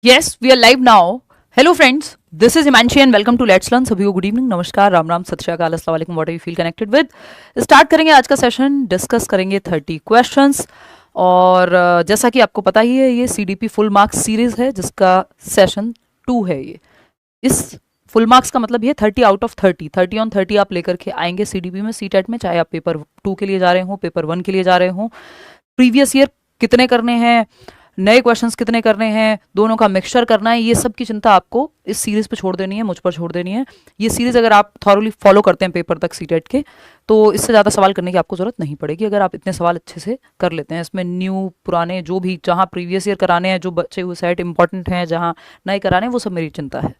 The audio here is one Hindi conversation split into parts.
Yes, we are live now. Hello friends, this is Himanshi and welcome to Let's Learn. सभी को गुड इवनिंग, नमस्कार, राम राम, सत श्री अकाल, अस्सलाम वालेकुम, what you feel connected with. Start करेंगे आज का सेशन, डिस्कस करेंगे 30 क्वेश्चंस। और जैसा कि आपको पता ही है, ये CDP फुल मार्क्स सीरीज है जिसका सेशन 2 है। ये इस फुल मार्क्स का मतलब ये 30 आउट ऑफ 30 ऑन 30 आप लेकर के आएंगे CDP में, CTET में, चाहे आप पेपर 2 के लिए जा रहे हो, पेपर 1 के लिए जा रहे हो। प्रीवियस ईयर कितने करने हैं, नए क्वेश्चंस कितने करने हैं, दोनों का मिक्सचर करना है, ये सब की चिंता आपको इस सीरीज पे छोड़ देनी है, मुझ पर छोड़ देनी है। ये सीरीज अगर आप थॉरली फॉलो करते हैं पेपर तक CTET के, तो इससे ज़्यादा सवाल करने की आपको ज़रूरत नहीं पड़ेगी अगर आप इतने सवाल अच्छे से कर लेते हैं। इसमें न्यू पुराने जो भी, जहाँ प्रीवियस ईयर कराने हैं, जो बच्चे हुए सेट इंपॉर्टेंट हैं, जहाँ नए कराने हैं, वो सब मेरी चिंता है।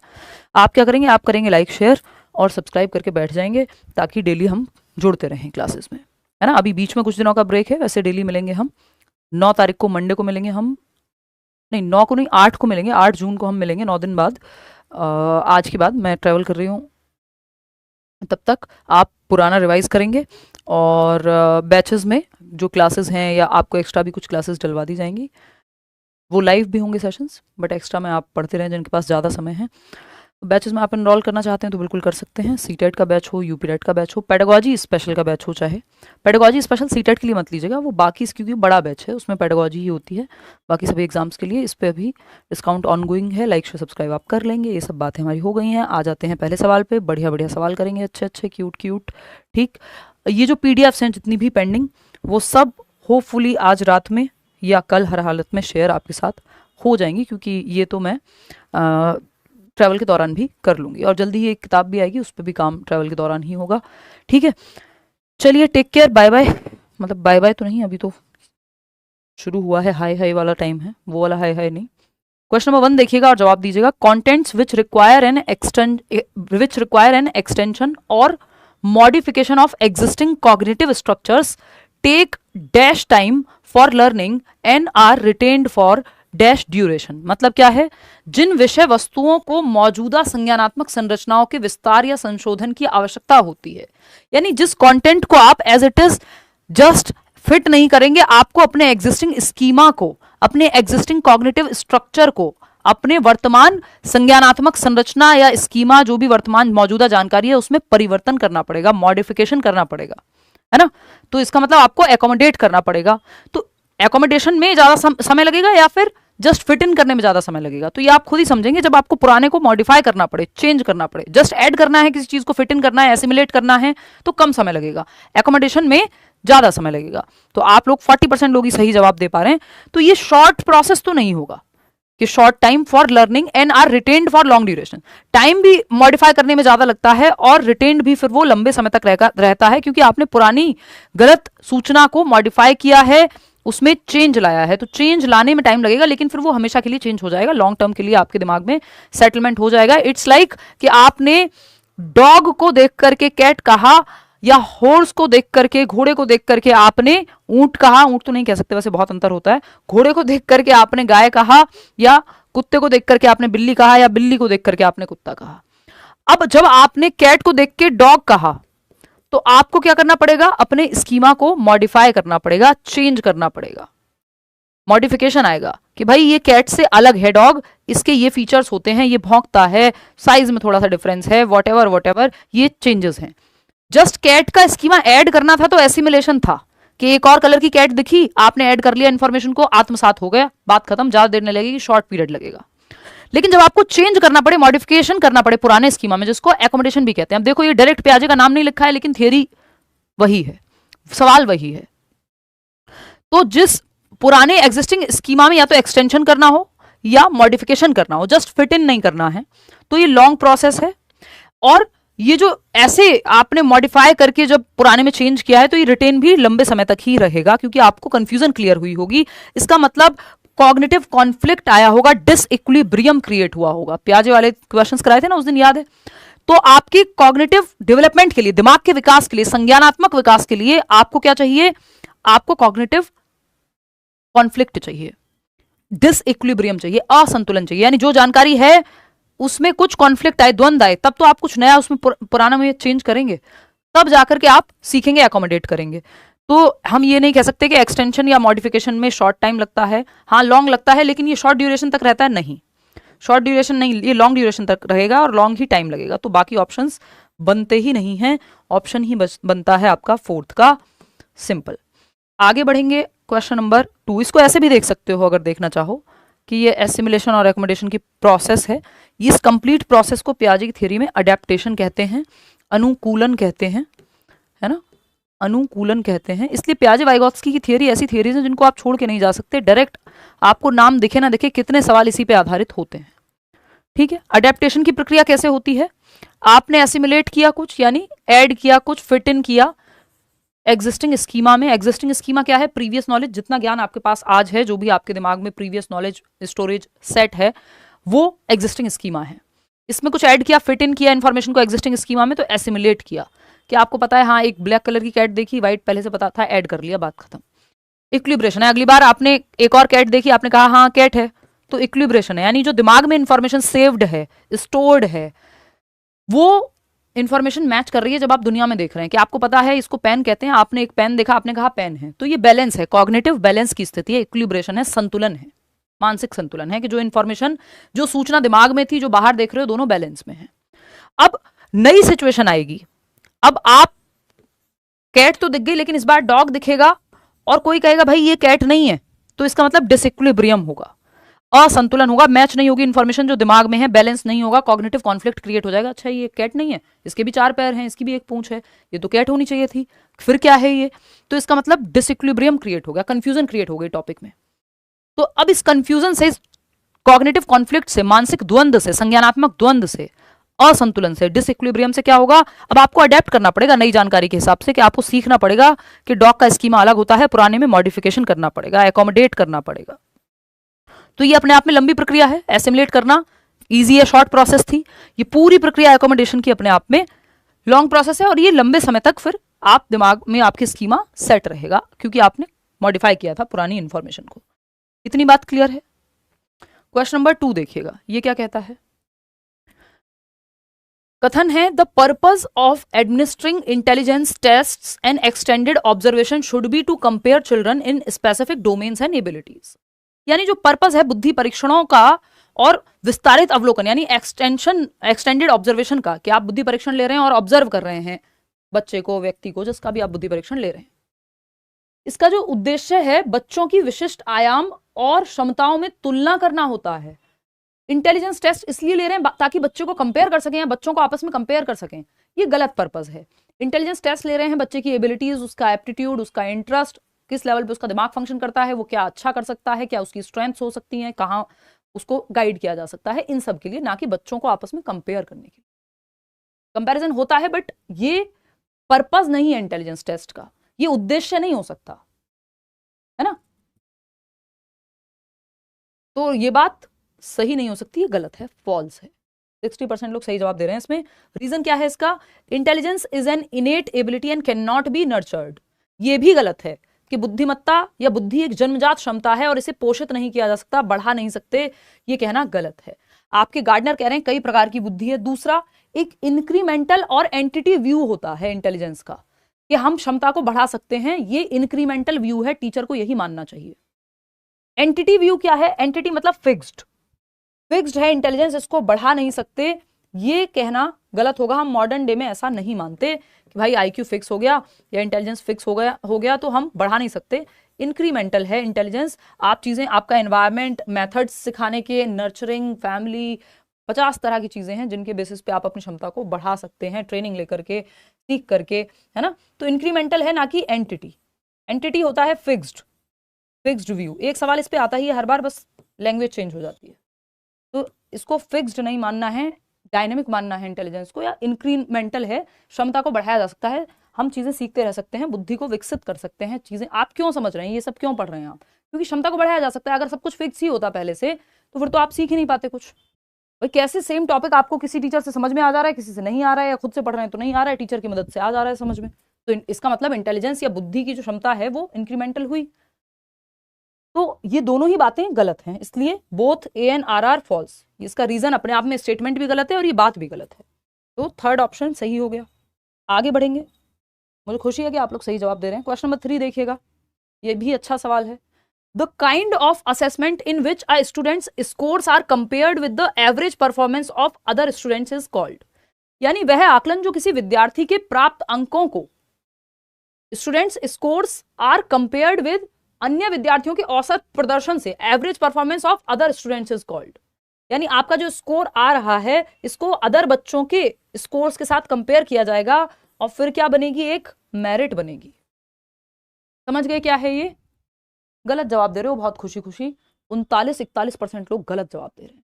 आप क्या करेंगे, आप करेंगे लाइक, शेयर और सब्सक्राइब करके बैठ जाएंगे, ताकि डेली हम जुड़ते रहें क्लासेस में, है ना। अभी बीच में कुछ दिनों का ब्रेक है, वैसे डेली मिलेंगे हम। 9 तारीख को मंडे को मिलेंगे हम, नहीं 9 को नहीं, 8 को मिलेंगे, 8 जून को हम मिलेंगे, 9 दिन बाद। आज के बाद मैं ट्रैवल कर रही हूँ, तब तक आप पुराना रिवाइज करेंगे और बैचेस में जो क्लासेस हैं या आपको एक्स्ट्रा भी कुछ क्लासेस डलवा दी जाएंगी। वो लाइव भी होंगे सेशंस, बट एक्स्ट्रा में आप पढ़ते रहें जिनके पास ज़्यादा समय है। बैचेस में आप एनरोल करना चाहते हैं तो बिल्कुल कर सकते हैं। CTET का बैच हो, UPTET का बैच हो, पेडागोजी स्पेशल का बैच हो, चाहे पेडागोजी स्पेशल CTET के लिए मत लीजिएगा, वो बाकी क्योंकि बड़ा बैच है, उसमें पेडागोजी ही होती है। बाकी सभी एग्जाम्स के लिए इस पर अभी डिस्काउंट ऑनगोइंग है। लाइक शेयर सब्सक्राइब आप कर लेंगे। ये सब बातें हमारी हो गई हैं। आ जाते हैं पहले सवाल पे। बढ़िया बढ़िया सवाल करेंगे, अच्छे अच्छे, क्यूट क्यूट। ठीक, ये जो PDFs हैं जितनी भी पेंडिंग, वो सब होपफुली आज रात में या कल हर हालत में शेयर आपके साथ हो जाएंगी, क्योंकि ये तो मैं ट्रैवल के दौरान भी कर लूँगी। और जल्दी ही एक किताब भी आएगी, उस पर भी काम ट्रैवल के दौरान ही होगा। ठीक है, चलिए, टेक केयर, बाय बाय। मतलब बाय बाय तो नहीं, अभी तो शुरू हुआ है, हाय हाय वाला टाइम है, वो वाला हाय हाय नहीं। क्वेश्चन नंबर 1 देखिएगा और जवाब दीजिएगा। Contents which require an extension और modification of existing cognitive structures take dash time for learning and are retained for dash duration. मतलब क्या है, जिन विषय वस्तुओं को मौजूदा संज्ञानात्मक संरचनाओं के विस्तार या संशोधन की आवश्यकता होती है, यानी जिस कंटेंट को आप as it is just fit नहीं करेंगे, आपको अपने एग्जिस्टिंग स्कीमा को, अपने एग्जिस्टिंग कॉग्निटिव स्ट्रक्चर को, अपने वर्तमान संज्ञानात्मक संरचना या स्कीमा, जो भी वर्तमान मौजूदा जानकारी है, उसमें परिवर्तन करना पड़ेगा, मॉडिफिकेशन करना पड़ेगा, है ना। तो इसका मतलब आपको एकोमोडेट करना पड़ेगा। तो एकोमोडेशन में ज्यादा समय लगेगा या फिर जस्ट फिट इन करने में ज्यादा समय लगेगा, तो ये आप खुद ही समझेंगे जब आपको पुराने को मॉडिफाई करना पड़े, चेंज करना पड़े। जस्ट ऐड करना है, किसी चीज को फिट इन करना है, एसिमिलेट करना है, तो कम समय लगेगा। एकोमोडेशन में ज्यादा समय लगेगा। तो आप लोग 40% लोग ही सही जवाब दे पा रहे हैं। तो ये शॉर्ट प्रोसेस तो नहीं होगा कि short time for learning and are retained for long duration. Time भी मॉडिफाई करने में ज्यादा लगता है और रिटेन्ड भी फिर वो लंबे समय तक रहता है, क्योंकि आपने पुरानी गलत सूचना को मॉडिफाई किया है, उसमें चेंज लाया है। तो चेंज लाने में टाइम लगेगा, लेकिन फिर वो हमेशा के लिए चेंज हो जाएगा, लॉन्ग टर्म के लिए आपके दिमाग में सेटलमेंट हो जाएगा। इट्स लाइक कि आपने डॉग को देख करके कैट कहा, या हॉर्स को देख करके, घोड़े को देख करके आपने ऊंट कहा। ऊंट तो नहीं कह सकते, वैसे बहुत अंतर होता है। घोड़े को देख करके आपने गाय कहा, या कुत्ते को देख करके आपने बिल्ली कहा, या बिल्ली को देख करके आपने कुत्ता कहा। अब जब आपने कैट को देख के डॉग कहा, तो आपको क्या करना पड़ेगा, अपने स्कीमा को मॉडिफाई करना पड़ेगा, चेंज करना पड़ेगा। मॉडिफिकेशन आएगा कि भाई ये कैट से अलग है डॉग, इसके ये फीचर्स होते हैं, ये भौंकता है, साइज में थोड़ा सा डिफरेंस है, वॉटेवर ये चेंजेस हैं। जस्ट कैट का स्कीमा ऐड करना था तो एसिमिलेशन था कि एक और कलर की कैट दिखी, आपने ऐड कर लिया, इंफॉर्मेशन को आत्मसात हो गया, बात खत्म। ज्यादा देर नहीं लगेगी, शॉर्ट पीरियड लगेगा। लेकिन जब आपको चेंज करना पड़े, मॉडिफिकेशन करना पड़े पुराने स्कीमा में, जिसको एकोमोडेशन भी कहते हैं। अब देखो, ये डायरेक्ट प्याजे का नाम नहीं लिखा है, लेकिन थियरी वही है, सवाल वही है। तो जिस पुराने एग्जिस्टिंग स्कीमा में या तो एक्सटेंशन करना हो या मॉडिफिकेशन करना हो, जस्ट फिट इन नहीं करना है, तो ये लॉन्ग प्रोसेस है। और ये जो ऐसे आपने मॉडिफाई करके जब पुराने में चेंज किया है, तो ये रिटेन भी लंबे समय तक ही रहेगा, क्योंकि आपको कंफ्यूजन क्लियर हुई होगी। इसका मतलब कॉग्निटिव कॉन्फ्लिक्ट आया होगा, डिसइक्विलिब्रियम क्रिएट हुआ होगा। प्याजे वाले क्वेश्चंस कराए थे ना उस दिन, याद है। तो आपकी कॉग्निटिव डेवलपमेंट के लिए, दिमाग के विकास के लिए, संज्ञानात्मक विकास के लिए आपको क्या चाहिए, आपको कॉग्निटिव कॉन्फ्लिक्ट चाहिए, डिसइक्विलिब्रियम चाहिए, असंतुलन चाहिए। यानी जो जानकारी है उसमें कुछ कॉन्फ्लिक्ट आए, द्वंद आए, तब तो आप कुछ नया उसमें पुराना में चेंज करेंगे, तब जाकर के आप सीखेंगे, एकोमोडेट करेंगे। तो हम ये नहीं कह सकते कि एक्सटेंशन या मॉडिफिकेशन में शॉर्ट टाइम लगता है। हाँ, लॉन्ग लगता है, लेकिन ये शॉर्ट ड्यूरेशन तक रहता है, नहीं। शॉर्ट ड्यूरेशन नहीं, ये लॉन्ग ड्यूरेशन तक रहेगा और लॉन्ग ही टाइम लगेगा, तो बाकी ऑप्शंस बनते ही नहीं हैं, ऑप्शन ही बनता है आपका फोर्थ का सिंपल। आगे बढ़ेंगे क्वेश्चन नंबर 2। इसको ऐसे भी देख सकते हो अगर देखना चाहो कि ये एसिमिलेशन और एकोमोडेशन की प्रोसेस है। इस कंप्लीट प्रोसेस को पियाजे की थ्योरी में अडेप्टेशन कहते हैं, अनुकूलन कहते हैं, है ना, अनुकूलन कहते हैं। इसलिए पियाजे वाइगोत्स्की की थ्योरी ऐसी थ्योरीज हैं जिनको आप छोड़ के नहीं जा सकते, डायरेक्ट आपको नाम दिखे ना दिखे कितने सवाल इसी पे आधारित होते हैं। ठीक है, अडेप्टेशन की प्रक्रिया कैसे होती है, आपने एसिमिलेट किया कुछ, यानी ऐड किया कुछ, फिट इन किया एग्जिस्टिंग स्कीमा में। एग्जिस्टिंग स्कीमा क्या है, प्रीवियस नॉलेज, जितना ज्ञान आपके पास आज है, जो भी आपके दिमाग में प्रीवियस नॉलेज स्टोरेज सेट है, वो एग्जिस्टिंग स्कीमा है। इसमें कुछ ऐड किया, फिट इन किया इन्फॉर्मेशन को एग्जिस्टिंग स्कीमा में, तो एसिमिलेट किया कि आपको पता है हाँ एक ब्लैक कलर की कैट देखी, व्हाइट पहले से पता था, ऐड कर लिया, बात खत्म। इक्विलिब्रेशन है, अगली बार आपने एक और कैट देखी, आपने कहा हाँ कैट है, तो इक्विलिब्रेशन है, यानी जो दिमाग में इंफॉर्मेशन सेव्ड है, स्टोर्ड है, वो इंफॉर्मेशन मैच कर रही है जब आप दुनिया में देख रहे हैं कि आपको पता है इसको पेन कहते हैं, आपने एक पेन देखा, आपने कहा पेन है, तो ये बैलेंस है, कॉग्निटिव बैलेंस की स्थिति है, इक्विलिब्रेशन है, संतुलन है, मानसिक संतुलन है कि जो इंफॉर्मेशन, जो सूचना दिमाग में थी, जो बाहर देख रहे हो, दोनों बैलेंस में है। अब नई सिचुएशन आएगी, अब आप कैट तो दिख गई लेकिन इस बार डॉग दिखेगा और कोई कहेगा भाई ये कैट नहीं है, तो इसका मतलब डिसइक्विलिब्रियम होगा, असंतुलन होगा, मैच नहीं होगी इंफॉर्मेशन जो दिमाग में है, बैलेंस नहीं होगा, कॉग्निटिव कॉन्फ्लिक्ट क्रिएट हो जाएगा। अच्छा ये कैट नहीं है, इसके भी 4 पैर हैं, इसकी भी एक पूंछ है, ये तो कैट होनी चाहिए थी, फिर क्या है ये, तो इसका मतलब डिसइक्विलिब्रियम क्रिएट हो गया, कंफ्यूजन क्रिएट हो गई टॉपिक में। तो अब इस कंफ्यूजन से, कॉग्निटिव कॉन्फ्लिक्ट से, मानसिक द्वंद से, संज्ञानात्मक द्वंद से, असंतुलन से, डिसइक्विलिब्रियम से क्या होगा, अब आपको अडेप्ट करना पड़ेगा नई जानकारी के हिसाब से, कि आपको सीखना पड़ेगा कि डॉग का स्कीमा अलग होता है, पुराने में मॉडिफिकेशन करना पड़ेगा, एकोमोडेट करना पड़ेगा। तो ये अपने आप में लंबी प्रक्रिया है, एसिमुलेट करना इजी है, शॉर्ट प्रोसेस थी, ये पूरी प्रक्रिया एकोमोडेशन की अपने आप में लॉन्ग प्रोसेस है, और ये लंबे समय तक फिर आप दिमाग में आपकी स्कीमा सेट रहेगा क्योंकि आपने मॉडिफाई किया था पुरानी इंफॉर्मेशन को। इतनी बात क्लियर है। क्वेश्चन नंबर 2 देखिएगा, ये क्या कहता है, कथन है the purpose of administering intelligence tests and extended observation should be to compare children in specific domains and abilities. यानी जो पर्पस है बुद्धि परीक्षणों का और विस्तारित अवलोकन, यानी एक्सटेंडेड ऑब्जर्वेशन का, कि आप बुद्धि परीक्षण ले रहे हैं और ऑब्जर्व कर रहे हैं बच्चे को, व्यक्ति को, जिसका भी आप बुद्धि परीक्षण ले रहे हैं, इसका जो उद्देश्य है बच्चों की विशिष्ट आयाम और क्षमताओं में तुलना करना होता है। इंटेलिजेंस टेस्ट इसलिए ले रहे हैं ताकि बच्चों को कंपेयर कर सकें या बच्चों को आपस में कंपेयर कर सकें, ये गलत पर्पस है। इंटेलिजेंस टेस्ट ले रहे हैं बच्चे की एबिलिटीज, उसका एप्टीट्यूड, उसका इंटरेस्ट, किस लेवल पे उसका दिमाग फंक्शन करता है, वो क्या अच्छा कर सकता है, क्या उसकी स्ट्रेंथ्स हो सकती हैं, कहाँ उसको गाइड किया जा सकता है, इन सब के लिए, ना कि बच्चों को आपस में कंपेयर करने के लिए। कंपैरिजन होता है बट ये पर्पस नहीं है इंटेलिजेंस टेस्ट का, ये उद्देश्य नहीं हो सकता, है ना, तो ये बात सही नहीं हो सकती, ये गलत है, फॉल्स है। 60% लोग सही जवाब दे रहे हैं इसमें। रीजन क्या है इसका, intelligence is an इनेट ability and can not be nurtured. ये भी गलत है कि बुद्धिमत्ता या बुद्धि एक जन्मजात क्षमता है और इसे पोषित नहीं किया जा सकता, बढ़ा नहीं सकते, ये कहना गलत है। आपके गार्डनर कह रहे हैं कई प्रकार की बुद्धि है। दूसरा, एक इंक्रीमेंटल और एंटिटी व्यू होता है इंटेलिजेंस का, कि हम क्षमता को बढ़ा सकते हैं, ये इंक्रीमेंटल व्यू है, टीचर को यही मानना चाहिए। एंटिटी व्यू क्या है, एंटिटी मतलब फिक्स्ड है इंटेलिजेंस, इसको बढ़ा नहीं सकते, ये कहना गलत होगा। हम मॉडर्न डे में ऐसा नहीं मानते कि भाई आईक्यू फिक्स हो गया या इंटेलिजेंस फिक्स हो गया तो हम बढ़ा नहीं सकते। इंक्रीमेंटल है इंटेलिजेंस, आप चीजें, आपका एनवायरनमेंट, मेथड्स सिखाने के, नर्चरिंग, फैमिली, 50 तरह की चीजें हैं जिनके बेसिस पे आप अपनी क्षमता को बढ़ा सकते हैं, ट्रेनिंग लेकर के, सीख करके, है ना। तो इंक्रीमेंटल है, ना कि एंटिटी। एंटिटी होता है फिक्स्ड व्यू। एक सवाल इस पे आता ही है हर बार, बस लैंग्वेज चेंज हो जाती है, तो इसको फिक्स्ड नहीं मानना है, डायनेमिक मानना है इंटेलिजेंस को, या इंक्रीमेंटल है, क्षमता को बढ़ाया जा सकता है, हम चीजें सीखते रह सकते हैं, बुद्धि को विकसित कर सकते हैं। चीजें आप क्यों समझ रहे हैं, ये सब क्यों पढ़ रहे हैं आप, क्योंकि क्षमता को बढ़ाया जा सकता है। अगर सब कुछ फिक्स ही होता पहले से तो फिर तो आप सीख ही नहीं पाते कुछ। भाई कैसे सेम टॉपिक आपको किसी टीचर से समझ में आ जा रहा है, किसी से नहीं आ रहा है, या खुद से पढ़ रहे हैं तो नहीं आ रहा है, टीचर की मदद से आ जा रहा है समझ में, तो इसका मतलब इंटेलिजेंस या बुद्धि की जो क्षमता है वो इंक्रीमेंटल हुई। तो ये दोनों ही बातें गलत हैं, इसलिए both A and R false. इसका रीजन अपने आप में, स्टेटमेंट भी गलत है और ये बात भी गलत है, तो थर्ड ऑप्शन सही हो गया। आगे बढ़ेंगे, मुझे खुशी है कि आप लोग सही जवाब दे रहे हैं। क्वेश्चन नंबर 3 देखिएगा, ये भी अच्छा सवाल है। The kind of assessment in which a students scores are compared with the average performance of other students is called. यानी वह आकलन जो किसी विद्यार्थी के प्राप्त अंकों को, students scores are compared with अन्य विद्यार्थियों के औसत प्रदर्शन से, average performance of other students is called. यानी आपका जो स्कोर आ रहा है इसको अदर बच्चों के स्कोर्स के साथ कंपेयर किया जाएगा और फिर क्या बनेगी, एक मेरिट बनेगी। समझ गए क्या है ये? गलत जवाब दे रहे हो बहुत खुशी खुशी, 39-41% लोग गलत जवाब दे रहे हैं।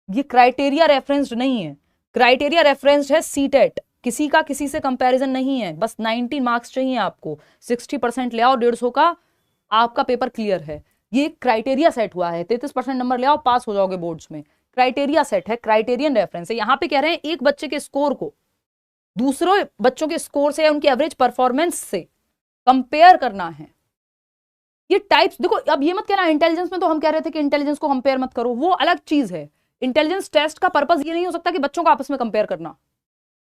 ये क्राइटेरिया रेफरेंस्ड नहीं है, क्राइटेरिया रेफरेंस्ड है सीटेट। किसी का किसी से कंपैरिजन नहीं है, बस 90 मार्क्स चाहिए आपको, 60% ले आओ 150 का, आपका पेपर क्लियर है। ये क्राइटेरिया सेट हुआ है, 33% नंबर ले आओ पास हो जाओगे बोर्ड्स में। क्राइटेरिया सेट है, क्राइटेरियन रेफरेंस है। यहां पे कह रहे हैं एक बच्चे के स्कोर को दूसरे बच्चों के स्कोर से या उनकी एवरेज परफॉर्मेंस से कंपेयर करना है। ये टाइप्स देखो, अब ये मत कहना इंटेलिजेंस में तो हम कह रहे थे कि इंटेलिजेंस को कंपेयर मत करो, वो अलग चीज है। इंटेलिजेंस टेस्ट का पर्पस ये नहीं हो सकता कि बच्चों को आपस में कंपेयर करना,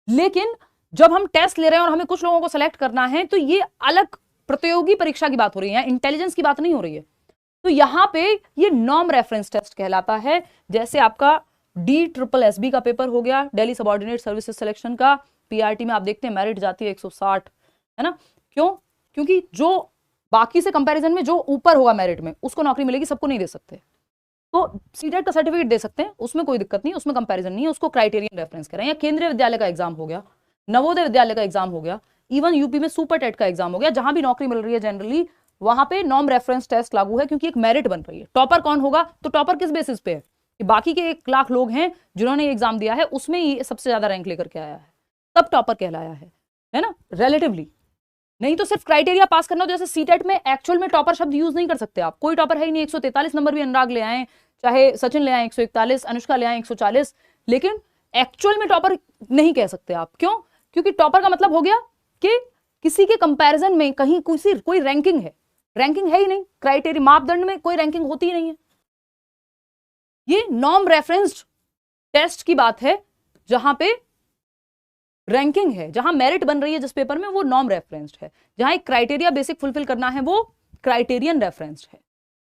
लेकिन जब हम टेस्ट ले रहे हैं और हमें कुछ लोगों को सेलेक्ट करना है तो ये अलग प्रतियोगी परीक्षा की बात हो रही है, इंटेलिजेंस की बात नहीं हो रही है। तो यहां पे ये नॉर्म रेफरेंस टेस्ट कहलाता है। जैसे आपका DSSB का पेपर हो गया, दिल्ली सबऑर्डिनेट सर्विसेज सिलेक्शन का, PRT में आप देखते हैं मेरिट जाती है 160, है ना? क्यों? क्योंकि जो बाकी से कंपैरिजन में जो ऊपर होगा मेरिट में उसको नौकरी मिलेगी, सबको नहीं दे सकते। तो सीटेट का सर्टिफिकेट दे सकते हैं, उसमें कोई दिक्कत नहीं, उसमें कंपैरिजन नहीं है, उसको क्राइटेरियन रेफरेंस कह रहे हैं। या केंद्रीय विद्यालय का एग्जाम हो गया, नवोदय विद्यालय का एग्जाम हो गया, इवन यूपी में सुपर टेट का एग्जाम हो गया, जहां भी नौकरी मिल रही है जनरली वहां पे नॉर्म रेफरेंस टेस्ट लागू है, क्योंकि एक मेरिट बन रही है। टॉपर कौन होगा? तो टॉपर किस बेसिस पे है कि बाकी के 1 लाख लोग हैं जिन्होंने ये एग्जाम दिया है, उसमें ये सबसे ज्यादा रैंक लेकर के आया है, तब टॉपर कहलाया है ना, रिलेटिवली। नहीं तो सिर्फ क्राइटेरिया पास करना हो, जैसे सीटेट में एक्चुअल में टॉपर शब्द यूज नहीं कर सकते आप, कोई टॉपर है ही नहीं। 143 नंबर भी अनुराग ले आए, चाहे सचिन ले आए 141, अनुष्का ले आए 140, लेकिन एक्चुअल में टॉपर नहीं कह सकते आप। क्यों? क्योंकि टॉपर का मतलब हो गया कि किसी के कंपैरिजन में कहीं कोई रैंकिंग है, रैंकिंग है ही नहीं, क्राइटेरिया मापदंड में कोई रैंकिंग होती ही नहीं है। ये नॉर्म रेफरेंस्ड टेस्ट की बात है, जहां पे रैंकिंग है, जहां मेरिट बन रही है जिस पेपर में, वो नॉर्म रेफरेंस्ड है। जहां एक क्राइटेरिया बेसिक फुलफिल करना है वो क्राइटेरियन रेफरेंस्ड है।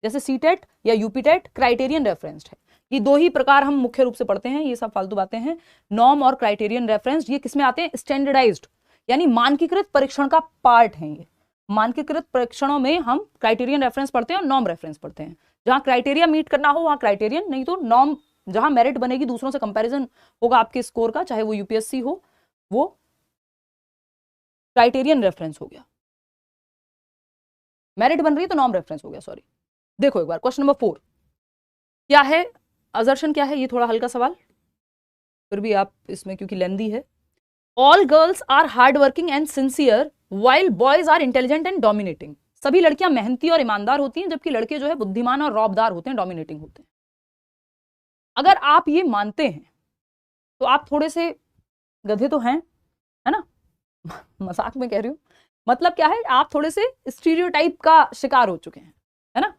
जैसे सीटेट या यूपीटेट क्राइटेरियन रेफरेंस्ड है। ये 2 ही प्रकार हम मुख्य रूप से पढ़ते हैं, ये सब फालतू बातें हैं। नॉर्म और क्राइटेरियन रेफरेंस्ड ये किसमें आते हैं? स्टैंडर्डाइज्ड, यानी मानकीकृत परीक्षण का पार्ट है। ये मानकीकृत परीक्षणों में हम क्राइटेरियन रेफरेंस पढ़ते हैं और नॉर्म रेफरेंस पढ़ते हैं। जहां क्राइटेरिया मीट करना हो वहां क्राइटेरियन, नहीं तो नॉर्म। जहां मेरिट बनेगी, दूसरों से कंपैरिजन होगा आपके स्कोर का, चाहे वो यूपीएससी हो, वो क्राइटेरियन रेफरेंस हो गया। मेरिट बन रही है तो नॉर्म रेफरेंस हो गया, सॉरी। देखो एक बार क्वेश्चन नंबर 4 क्या है, असर्शन क्या है, ये थोड़ा हल्का सवाल, फिर भी आप इसमें क्योंकि लेंदी है। All girls are hard working and sincere while boys are intelligent and dominating. सभी लड़कियां मेहनती और ईमानदार होती हैं, जबकि लड़के जो है बुद्धिमान और रौबदार होते हैं, डोमिनेटिंग होते हैं। अगर आप ये मानते हैं तो आप थोड़े से गधे तो हैं, है ना? मजाक में कह रही हूं, मतलब क्या है, आप थोड़े से स्टीरियोटाइप का शिकार हो चुके हैं, है ना?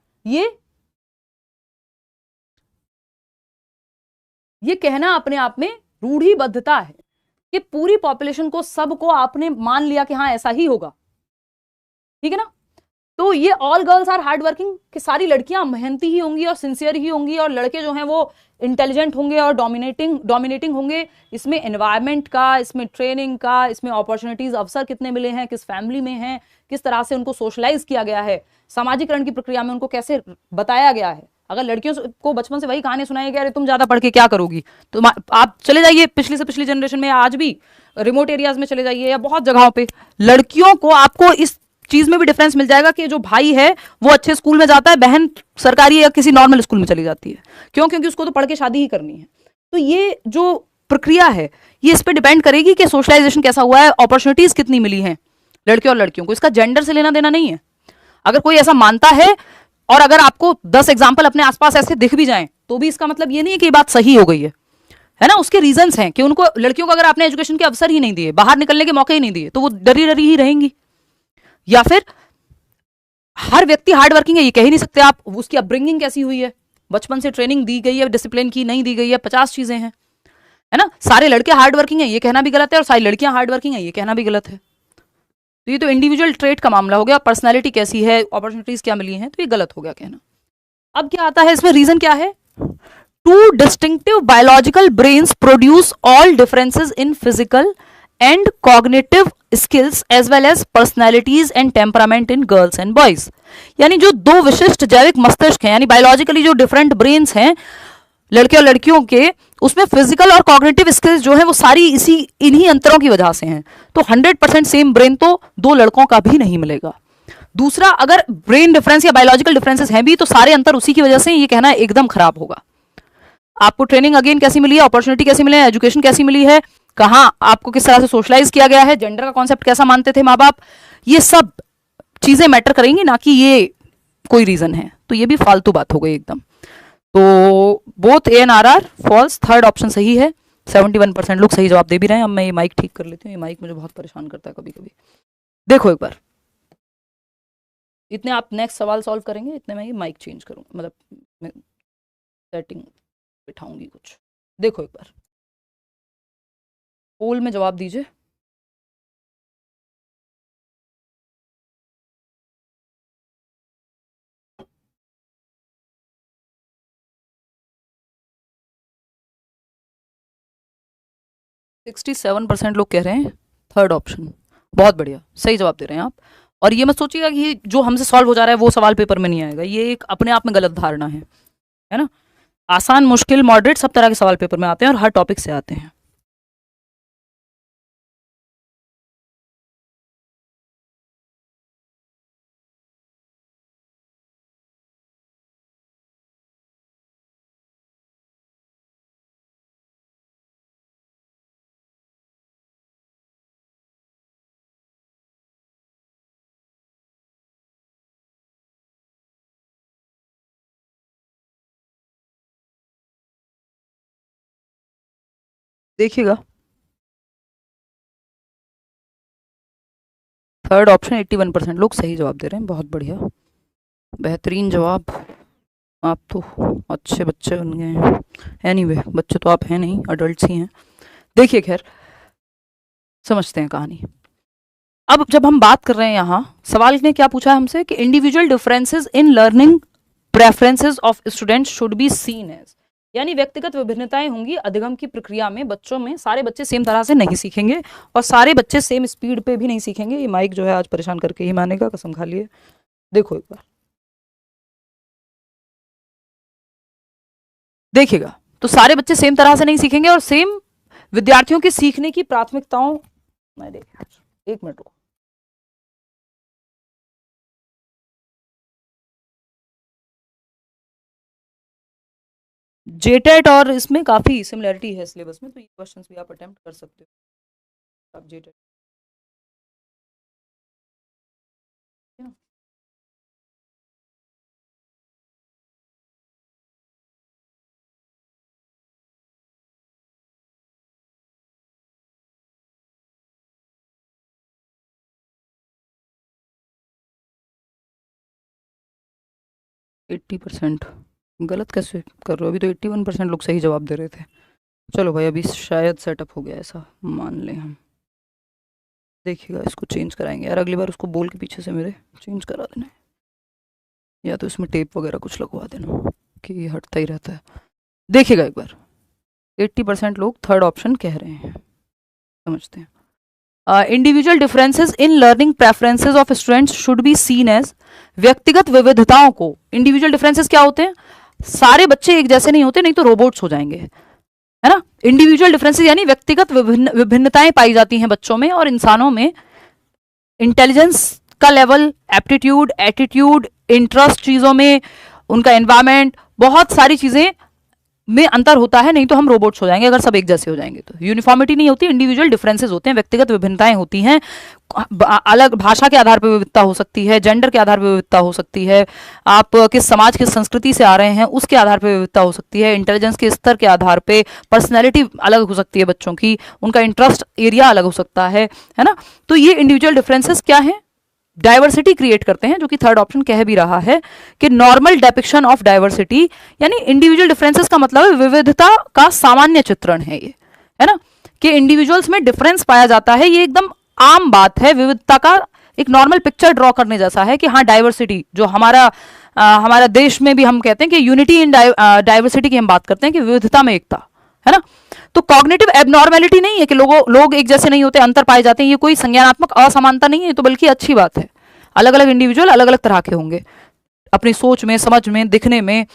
ये कहना अपने आप में रूढ़िबद्धता है कि पूरी पॉपुलेशन को, सबको आपने मान लिया कि हाँ ऐसा ही होगा, ठीक है ना? तो ये all girls are hard working कि सारी लड़कियां मेहनती ही होंगी और सिंसियर ही होंगी, और लड़के जो हैं वो इंटेलिजेंट होंगे और डोमिनेटिंग होंगे। इसमें एनवायरनमेंट का, इसमें ट्रेनिंग का, इसमें अपॉर्चुनिटीज, अवसर कितने मिले हैं, किस फैमिली में हैं, किस तरह से उनको सोशलाइज किया गया है, सामाजिकरण की प्रक्रिया में उनको कैसे बताया गया है। अगर लड़कियों को बचपन से वही कहानी सुनाई गया, अरे तुम ज्यादा पढ़ के क्या करोगी, तो आप चले जाइए पिछली से पिछली जनरेशन में, आज भी रिमोट एरियाज में चले जाइए या बहुत जगहों पे, लड़कियों को आपको इस चीज में भी डिफरेंस मिल जाएगा कि जो भाई है वो अच्छे स्कूल में जाता है, बहन सरकारी या किसी नॉर्मल स्कूल में चली जाती है। क्यों? क्योंकि उसको तो पढ़ के शादी ही करनी है। तो ये जो प्रक्रिया है ये इस पे डिपेंड करेगी कि सोशलाइजेशन कैसा हुआ है, अपॉर्चुनिटीज कितनी मिली हैं लड़के और लड़कियों को। इसका जेंडर से लेना देना नहीं है। अगर कोई ऐसा मानता है और अगर आपको 10 एग्जाम्पल अपने आसपास ऐसे दिख भी जाएं, तो भी इसका मतलब ये नहीं है कि ये बात सही हो गई है ना? उसके रीजंस हैं कि उनको, लड़कियों को अगर आपने एजुकेशन के अवसर ही नहीं दिए, बाहर निकलने के मौके ही नहीं दिए, तो वो डरी डरी ही रहेंगी। या फिर हर व्यक्ति हार्ड वर्किंग है ये कह ही नहीं सकते आप, उसकी अपब्रिंगिंग कैसी हुई है, बचपन से ट्रेनिंग दी गई है, डिसिप्लिन की नहीं दी गई है, 50 चीजें हैं, है ना? सारे लड़के हार्ड वर्किंग है ये कहना भी गलत है और सारी लड़कियां हार्ड वर्किंग है ये कहना भी गलत है। तो ये तो इंडिविजुअल ट्रेट का मामला हो गया, पर्सनैलिटी कैसी है, अपॉर्चुनिटीज क्या मिली हैं, तो ये गलत हो गया कहना। अब क्या आता है इसमें, रीजन क्या है, two distinctive biological brains produce all differences in physical and cognitive skills as well as personalities and temperament in girls and boys. यानी जो दो विशिष्ट जैविक मस्तिष्क हैं, यानी बायोलॉजिकली जो डिफरेंट ब्रेन्स हैं लड़के और लड़कियों के, उसमें फिजिकल और कॉग्निटिव स्किल्स जो है वो सारी इन्हीं अंतरों की वजह से हैं। तो 100% सेम ब्रेन तो दो लड़कों का भी नहीं मिलेगा। दूसरा, अगर ब्रेन डिफरेंस या बायोलॉजिकल डिफरेंसेस हैं भी तो सारे अंतर उसी की वजह से, ये कहना एकदम खराब होगा। आपको ट्रेनिंग अगेन कैसी मिली है, अपॉर्चुनिटी कैसी मिली है, एजुकेशन कैसी मिली है, कहाँ आपको किस तरह से सोशलाइज किया गया है, जेंडर का कॉन्सेप्ट कैसा मानते थे माँ बाप, ये सब चीजें मैटर करेंगी, ना कि ये कोई रीजन है। तो ये भी फालतू बात हो गई एकदम। तो both A and R false, third option सही है। 71% लोग सही जवाब दे भी रहे हैं। अब मैं ये माइक ठीक कर लेती हूँ, ये माइक मुझे बहुत परेशान करता है कभी कभी। देखो एक बार, इतने आप नेक्स्ट सवाल सॉल्व करेंगे, इतने मैं ये माइक चेंज करूँगा, मतलब सेटिंग बिठाऊंगी कुछ। देखो एक बार पोल में जवाब दीजिए। सिक्सटी 67% लोग कह रहे हैं थर्ड ऑप्शन। बहुत बढ़िया, सही जवाब दे रहे हैं आप। और ये मत सोचिएगा कि जो हमसे सॉल्व हो जा रहा है वो सवाल पेपर में नहीं आएगा, ये एक अपने आप में गलत धारणा है ना। आसान, मुश्किल, मॉडरेट सब तरह के सवाल पेपर में आते हैं और हर टॉपिक से आते हैं। देखिएगा, थर्ड ऑप्शन 81% लोग सही जवाब दे रहे हैं। बहुत बढ़िया, बेहतरीन जवाब। आप तो अच्छे बच्चे बन गए हैं। एनीवे, बच्चे तो आप हैं नहीं, अडल्ट ही हैं। देखिए खैर, समझते हैं कहानी। अब जब हम बात कर रहे हैं यहाँ, सवाल ने क्या पूछा है हमसे कि individual differences in learning preferences of students should be seen as, यानी व्यक्तिगत विभिन्नताएं होंगी अधिगम की प्रक्रिया में। बच्चों में सारे बच्चे सेम तरह से नहीं सीखेंगे और सारे बच्चे सेम स्पीड पे भी नहीं सीखेंगे। ये माइक जो है आज परेशान करके ही मानेगा, कसम खा लिए। देखो एक बार, देखिएगा, तो सारे बच्चे सेम तरह से नहीं सीखेंगे और सेम विद्यार्थियों की सीखने की प्राथमिकताओं, मैं देख, एक मिनट रुको। जेटेट और इसमें काफी सिमिलरिटी है सिलेबस में, तो ये क्वेश्चंस भी आप अटेम्प्ट कर सकते हो। आप जेटेट 80%, गलत कैसे कर रहे हो, अभी तो 81% लोग सही जवाब दे रहे थे। चलो भाई, अभी शायद सेटअप हो गया, ऐसा मान लें हम। देखिएगा, इसको चेंज कराएंगे यार, अगली बार उसको बोल के पीछे से मेरे चेंज करा देना, या तो इसमें टेप वगैरह कुछ लगवा देना कि ये हटता ही रहता है। देखिएगा एक बार, 80% लोग थर्ड ऑप्शन कह रहे हैं। समझते हैं। Individual differences in learning preferences of students should be seen as, व्यक्तिगत विविधताओं को, इंडिविजुअल डिफरेंसेस क्या होते हैं, सारे बच्चे एक जैसे नहीं होते, नहीं तो रोबोट्स हो जाएंगे, है ना। इंडिविजुअल डिफरेंसेस यानी व्यक्तिगत विभिन्नताएं पाई जाती हैं बच्चों में और इंसानों में। इंटेलिजेंस का लेवल, एप्टीट्यूड, एटीट्यूड, इंटरेस्ट चीजों में, उनका एनवायरमेंट, बहुत सारी चीजें में अंतर होता है, नहीं तो हम रोबोट्स हो जाएंगे अगर सब एक जैसे हो जाएंगे तो। यूनिफॉर्मिटी नहीं होती, इंडिविजुअल डिफरेंसेस होते हैं, व्यक्तिगत विभिन्नताएं होती हैं। अलग भाषा के आधार पर विविधता हो सकती है, जेंडर के आधार पर विविधता हो सकती है, आप किस समाज किस संस्कृति से आ रहे हैं उसके आधार पर विविधता हो सकती है, इंटेलिजेंस के स्तर के आधार पे पर्सनैलिटी अलग हो सकती है बच्चों की, उनका इंटरेस्ट एरिया अलग हो सकता है ना। तो ये इंडिविजुअल डिफरेंसेस क्या है, डाइवर्सिटी क्रिएट करते हैं, जो कि थर्ड ऑप्शन कह भी रहा है कि नॉर्मल डेपिक्शन ऑफ डाइवर्सिटी, यानी इंडिविजुअल डिफरेंसेस का मतलब विविधता का सामान्य चित्रण है ये, है ना, कि इंडिविजुअल्स में डिफरेंस पाया जाता है, ये एकदम आम बात है। विविधता का एक नॉर्मल पिक्चर ड्रॉ करने जैसा है कि हाँ डाइवर्सिटी जो हमारा देश में भी हम कहते हैं कि यूनिटी इन डाइवर्सिटी की हम बात करते हैं कि विविधता में एकता, है ना। तो कॉग्निटिव एबनॉर्मेलिटी नहीं है कि लोग एक जैसे नहीं होते, अंतर पाए जाते हैं, ये कोई संज्ञानात्मक असमानता नहीं है, तो बल्कि अच्छी बात है। अलग अलग इंडिविजुअल अलग अलग तरह के होंगे, अपनी सोच में, समझ में, दिखने में,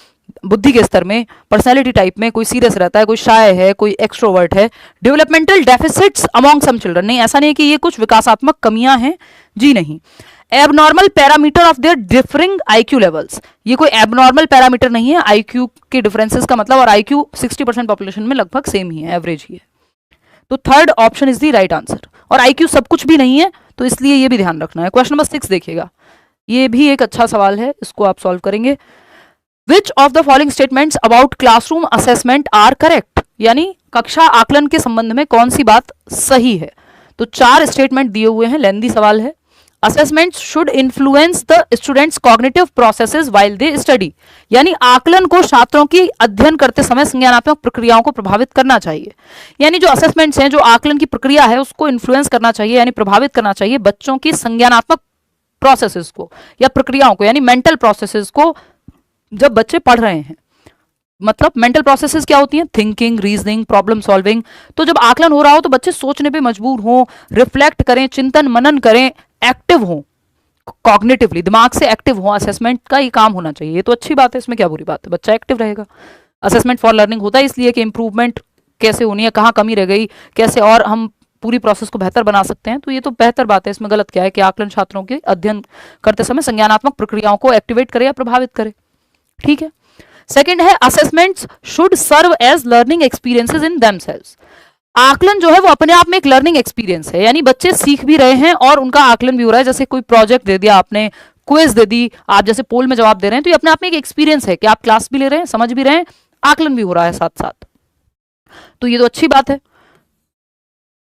बुद्धि के स्तर में, पर्सनैलिटी टाइप में, कोई सीरियस रहता है, कोई शाय है, कोई एक्सट्रोवर्ट है। Developmental deficits among some children, नहीं ऐसा नहीं कि ये कुछ विकासात्मक कमियां हैं, जी नहीं। Abnormal parameter of their differing IQ levels, ये कोई एबनॉर्मल पैरामीटर नहीं है आईक्यू के डिफरेंसेस का मतलब, और आईक्यू 60% पॉपुलेशन में लगभग सेम ही है, एवरेज ही है। तो third option is the right answer. और आईक्यू सब कुछ भी नहीं है, तो इसलिए ये भी ध्यान रखना है। क्वेश्चन नंबर 6 देखिएगा, ये भी एक अच्छा सवाल है, इसको आप सॉल्व करेंगे। Which of the following statements about classroom assessment are correct, यानी कक्षा आकलन के संबंध में कौन सी बात सही है। तो 4 स्टेटमेंट दिए हुए हैं, लेंदी सवाल है। Assessments should influence the students cognitive processes while they study, यानी आकलन को छात्रों की अध्ययन करते समय संज्ञानात्मक प्रक्रियाओं को प्रभावित करना चाहिए। यानी जो असेसमेंट्स हैं, जो आकलन की प्रक्रिया है, उसको इन्फ्लुएंस करना चाहिए, यानी प्रभावित करना चाहिए बच्चों की संज्ञानात्मक प्रोसेसेस को या प्रक्रियाओं को, यानी मेंटल प्रोसेसेस को जब बच्चे पढ़ रहे हैं। मतलब मेंटल प्रोसेसेस क्या होती हैं? Thinking, reasoning, problem solving. तो जब आकलन हो रहा हो तो बच्चे सोचने पे मजबूर हों, रिफ्लेक्ट करें, चिंतन मनन करें, एक्टिव हों, कॉग्निटिवली दिमाग से एक्टिव हों। असेसमेंट का ये काम होना चाहिए, ये तो अच्छी बात है, इसमें क्या बुरी बात है, बच्चा एक्टिव रहेगा। असेसमेंट फॉर लर्निंग होता है इसलिए कि इंप्रूवमेंट कैसे होनी है, कहाँ कमी रह गई, कैसे और हम पूरी प्रोसेस को बेहतर बना सकते हैं। तो ये तो बेहतर बात है, इसमें गलत क्या है कि आकलन छात्रों के अध्ययन करते समय संज्ञानात्मक प्रक्रियाओं को एक्टिवेट करे या प्रभावित करे। ठीक है। सेकंड है assessments should serve as learning experiences in themselves. आकलन जो है वो अपने आप में एक लर्निंग एक्सपीरियंस है, यानी बच्चे सीख भी रहे हैं और उनका आकलन भी हो रहा है। जैसे कोई प्रोजेक्ट दे दिया आपने, क्विज दे दी, आप जैसे पोल में जवाब दे रहे हैं, तो ये अपने आप में एक एक्सपीरियंस है कि आप क्लास भी ले रहे हैं, समझ भी रहे हैं, आकलन भी हो रहा है साथ साथ। तो ये तो अच्छी बात है,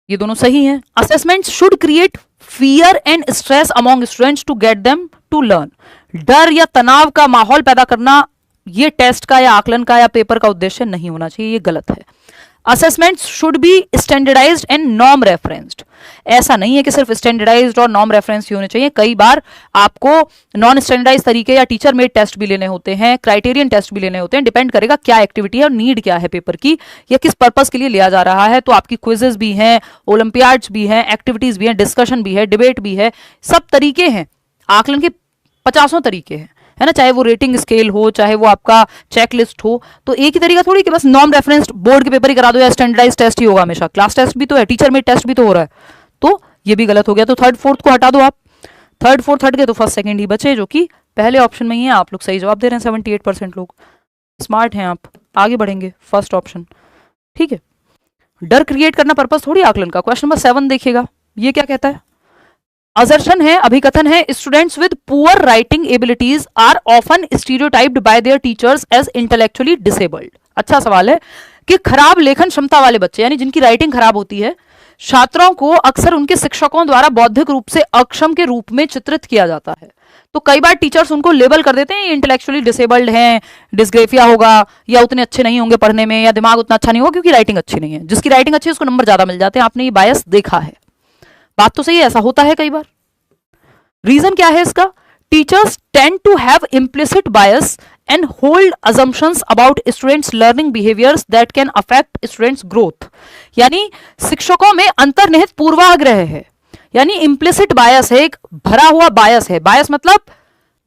ये दोनों सही हैं। Assessments should create fear and stress among students to get them to learn. डर या तनाव का माहौल पैदा करना ये टेस्ट का या आकलन का या पेपर का उद्देश्य नहीं होना चाहिए, ये गलत है। Assessments should be standardised and norm referenced. ऐसा नहीं है कि सिर्फ स्टैंडर्डाइज्ड और नॉर्म रेफरेंस ही होने चाहिए, कई बार आपको नॉन स्टैंडर्डाइज तरीके या टीचर मेड टेस्ट भी लेने होते हैं, क्राइटेरियन टेस्ट भी लेने होते हैं। डिपेंड करेगा क्या एक्टिविटी है और नीड क्या है पेपर की, या किस पर्पस के लिए लिया जा रहा है। तो आपकी क्विजेस भी हैं, ओलंपियाड्स भी हैं, एक्टिविटीज भी हैं, डिस्कशन भी है, डिबेट भी है, सब तरीके हैं। आकलन के 50 तरीके हैं, है ना, चाहे वो रेटिंग स्केल हो, चाहे वो आपका चेकलिस्ट हो। तो एक ही तरीका थोड़ी कि बस नॉर्म रेफरेंस बोर्ड के पेपर ही करा दो या स्टैंडर्डाइज टेस्ट ही होगा हमेशा। क्लास टेस्ट भी तो है, टीचर में टेस्ट भी तो हो रहा है, तो ये भी गलत हो गया। तो थर्ड फोर्थ को हटा दो आप, थर्ड फोर्थ हट गए तो फर्स्ट सेकंड ही बचे, जो कि पहले ऑप्शन में ही है। आप लोग सही जवाब दे रहे हैं, 78% लोग स्मार्ट हैं, आप आगे बढ़ेंगे, फर्स्ट ऑप्शन ठीक है। डर क्रिएट करना पर्पस थोड़ी आकलन का। क्वेश्चन नंबर 7 देखिएगा, ये क्या कहता है? असर्शन है, अभिकथन है, students with poor writing abilities are often stereotyped by their teachers as intellectually disabled. अच्छा सवाल है कि खराब लेखन क्षमता वाले बच्चे, यानी जिनकी राइटिंग खराब होती है, छात्रों को अक्सर उनके शिक्षकों द्वारा बौद्धिक रूप से अक्षम के रूप में चित्रित किया जाता है। तो कई बार टीचर्स उनको लेबल कर देते हैं इंटेलेक्चुअली डिसेबल्ड हैं, डिस्ग्रेफिया होगा, या उतने अच्छे नहीं होंगे पढ़ने में, या दिमाग उतना अच्छा नहीं होगा क्योंकि राइटिंग अच्छी नहीं है। जिसकी राइटिंग अच्छी है उसको नंबर ज्यादा मिल जाते हैं। आपने ये बायस देखा है, बात तो सही है, ऐसा होता है कई बार। रीजन क्या है इसका? Teachers tend to have implicit bias and hold assumptions about students learning behaviours that can affect students growth. यानी शिक्षकों में अंतर्निहित पूर्वाग्रह है, यानी इम्प्लिसिट बायस है, एक भरा हुआ बायस है। बायस मतलब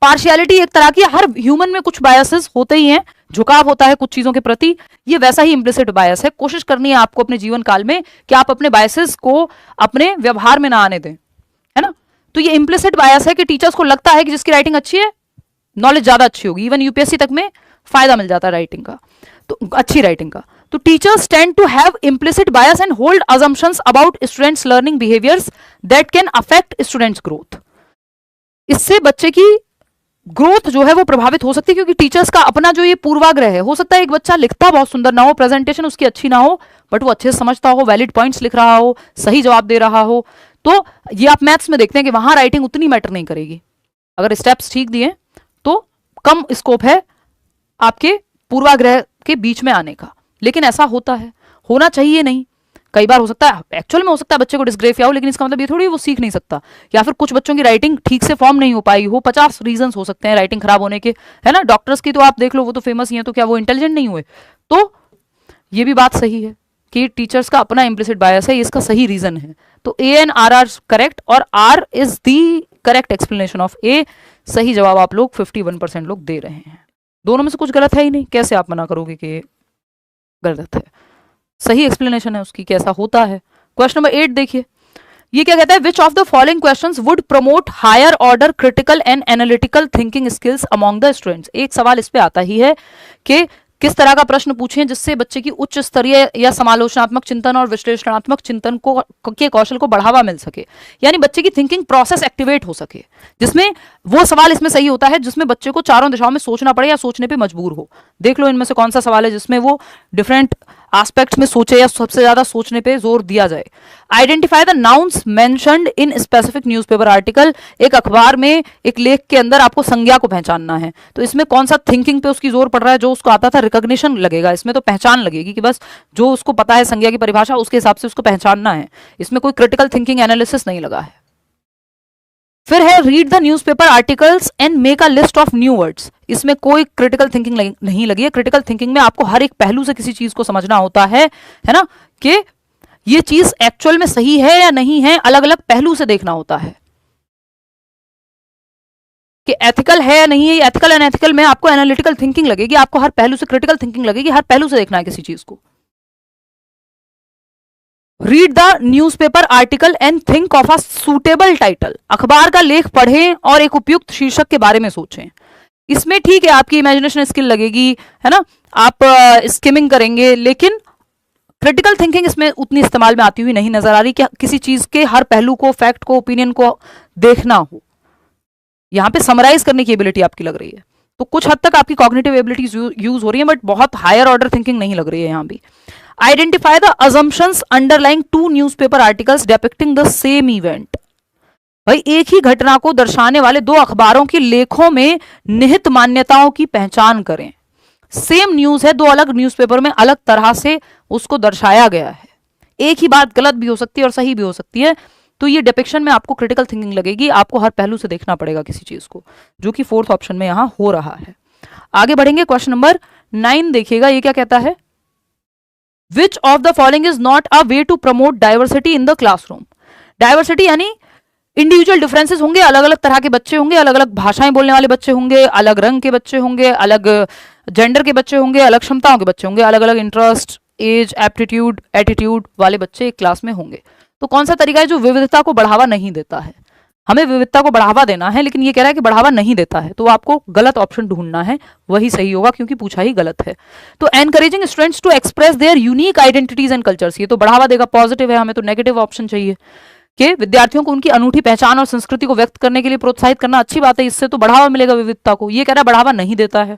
पार्शियलिटी एक तरह की, हर ह्यूमन में कुछ बायसेस होते ही हैं, झुकाव होता है कुछ चीजों के प्रति, ये वैसा ही इम्प्लिसिट बायस है। कोशिश करनी है आपको अपने जीवन काल में कि आप अपने बायसेस को अपने व्यवहार में ना आने दें, है ना। तो ये इम्प्लिसिट बायस है कि टीचर्स को लगता है कि जिसकी राइटिंग अच्छी है नॉलेज ज्यादा अच्छी होगी, इवन यूपीएससी तक में फायदा मिल जाता है राइटिंग का, तो अच्छी राइटिंग का। तो teachers tend to have implicit bias and hold assumptions about students learning behaviours that can affect students growth. इससे बच्चे की ग्रोथ जो है वो प्रभावित हो सकती है, क्योंकि टीचर्स का अपना जो ये पूर्वाग्रह है, हो सकता है एक बच्चा लिखता बहुत सुंदर ना हो, प्रेजेंटेशन उसकी अच्छी ना हो, बट वो अच्छे से समझता हो, वैलिड पॉइंट्स लिख रहा हो, सही जवाब दे रहा हो। तो ये आप मैथ्स में देखते हैं कि वहां राइटिंग उतनी मैटर नहीं करेगी, अगर स्टेप्स ठीक दिए तो कम स्कोप है आपके पूर्वाग्रह के बीच में आने का। लेकिन ऐसा होता है, होना चाहिए नहीं। कई बार हो सकता है, एक्चुअल में हो सकता है बच्चे को डिस्ग्रेफिया हो, लेकिन इसका मतलब ये थोड़ी वो सीख नहीं सकता। या फिर कुछ बच्चों की राइटिंग ठीक से फॉर्म नहीं हो पाई हो, 50 रीजन हो सकते हैं राइटिंग खराब होने के, है ना। डॉक्टर्स की तो आप देख लो, वो तो फेमस ही है, तो क्या वो इंटेलिजेंट नहीं हुए? तो ये भी बात सही है कि टीचर्स का अपना इम्प्लिसिट बायस है, ये इसका सही रीजन है। तो A and R R correct, और R is the correct explanation of A. सही जवाब आप लोग 51% लोग दे रहे हैं। दोनों में से कुछ गलत है ही नहीं, कैसे आप मना करोगे कि गलत है? सही एक्सप्लेनेशन है उसकी, कैसा होता है। क्वेश्चन नंबर 8 देखिए, ये क्या कहता है, which of the following questions would promote higher order critical and analytical thinking skills among the students. एक सवाल इस पे आता ही है कि किस तरह का प्रश्न पूछें जिससे बच्चे की उच्च स्तरीय या समालोचनात्मक चिंतन और विश्लेषणात्मक चिंतन को के कौशल को बढ़ावा मिल सके, यानी बच्चे की थिंकिंग प्रोसेस एक्टिवेट हो सके। जिसमें वो सवाल इसमें सही होता है जिसमें बच्चे को चारों दिशाओं में सोचना पड़े या सोचने पे मजबूर हो। देख लो इनमें से कौन सा सवाल है जिसमें वो डिफरेंट एस्पेक्ट्स में सोचे या सबसे ज्यादा सोचने पे जोर दिया जाए। Identify the nouns mentioned in specific newspaper article. एक अखबार में एक लेख के अंदर आपको संज्ञा को पहचानना है, तो इसमें कौन सा थिंकिंग पे उसकी जोर पड़ रहा है? जो उसको आता था रिकॉग्निशन लगेगा, इसमें तो पहचान लगेगी कि बस जो उसको पता है संज्ञा की परिभाषा उसके हिसाब से उसको पहचानना है। इसमें कोई क्रिटिकल थिंकिंग एनालिसिस नहीं लगा है। फिर है read the newspaper articles and make a list of new words. इसमें कोई क्रिटिकल थिंकिंग नहीं लगी है। क्रिटिकल थिंकिंग में आपको हर एक पहलू से किसी चीज को समझना होता है ना, कि ये चीज एक्चुअल में सही है या नहीं है, अलग अलग पहलू से देखना होता है कि एथिकल है या नहीं है। एथिकल एंड एथिकल में आपको एनालिटिकल थिंकिंग लगेगी, आपको हर पहलू से क्रिटिकल थिंकिंग लगेगी, हर पहलू से देखना है किसी चीज को। Read the newspaper article and think of a suitable title. अखबार का लेख पढ़ें और एक उपयुक्त शीर्षक के बारे में सोचें। इसमें ठीक है आपकी इमेजिनेशन स्किल लगेगी, है ना, आप स्किमिंग करेंगे, लेकिन क्रिटिकल थिंकिंग इसमें उतनी इस्तेमाल में आती हुई नहीं नजर आ रही कि किसी चीज के हर पहलू को, फैक्ट को, ओपिनियन को देखना हो। यहां पे समराइज करने की एबिलिटी आपकी लग रही है, तो कुछ हद तक आपकी कॉग्निटिव एबिलिटीज यूज हो रही है, बट बहुत हायर ऑर्डर थिंकिंग नहीं लग रही है यहां भी। Identify the assumptions underlying two newspaper articles depicting the same event. भाई एक ही घटना को दर्शाने वाले दो अखबारों के लेखों में निहित मान्यताओं की पहचान करें। सेम न्यूज है, दो अलग न्यूज़पेपर में अलग तरह से उसको दर्शाया गया है। एक ही बात गलत भी हो सकती है और सही भी हो सकती है, तो ये डिपिक्शन में आपको क्रिटिकल थिंकिंग लगेगी, आपको हर पहलू से देखना पड़ेगा किसी चीज को, जो कि फोर्थ ऑप्शन में यहां हो रहा है। आगे बढ़ेंगे, क्वेश्चन नंबर 9 देखिएगा, ये क्या कहता है, which of the following is not a way to promote diversity in the classroom. Diversity यानी इंडिविजुअल डिफरेंसेस होंगे, अलग अलग तरह के बच्चे होंगे, अलग अलग भाषाएं बोलने वाले बच्चे होंगे, अलग रंग के बच्चे होंगे, अलग जेंडर के बच्चे होंगे, अलग क्षमताओं के बच्चे होंगे, अलग अलग इंटरेस्ट, एज, एप्टीट्यूड, एटीट्यूड वाले बच्चे एक क्लास में होंगे। तो कौन सा तरीका है जो विविधता को बढ़ावा नहीं देता है? हमें विविधता को बढ़ावा देना है, लेकिन ये कह रहा है कि बढ़ावा नहीं देता है, तो आपको गलत ऑप्शन ढूंढना है, वही सही होगा क्योंकि पूछा ही गलत है। तो encouraging students to express their unique identities and cultures, ये तो बढ़ावा देगा, पॉजिटिव है, हमें तो नेगेटिव ऑप्शन चाहिए कि विद्यार्थियों को उनकी अनूठी पहचान और संस्कृति को व्यक्त करने के लिए प्रोत्साहित करना अच्छी बात है, इससे तो बढ़ावा मिलेगा विविधता को। ये कह रहा है बढ़ावा नहीं देता है।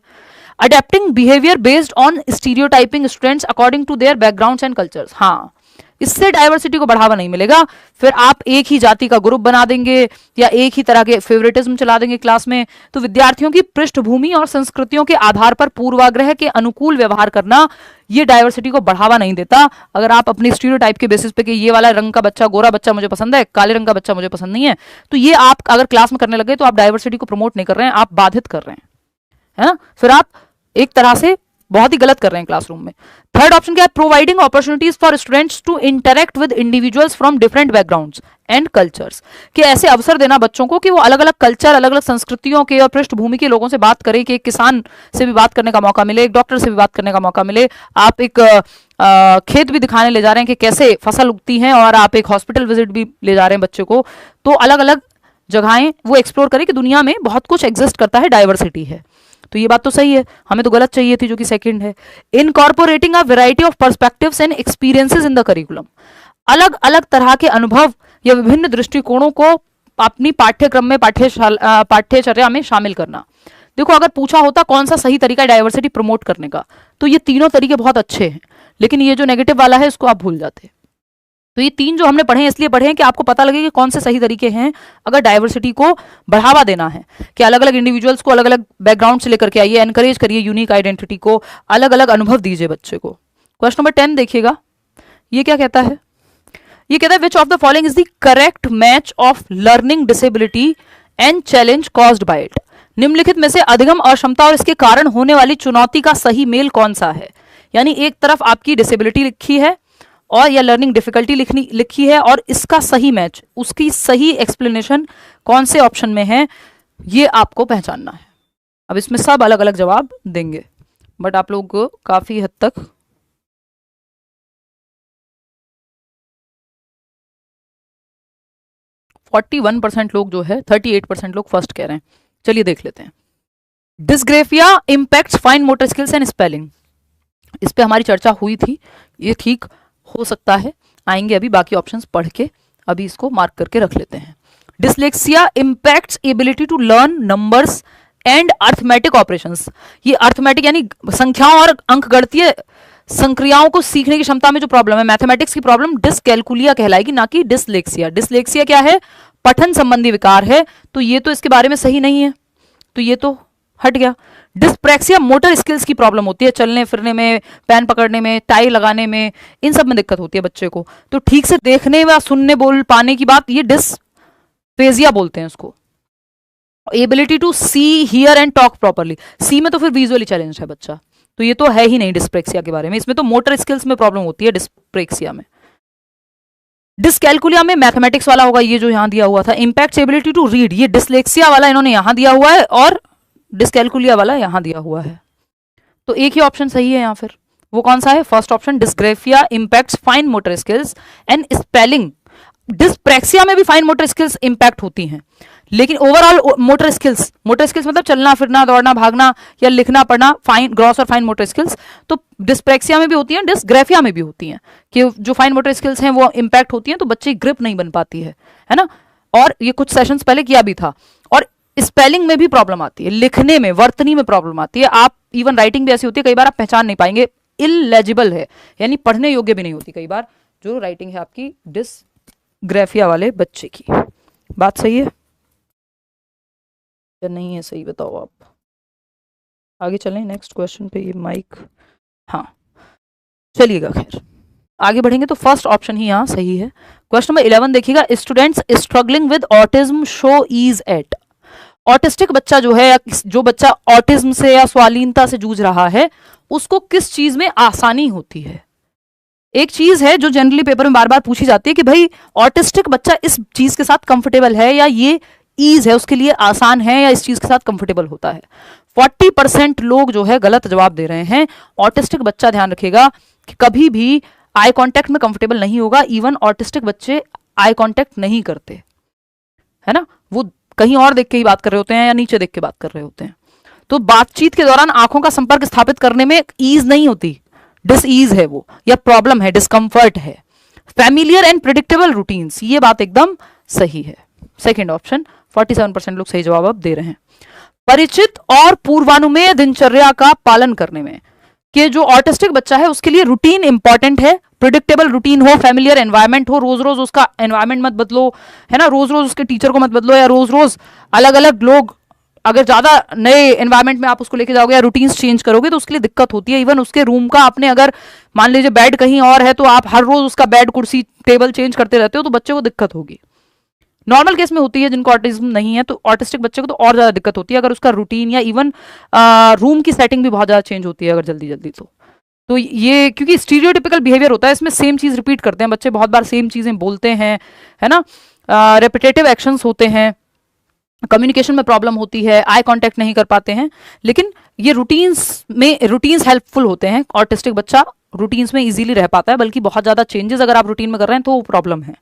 Adapting behaviour based on stereotyping students according to their backgrounds and cultures, हाँ, इससे डाइवर्सिटी को बढ़ावा नहीं मिलेगा। फिर आप एक ही जाति का ग्रुप बना देंगे या एक ही तरह के फेवरेटिज्म चला देंगे क्लास में, तो विद्यार्थियों की पृष्ठभूमि और संस्कृतियों के आधार पर पूर्वाग्रह के अनुकूल व्यवहार करना, ये डाइवर्सिटी को बढ़ावा नहीं देता। अगर आप अपनी स्टीरियोटाइप के बेसिस पे कि ये वाला रंग का बच्चा, गोरा बच्चा मुझे पसंद है, काले रंग का बच्चा मुझे पसंद नहीं है, तो ये आप अगर क्लास में करने लगे तो आप डाइवर्सिटी को प्रमोट नहीं कर रहे हैं, आप बाधित कर रहे हैं, है ना। फिर आप एक तरह से बहुत ही गलत कर रहे हैं क्लासरूम में। थर्ड ऑप्शन क्या है, providing opportunities for students to interact with individuals from different backgrounds and cultures, कि ऐसे अवसर देना बच्चों को कि वो अलग अलग कल्चर, अलग अलग संस्कृतियों के और पृष्ठभूमि के लोगों से बात करें, कि एक किसान से भी बात करने का मौका मिले, एक डॉक्टर से भी बात करने का मौका मिले, आप एक खेत भी दिखाने ले जा रहे हैं कि कैसे फसल उगती है, और आप एक हॉस्पिटल विजिट भी ले जा रहे हैं बच्चे को, तो अलग अलग जगहें वो एक्सप्लोर करें कि दुनिया में बहुत कुछ एग्जिस्ट करता है, डाइवर्सिटी है। तो ये बात तो सही है, हमें तो गलत चाहिए थी जो कि सेकंड है। Incorporating a variety of perspectives and experiences in the curriculum, अलग अलग तरह के अनुभव या विभिन्न दृष्टिकोणों को अपनी पाठ्यक्रम में, पाठ्यचर्या में शामिल करना। देखो अगर पूछा होता कौन सा सही तरीका है डाइवर्सिटी प्रमोट करने का, तो ये तीनों तरीके बहुत अच्छे हैं, लेकिन ये जो नेगेटिव वाला है इसको आप भूल जाते। तो ये तीन जो हमने पढ़े हैं इसलिए पढ़े हैं कि आपको पता लगे कि कौन से सही तरीके हैं अगर डाइवर्सिटी को बढ़ावा देना है, कि अलग अलग इंडिविजुअल्स को अलग अलग बैकग्राउंड से लेकर के आइए, एनकरेज करिए यूनिक आइडेंटिटी को, अलग अलग अनुभव दीजिए बच्चे को। क्वेश्चन नंबर 10 देखिएगा, ये क्या कहता है, ये कहता है which of the following is the correct match of learning disability and challenge caused by it. निम्नलिखित में से अधिगम अक्षमता और इसके कारण होने वाली चुनौती का सही मेल कौन सा है। यानी एक तरफ आपकी डिसेबिलिटी लिखी है और या लर्निंग डिफिकल्टी लिखी है, और इसका सही मैच, उसकी सही एक्सप्लेनेशन कौन से ऑप्शन में है, ये आपको पहचानना है। अब इसमें सब अलग अलग जवाब देंगे, बट आप लोग काफी हद तक 41% लोग जो है, 38% लोग फर्स्ट कह रहे हैं। चलिए देख लेते हैं। Dysgraphia impacts fine motor skills and spelling, इस पे हमारी चर्चा हुई थी, ये ठीक हो सकता है, आएंगे अभी बाकी ऑप्शंस पढ़ के, अभी इसको मार्क करके रख लेते हैं। Dyslexia impacts ability to learn numbers and arithmetic operations, ये अर्थमेटिक यानी संख्याओं और अंकगणितीय संक्रियाओं को सीखने की क्षमता में जो प्रॉब्लम है, मैथमेटिक्स की प्रॉब्लम, डिसकैलकुलिया कहलाएगी, ना कि डिसलेक्सिया। डिसलेक्सिया क्या है? पठन संबंधी विकार है, तो ये तो इसके बारे में सही नहीं है, तो ये तो हट गया। डिस्प्रैक्सिया मोटर स्किल्स की प्रॉब्लम होती है, चलने फिरने में, पेन पकड़ने में, टाई लगाने में, इन सब में दिक्कत होती है बच्चे को, तो ठीक से देखने व सुनने बोल पाने की बात, ये डिस्फेजिया बोलते हैं उसको। Ability to see hear and talk properly, C में तो फिर विजुअली चैलेंज है बच्चा, तो ये तो है ही नहीं डिस्प्रेक्सिया के बारे में, इसमें तो मोटर स्किल्स में प्रॉब्लम होती है डिस्प्रेक्सिया में। डिसकैलकुलिया में मैथमेटिक्स वाला होगा, ये जो यहां दिया हुआ था। इंपैक्ट एबिलिटी टू रीड, ये डिसलेक्सिया वाला इन्होंने यहां दिया हुआ है, और डिसकैलकुलिया वाला यहां दिया हुआ है, तो एक ही ऑप्शन सही है यहां। फिर वो कौन सा है? First option, dysgraphia impacts fine motor skills and spelling. Dyspraxia में भी फाइन मोटर स्किल्स इंपैक्ट होती हैं, लेकिन ओवरऑल मोटर स्किल्स मतलब चलना फिरना, दौड़ना, भागना या लिखना पढ़ना, फाइन ग्रॉस और फाइन मोटर स्किल्स, तो डिस्प्रेक्सिया में भी होती हैं, डिस्ग्रेफिया में भी होती हैं, कि जो फाइन मोटर स्किल्स हैं वो इंपैक्ट होती हैं, तो बच्चे की ग्रिप नहीं बन पाती है ना। और ये कुछ सेशंस पहले किया भी था। और स्पेलिंग में भी प्रॉब्लम आती है, लिखने में, वर्तनी में प्रॉब्लम आती है, आप इवन राइटिंग भी ऐसी होती है, कई बार आप पहचान नहीं पाएंगे, इलेजिबल है, यानी पढ़ने योग्य भी नहीं होती कई बार जो राइटिंग है आपकी डिसग्रेफिया वाले बच्चे की। बात सही है या नहीं है? सही बताओ आप। आगे चलें नेक्स्ट क्वेश्चन पे। ये माइक, हाँ चलिएगा, खैर आगे बढ़ेंगे। तो फर्स्ट ऑप्शन ही यहाँ सही है। क्वेश्चन नंबर 11 देखिएगा, students struggling with autism show ease at. Autistic बच्चा जो है, या जो बच्चा ऑटिज्म से या स्वालीनता से जूझ रहा है, उसको किस चीज में आसानी होती है? एक चीज है जो जनरली पेपर में बार बार पूछी जाती है कि भाई ऑटिस्टिक बच्चा इस चीज के साथ कंफर्टेबल है, या ये ईज है उसके लिए, आसान है, या इस चीज के साथ कंफर्टेबल होता है। 40% लोग जो है गलत जवाब दे रहे हैं। ऑटिस्टिक बच्चा, ध्यान रखिएगा, कि कभी भी आई कांटेक्ट में कंफर्टेबल नहीं होगा। इवन ऑटिस्टिक बच्चे आई कांटेक्ट नहीं करते, है ना, वो कहीं और देख के ही बात कर रहे होते हैं या नीचे देख के बात कर रहे होते हैं। तो बातचीत के दौरान आंखों का संपर्क स्थापित करने में ईज नहीं होती, डिसईज है वो, या प्रॉब्लम है, डिस्कंफर्ट है। फैमिलियर एंड प्रिडिक्टेबल रूटीन्स, ये बात एकदम सही है। सेकेंड ऑप्शन, 47% लोग सही जवाब अब दे रहे हैं। परिचित और पूर्वानुमेय दिनचर्या का पालन करने में, कि जो ऑटिस्टिक बच्चा है उसके लिए रूटीन इंपॉर्टेंट है, प्रिडिक्टेबल रूटीन हो, फैमिलियर एनवायरनमेंट हो, रोज रोज उसका एनवायरनमेंट मत बदलो, है ना, रोज रोज उसके टीचर को मत बदलो, या रोज रोज अलग अलग लोग, अगर ज्यादा नए एनवायरनमेंट में आप उसको लेके जाओगे या रूटीन्स चेंज करोगे तो उसके लिए दिक्कत होती है। इवन उसके रूम का आपने, अगर मान लीजिए बेड कहीं और है, तो आप हर रोज उसका बेड, कुर्सी, टेबल चेंज करते रहते हो, तो बच्चे को दिक्कत होगी। नॉर्मल केस में होती है, जिनको ऑटिज्म नहीं है, तो ऑटिस्टिक बच्चे को तो और ज्यादा दिक्कत होती है, अगर उसका रूटीन या इवन रूम की सेटिंग भी बहुत ज्यादा चेंज होती है अगर जल्दी जल्दी। तो ये क्योंकि स्टीरियोटिपिकल बिहेवियर होता है, इसमें सेम चीज रिपीट करते हैं बच्चे, बहुत बार सेम चीजें बोलते हैं, है ना, रेपिटेटिव एक्शंस होते हैं, कम्युनिकेशन में प्रॉब्लम होती है, आई कांटेक्ट नहीं कर पाते हैं। लेकिन ये रूटीन्स हेल्पफुल होते हैं, ऑटिस्टिक बच्चा रूटीन्स में इजीली रह पाता है, बल्कि बहुत ज्यादा चेंजेस अगर आप रूटीन में कर रहे हैं तो वो प्रॉब्लम है।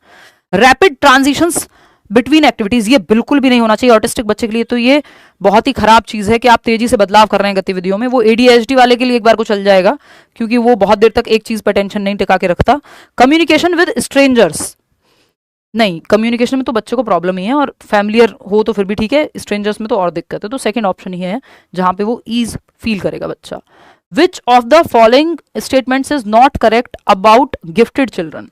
रैपिड ट्रांजिशंस बिटवीन एक्टिविटीज, ये बिल्कुल भी नहीं होना चाहिए ऑटिस्टिक बच्चे के लिए, तो ये बहुत ही खराब चीज है कि आप तेजी से बदलाव कर रहे हैं गतिविधियों में। वो ADHD वाले के लिए एक बार को चल जाएगा, क्योंकि वो बहुत देर तक एक चीज पर टेंशन नहीं टिका के रखता। कम्युनिकेशन विद स्ट्रेंजर्स, नहीं, कम्युनिकेशन में तो बच्चे को प्रॉब्लम ही है, और फैमिलियर हो तो फिर भी ठीक है, स्ट्रेंजर्स में तो और दिक्कत है। तो सेकंड ऑप्शन ही है जहां पे वो ईज फील करेगा बच्चा। विच of the following statements is not correct about gifted children.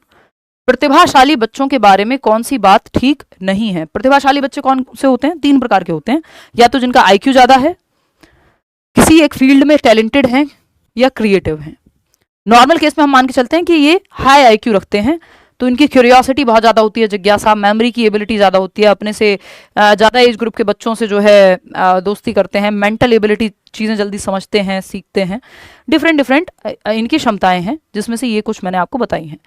प्रतिभाशाली बच्चों के बारे में कौन सी बात ठीक नहीं है? प्रतिभाशाली बच्चे कौन से होते हैं? 3 प्रकार के होते हैं, या तो जिनका IQ ज्यादा है, किसी एक फील्ड में टैलेंटेड हैं, या क्रिएटिव हैं। नॉर्मल केस में हम मान के चलते हैं कि ये हाई IQ रखते हैं, तो इनकी क्यूरियोसिटी बहुत ज़्यादा होती है, जिज्ञासा, मेमोरी की एबिलिटी ज़्यादा होती है, अपने से ज़्यादा एज ग्रुप के बच्चों से जो है दोस्ती करते हैं, मेंटल एबिलिटी, चीज़ें जल्दी समझते हैं, सीखते हैं, डिफरेंट डिफरेंट इनकी क्षमताएं हैं, जिसमें से ये कुछ मैंने आपको बताई हैं।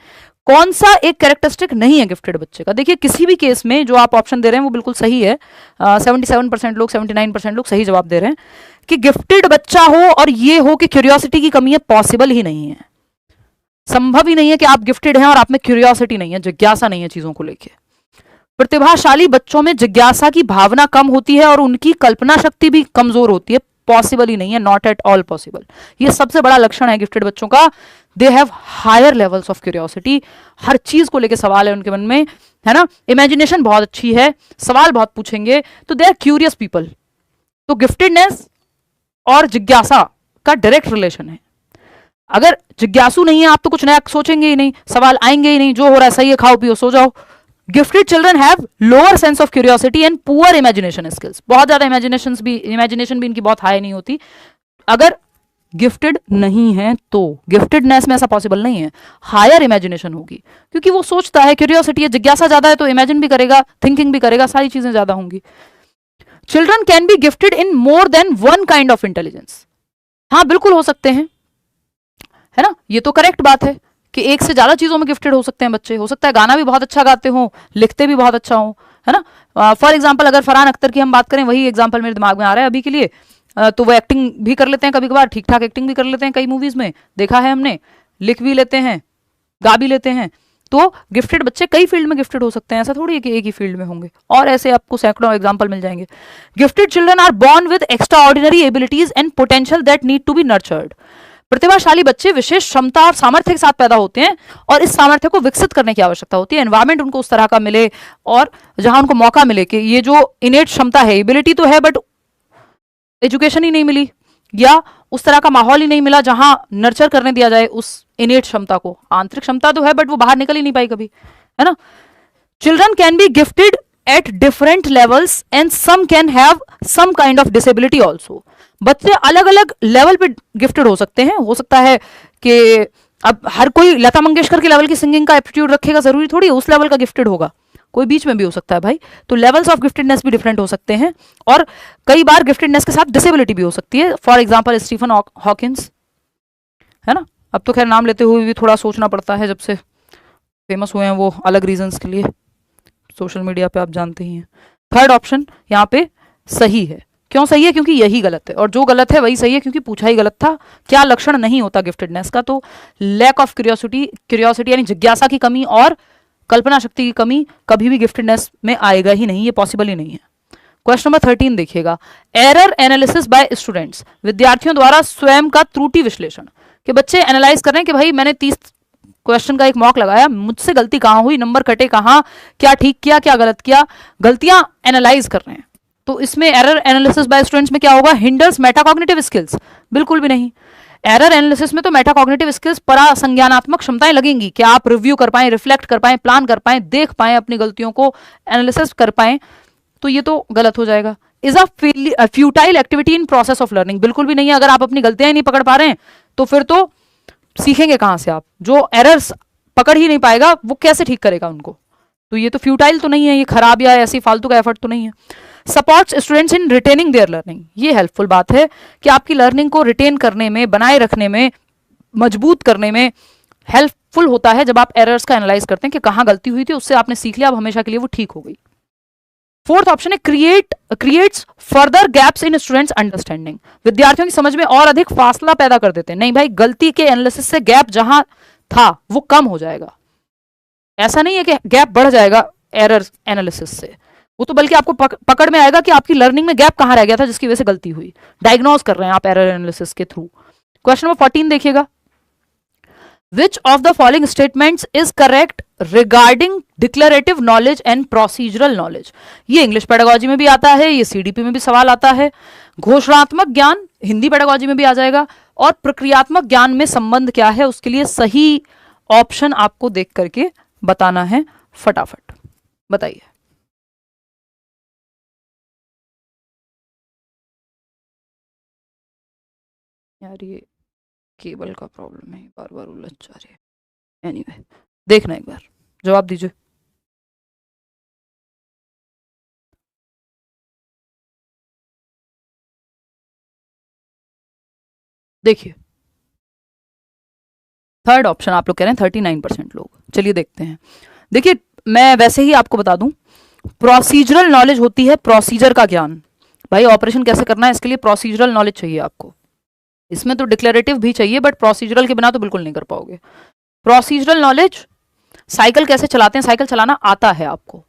कौन सा एक कैरेक्टरिस्टिक नहीं है गिफ्टेड बच्चे का? देखिए किसी भी केस में जो आप ऑप्शन दे रहे हैं वो बिल्कुल सही है। 77% लोग, 79% लोग सही जवाब दे रहे हैं कि गिफ्टेड बच्चा हो और ये हो कि क्यूरियोसिटी की कमी है, पॉसिबल ही नहीं है, संभव ही नहीं है कि आप गिफ्टेड हैं और आप में क्यूरियोसिटी नहीं है, जिज्ञासा नहीं है चीजों को लेके। प्रतिभाशाली बच्चों में जिज्ञासा की भावना कम होती है और उनकी कल्पना शक्ति भी कमजोर होती है, पॉसिबल ही नहीं है, नॉट एट ऑल पॉसिबल। ये सबसे बड़ा लक्षण है गिफ्टेड बच्चों का। They have higher levels of curiosity, हर चीज को लेके सवाल है उनके मन में, है ना, इमेजिनेशन बहुत अच्छी है, सवाल बहुत पूछेंगे, तो दे आर क्यूरियस पीपल। तो गिफ्टेडनेस और जिज्ञासा का डायरेक्ट रिलेशन है। अगर जिज्ञासु नहीं है आप तो कुछ नया सोचेंगे ही नहीं, सवाल आएंगे ही नहीं, जो हो रहा है सही है, खाओ पियो सो जाओ। Gifted children have lower sense of curiosity and poor imagination skills, बहुत ज्यादा इमेजिनेशन भी इनकी बहुत हाई नहीं होती अगर गिफ्टेड नहीं है तो। गिफ्टेडनेस में ऐसा पॉसिबल नहीं है, हायर इमेजिनेशन होगी, क्योंकि वो सोचता है, क्यूरियोसिटी है, जिज्ञासा ज्यादा है तो इमेजिन भी करेगा, थिंकिंग भी करेगा, सारी चीजें ज्यादा होंगी। Children can be gifted in more than one kind of intelligence, हाँ बिल्कुल हो सकते हैं, है ना, ये तो करेक्ट बात है कि एक से ज्यादा चीजों में गिफ्टेड हो सकते हैं बच्चे। हो सकता है गाना भी बहुत अच्छा गाते हो, लिखते भी बहुत अच्छा हो, है ना। फॉर एग्जाम्पल अगर फरहान अख्तर की हम बात करें, वही एग्जाम्पल मेरे दिमाग में आ रहा है अभी के लिए, तो वो एक्टिंग भी कर लेते हैं कभी कभार, ठीक ठाक एक्टिंग भी कर लेते हैं, कई मूवीज में देखा है हमने, लिख भी लेते हैं, गा भी लेते हैं। तो गिफ्टेड बच्चे कई फील्ड में गिफ्टेड हो सकते हैं, ऐसा थोड़ी है कि एक ही फील्ड में होंगे, और ऐसे आपको सैकड़ों एग्जाम्पल मिल जाएंगे। Gifted children are born with extraordinary abilities and potential that need to be nurtured. प्रतिभाशाली बच्चे विशेष क्षमता और सामर्थ्य के साथ पैदा होते हैं और इस सामर्थ्य को विकसित करने की आवश्यकता होती है। एनवायरमेंट उनको उस तरह का मिले और जहां उनको मौका मिले कि ये जो इनेट क्षमता है, एबिलिटी तो है बट एजुकेशन ही नहीं मिली या उस तरह का माहौल ही नहीं मिला जहां नर्चर करने दिया जाए उस इनेट क्षमता को। आंतरिक क्षमता तो है बट वो बाहर निकल ही नहीं पाई कभी, है ना। Children can be gifted at different levels and some can have some kind of disability also. बच्चे अलग अलग लेवल पे गिफ्टेड हो सकते हैं। हो सकता है कि अब हर कोई लता मंगेशकर के लेवल की सिंगिंग का एप्टीट्यूड रखेगा, जरूरी थोड़ी उस लेवल का गिफ्टेड होगा, कोई बीच में भी हो सकता है भाई। तो लेवल्स ऑफ गिफ्टेडनेस भी डिफरेंट हो सकते हैं और कई बार गिफ्टेडनेस के साथ डिसेबिलिटी भी हो सकती है। फॉर एग्जाम्पल स्टीफन हॉकिंस, है ना, अब तो खैर नाम लेते हुए भी थोड़ा सोचना पड़ता है, जब से फेमस हुए हैं वो अलग रीजंस के लिए, सोशल मीडिया पे आप जानते ही हैं। थर्ड ऑप्शन यहाँ पे सही है। क्यों सही है? क्योंकि यही गलत है, और जो गलत है वही सही है क्योंकि पूछा ही गलत था। क्या लक्षण नहीं होता गिफ्टेडनेस का? तो लैक ऑफ क्यूरियोसिटी यानी जिज्ञासा की कमी और कल्पना शक्ति की कमी कभी भी गिफ्टेडनेस में आएगा ही नहीं, ये पॉसिबल ही नहीं है। क्वेश्चन नंबर 13 देखिएगा, एरर एनालिसिस बाय स्टूडेंट्स, विद्यार्थियों द्वारा स्वयं का त्रुटि विश्लेषण। कि बच्चे एनालाइज कर रहे हैं कि भाई मैंने 30 क्वेश्चन का एक मॉक लगाया, मुझसे गलती कहाँ हुई, नंबर कटे कहाँ, क्या ठीक किया, क्या गलत किया, गलतियां एनालाइज कर रहे हैं। तो इसमें एरर एनालिसिस बाय स्टूडेंट्स में क्या होगा? हिंडर्स मेटाकॉग्निटिव स्किल्स, बिल्कुल भी नहीं। एरर एनालिसिस में तो मेटाकॉग्निटिव स्किल्स, परासंज्ञानात्मक क्षमताएं लगेंगी कि आप रिव्यू कर पाए, रिफ्लेक्ट कर पाए, प्लान कर पाए, देख पाए, अपनी गलतियों को एनालिसिस कर पाए, तो ये तो गलत हो जाएगा। Is a futile activity in process of learning, बिल्कुल भी नहीं है। अगर आप अपनी गलतियां ही नहीं पकड़ पा रहे हैं तो फिर तो सीखेंगे कहां से आप? जो एरर्स पकड़ ही नहीं पाएगा वो कैसे ठीक करेगा उनको? तो ये तो फ्यूटाइल तो नहीं है, ये खराब या ऐसी फालतू का एफर्ट तो नहीं है। Supports students in retaining there learning, ये हेल्पफुल बात है कि आपकी लर्निंग को रिटेन करने में, बनाए रखने में, मजबूत करने में हेल्पफुल होता है जब आप एरर्स का एनालाइज करते हैं कि कहां गलती हुई थी, उससे आपने सीख लिया, अब हमेशा के लिए वो ठीक हो गई। फोर्थ ऑप्शन है creates further gaps in students understanding, विद्यार्थियों की समझ में और अधिक फासला पैदा कर देते हैं। नहीं भाई, गलती के एनालिसिस से गैप जहां था वो कम हो जाएगा, ऐसा नहीं है कि गैप बढ़ जाएगा एरर एनालिसिस से, वो तो बल्कि आपको पकड़ में आएगा कि आपकी लर्निंग में गैप कहां रह गया था जिसकी वजह से गलती हुई। डायग्नोज कर रहे हैं आप एरर एनालिसिस के थ्रू। क्वेश्चन नंबर 14 देखिएगा, विच of the following statements is correct regarding declarative knowledge and procedural knowledge. ये इंग्लिश पेडागोजी में भी आता है, ये सीडीपी में भी सवाल आता है। घोषणात्मक ज्ञान हिंदी पेडागोजी में भी आ जाएगा, और प्रक्रियात्मक ज्ञान में संबंध क्या है उसके लिए सही ऑप्शन आपको देख करके बताना है। फटाफट बताइए। यार ये केबल का प्रॉब्लम है, बार बार उलझ जा रही है। एनीवे देखना एक बार जवाब दीजिए। देखिए थर्ड ऑप्शन आप लोग कह रहे हैं 39% लोग। चलिए देखते हैं। देखिए मैं वैसे ही आपको बता दूं, प्रोसीजरल नॉलेज होती है प्रोसीजर का ज्ञान। भाई ऑपरेशन कैसे करना है इसके लिए प्रोसीजरल नॉलेज चाहिए आपको। इसमें तो डिक्लेरेटिव भी चाहिए बट प्रोसीजरल के बिना तो बिल्कुल नहीं कर पाओगे। प्रोसीजरल नॉलेज, साइकिल कैसे चलाते हैं, साइकिल चलाना आता है आपको,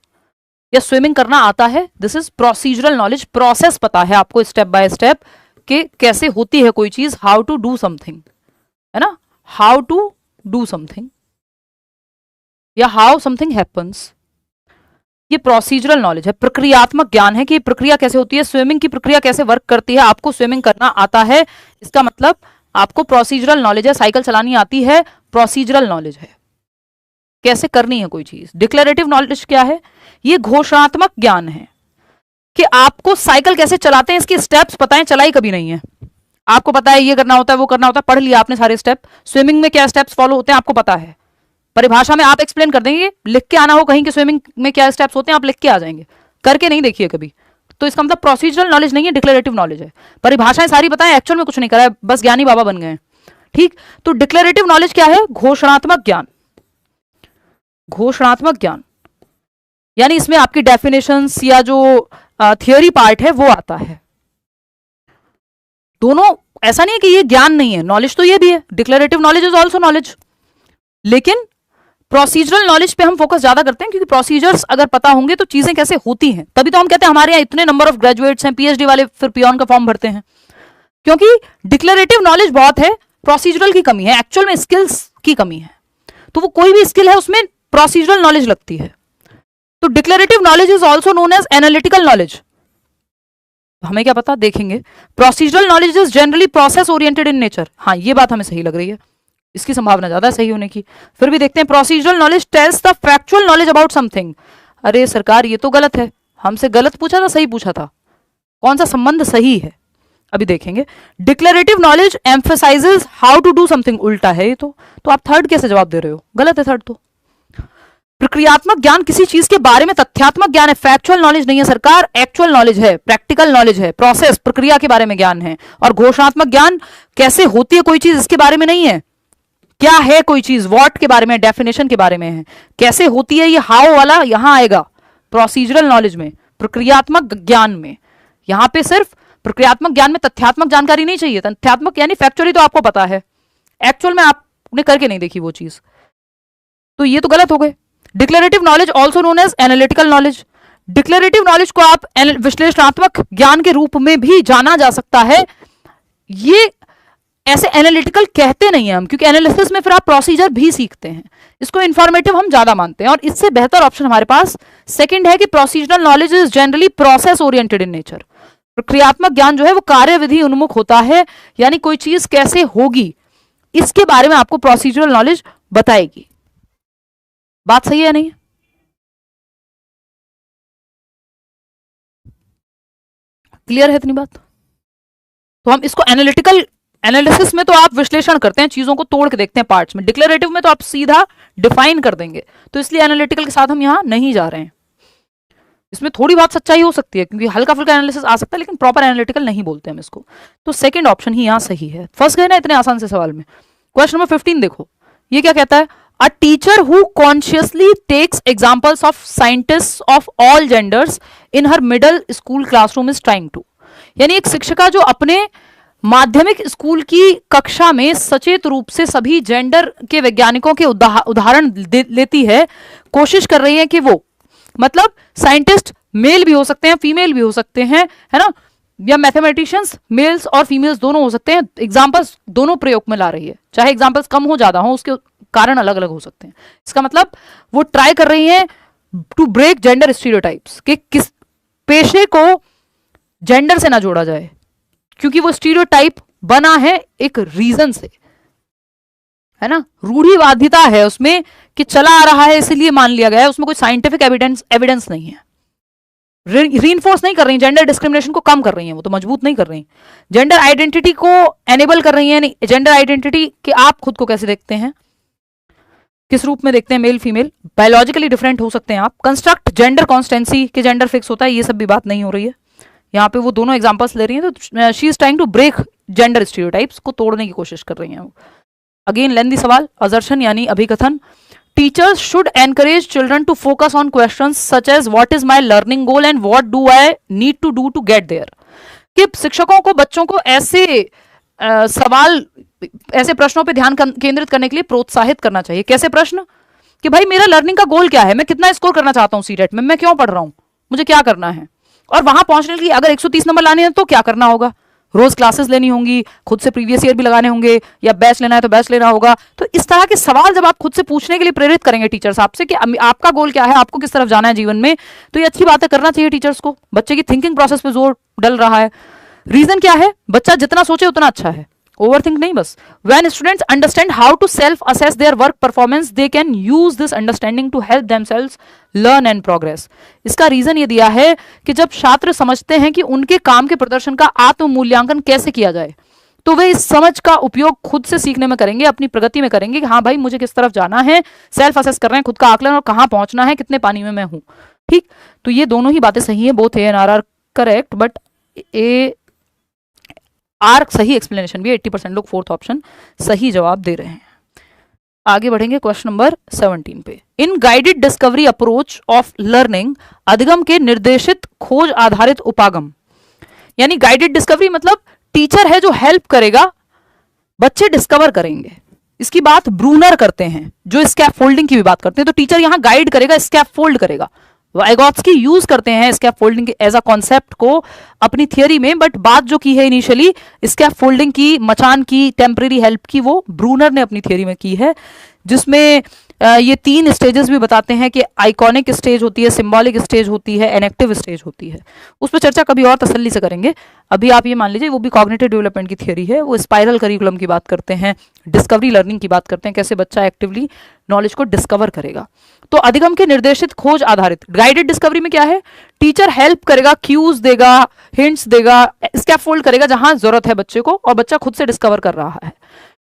या स्विमिंग करना आता है, this is procedural knowledge. Process पता है आपको स्टेप बाय स्टेप कि कैसे होती है कोई चीज, हाउ टू डू समथिंग, है ना, हाउ टू डू समथिंग या हाउ समथिंग हैपन्स। ये प्रोसीजरल नॉलेज है, प्रक्रियात्मक ज्ञान है कि प्रक्रिया कैसे होती है, स्विमिंग की प्रक्रिया कैसे वर्क करती है, आपको स्विमिंग करना आता है, इसका मतलब आपको प्रोसीजरल नॉलेज है। साइकिल चलानी आती है, प्रोसीजरल नॉलेज है, कैसे करनी है कोई चीज। डिक्लेरेटिव नॉलेज क्या है, ये घोषणात्मक ज्ञान है कि आपको साइकिल कैसे चलाते हैं इसके स्टेप्स पता है, चलाई कभी नहीं है, आपको पता है ये करना होता है वो करना होता है, पढ़ लिया आपने सारे स्टेप। स्विमिंग में क्या स्टेप्स फॉलो होते हैं आपको पता है, परिभाषा में आप एक्सप्लेन कर देंगे, लिख के आना हो कहीं कि स्विमिंग में क्या स्टेप्स होते हैं आप लिख के आ जाएंगे, करके नहीं देखिए कभी, तो इसका मतलब प्रोसीजरल नॉलेज नहीं है, डिक्लेरेटिव नॉलेज है। परिभाषाएं सारी बताएं, एक्चुअल में कुछ नहीं करा है, बस ज्ञानी बाबा बन गए। ठीक, तो डिक्लेरेटिव नॉलेज क्या है, घोषणात्मक ज्ञान। घोषणात्मक ज्ञान यानी इसमें आपकी डेफिनेशंस या जो थियोरी पार्ट है वो आता है। दोनों, ऐसा नहीं है कि ये ज्ञान नहीं है, नॉलेज तो ये भी है, declarative knowledge is also knowledge, लेकिन प्रोसीजरल नॉलेज पे हम फोकस ज्यादा करते हैं क्योंकि प्रोसीजर्स अगर पता होंगे तो चीजें कैसे होती हैं, तभी तो हम कहते हैं हमारे यहाँ इतने नंबर ऑफ ग्रेजुएट्स हैं, पीएचडी वाले फिर पियोन का फॉर्म भरते हैं, क्योंकि डिक्लेरेटिव नॉलेज बहुत है, प्रोसीजरल की कमी है, एक्चुअल में स्किल्स की कमी है। तो वो कोई भी स्किल है उसमें प्रोसीजरल नॉलेज लगती है। तो declarative knowledge is also known as analytical knowledge. हमें क्या पता, देखेंगे। Procedural knowledge is generally process oriented in nature, हाँ ये बात हमें सही लग रही है, इसकी संभावना ज्यादा सही होने की। फिर भी देखते हैं, procedural knowledge tells the factual knowledge about something. अरे सरकार ये तो गलत है, हमसे गलत पूछा था सही पूछा था, कौन सा संबंध सही है अभी देखेंगे। Declarative knowledge emphasises how to do something, उल्टा है ये तो आप थर्ड कैसे जवाब दे रहे हो, गलत है थर्ड तो। प्रक्रियात्मक ज्ञान किसी चीज के बारे में तथ्यात्मक ज्ञान है, फैक्चुअल नॉलेज नहीं है सरकार, एक्चुअल नॉलेज है, प्रैक्टिकल नॉलेज है, प्रोसेस प्रक्रिया के बारे में ज्ञान है। और घोषणात्मक ज्ञान कैसे होती है कोई चीज इसके बारे में नहीं है, क्या है कोई चीज व्हाट के बारे में, डेफिनेशन के बारे में है, कैसे होती है ये हाउ वाला यहां आएगा प्रोसीजरल नॉलेज में, प्रक्रियात्मक ज्ञान में। यहां पे सिर्फ प्रक्रियात्मक ज्ञान में तथ्यात्मक जानकारी नहीं चाहिए, तथ्यात्मक यानी फैक्चुअली तो आपको पता है, एक्चुअल में आपने करके नहीं देखी वो चीज, तो ये तो गलत हो गए। Declarative knowledge also known as analytical knowledge. Declarative knowledge को आप विश्लेषणात्मक ज्ञान के रूप में भी जाना जा सकता है। ये ऐसे एनालिटिकल कहते नहीं हैं हम, क्योंकि एनालिसिस में फिर आप प्रोसीजर भी सीखते हैं, इसको इंफॉर्मेटिव हम ज्यादा मानते हैं। और इससे बेहतर ऑप्शन हमारे पास सेकंड है कि procedural knowledge is generally process oriented in nature. प्रक्रियात्मक ज्ञान जो है वो कार्यविधि उन्मुख होता है, यानी कोई चीज कैसे होगी इसके बारे में आपको प्रोसीजरल नॉलेज बताएगी। बात सही है नहीं? क्लियर है इतनी बात? तो हम इसको एनालिटिकल, एनालिसिस में तो आप विश्लेषण करते हैं, चीजों को तोड़ के देखते हैं पार्ट्स में, डिक्लेरेटिव में तो आप सीधा डिफाइन कर देंगे, तो इसलिए एनालिटिकल के साथ हम यहां नहीं जा रहे हैं। इसमें थोड़ी बहुत सच्चाई हो सकती है क्योंकि हल्का फुल्का एनालिसिस आ सकता है, लेकिन प्रॉपर एनालिटिकल नहीं बोलते हम इसको। तो सेकंड ऑप्शन ही यहां सही है। फंस गए ना इतने आसान से सवाल में। क्वेश्चन नंबर 15 देखो, ये क्या कहता है, a teacher who consciously takes examples of scientists of all genders in her middle school classroom is trying to. यानी एक शिक्षिका जो अपने माध्यमिक स्कूल की कक्षा में सचेत रूप से सभी जेंडर के वैज्ञानिकों के उदाहरण लेती है, कोशिश कर रही है कि वो, मतलब साइंटिस्ट मेल भी हो सकते हैं फीमेल भी हो सकते हैं, है ना, या मैथमेटिशियंस मेल्स और फीमेल्स दोनों हो सकते हैं, एग्जांपल्स दोनों प्रयोग में ला रही है, चाहे एग्जांपल्स कम हो ज्यादा हो उसके कारण अलग अलग हो सकते हैं। इसका मतलब वो ट्राई कर रही है टू ब्रेक जेंडर स्टीरियोटाइप्स, कि किस पेशे को जेंडर से ना जोड़ा जाए, क्योंकि वो स्टीरियोटाइप बना है एक रीजन से, है ना, रूढ़िवादिता है उसमें कि चला आ रहा है इसलिए मान लिया गया है, उसमें कोई साइंटिफिक एविडेंस नहीं है। रीइंफोर्स नहीं कर रही, जेंडर डिस्क्रिमिनेशन को कम कर रही हैं, वो तो मजबूत नहीं कर रही, जेंडर आइडेंटिटी को एनेबल कर रही हैं। जेंडर आइडेंटिटी कि आप खुद को कैसे देखते हैं, किस रूप में देखते हैं, मेल फीमेल, बायोलॉजिकली डिफरेंट हो सकते हैं आप, कंस्ट्रक्ट जेंडर कॉन्स्टेंसी के जेंडर फिक्स होता है, ये सब भी बात नहीं हो रही है यहाँ पे। वो दोनों एग्जांपल्स ले रही हैं तो she is trying to break gender stereotypes को तोड़ने की कोशिश कर रही हैं वो। अगेन लेंदी सवाल, अजर्शन यानी अभिकथन, teachers should encourage children to focus on questions such as what is my learning goal and what do I need to do to get there. कि शिक्षकों को बच्चों को ऐसे सवाल, ऐसे प्रश्नों पे ध्यान केंद्रित करने के लिए प्रोत्साहित करना चाहिए। कैसे प्रश्न, कि भाई मेरा लर्निंग का गोल क्या है, मैं कितना स्कोर करना चाहता हूँ सीटेट में, मैं क्यों पढ़ रहा हूँ, मुझे क्या करना है, और वहां पहुंचने के लिए अगर 130 नंबर लाने हैं तो क्या करना होगा, रोज क्लासेस लेनी होंगी, खुद से प्रीवियस ईयर भी लगाने होंगे, या बैच लेना है तो बैच लेना होगा। तो इस तरह के सवाल जब आप खुद से पूछने के लिए प्रेरित करेंगे टीचर्स आपसे कि आपका गोल क्या है, आपको किस तरफ जाना है जीवन में, तो ये अच्छी बात है, करना चाहिए टीचर्स को। बच्चे की थिंकिंग प्रोसेस पे जोर डल रहा है। रीजन क्या है, बच्चा जितना सोचे उतना अच्छा है, ओवरथिंक नहीं बस। When students understand how to self assess their work performance they can use this understanding to help themselves learn and progress. इसका रीजन ये दिया है कि जब छात्र समझते हैं कि उनके काम के प्रदर्शन का आत्म मूल्यांकन कैसे किया जाए, तो वे इस समझ का उपयोग खुद से सीखने में करेंगे, अपनी प्रगति में करेंगे कि हाँ भाई मुझे किस तरफ जाना है, सेल्फ असेस कर रहे हैं, खुद का आकलन, और कहाँ पहुंचना है, कितने पानी में मैं हूं। ठीक, तो ये दोनों ही बातें सही है, both A and R correct, but A R सही एक्सप्लेनेशन भी 80% लोग फोर्थ ऑप्शन सही जवाब दे रहे हैं। आगे बढ़ेंगे क्वेश्चन नंबर 17 पे। In guided discovery approach of learning, अधिगम के निर्देशित खोज आधारित उपागम, यानी गाइडेड डिस्कवरी मतलब टीचर है जो हेल्प करेगा, बच्चे डिस्कवर करेंगे। इसकी बात ब्रूनर करते हैं, जो स्कैफोल्डिंग की भी बात करते हैं, तो टीचर यहां गाइड करेगा, स्कैफोल्ड करेगा। वाइगॉत्स्की यूज करते हैं स्कैफोल्डिंग एज अ कॉन्सेप्ट को अपनी थियरी में, बट बात जो की है इनिशियली स्कैफोल्डिंग की, मचान की, टेम्परेरी हेल्प की, वो ब्रूनर ने अपनी थियरी में की है, जिसमें ये 3 स्टेजेस भी बताते हैं कि आइकॉनिक स्टेज होती है, सिंबॉलिक स्टेज होती है, एनेक्टिव स्टेज होती है। उस पर चर्चा कभी और तसल्ली से करेंगे। अभी आप ये मान लीजिए वो भी कॉग्निटिव डेवलपमेंट की थियरी है, वो स्पाइरल करिकुलम की बात करते हैं, डिस्कवरी लर्निंग की बात करते हैं, कैसे बच्चा एक्टिवली नॉलेज को डिस्कवर करेगा। तो अधिगम के निर्देशित खोज आधारित गाइडेड डिस्कवरी में क्या है, टीचर हेल्प करेगा, क्यूज देगा, हिंट्स देगा, स्कैफोल्ड करेगा जहां जरूरत है बच्चे को, और बच्चा खुद से डिस्कवर कर रहा है।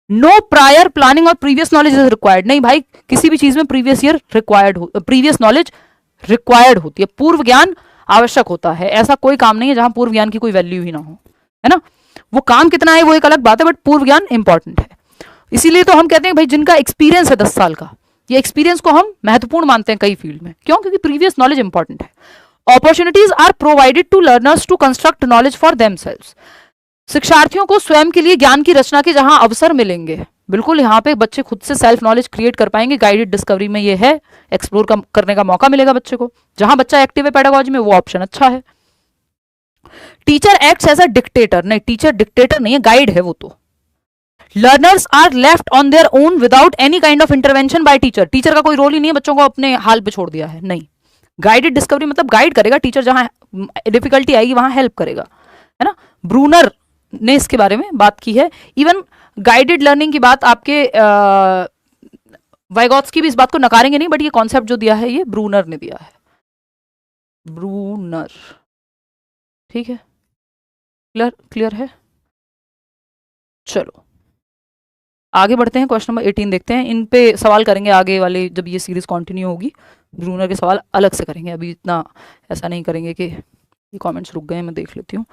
नो प्रायर प्लानिंग और प्रीवियस नॉलेज इज रिक्वायर्ड, नहीं भाई किसी भी चीज में प्रीवियस ईयर रिक्वायर्ड हो, प्रीवियस नॉलेज रिक्वायर्ड होती है, पूर्व ज्ञान आवश्यक होता है। ऐसा कोई काम नहीं है जहां पूर्व ज्ञान की कोई वैल्यू ही ना हो, है ना। वो काम कितना है वो एक अलग बात है, बट पूर्व ज्ञान इंपॉर्टेंट है। इसीलिए तो हम कहते हैं भाई जिनका एक्सपीरियंस है 10 साल का, ये एक्सपीरियंस को हम महत्वपूर्ण मानते हैं कई फील्ड में। क्यों? क्योंकि प्रीवियस नॉलेज इंपॉर्टेंट है। Opportunities are provided to learners to construct knowledge for themselves, शिक्षार्थियों को स्वयं के लिए ज्ञान की रचना के जहां अवसर मिलेंगे, बिल्कुल यहाँ पे बच्चे खुद से सेल्फ नॉलेज क्रिएट कर पाएंगे। गाइडेड डिस्कवरी में ये है, एक्सप्लोर करने का मौका मिलेगा बच्चे को, जहां बच्चा एक्टिव है पेडागोजी में, वो ऑप्शन अच्छा है। Teacher acts as a dictator, नहीं टीचर डिक्टेटर नहीं है, गाइड है वो तो। Learners are left on their own without any kind of intervention by teacher, teacher का कोई रोल ही नहीं है, बच्चों को अपने हाल पे छोड़ दिया है, नहीं। गाइडेड डिस्कवरी मतलब गाइड करेगा टीचर, जहां डिफिकल्टी आएगी वहां हेल्प करेगा, है ना। ब्रूनर ने इसके बारे में बात की है। इवन गाइडेड लर्निंग की बात आपके वाइगॉत्स्की भी इस बात को नकारेंगे नहीं, बट ये कॉन्सेप्ट जो दिया है ये ब्रूनर ने दिया है, ब्रूनर। ठीक है, क्लियर है। चलो आगे बढ़ते हैं, क्वेश्चन नंबर 18 देखते हैं। इन पे सवाल करेंगे आगे वाले, जब ये सीरीज कंटिन्यू होगी ब्रूनर के सवाल अलग से करेंगे, अभी इतना ऐसा नहीं करेंगे कि ये कमेंट्स रुक गए, मैं देख लेती हूँ,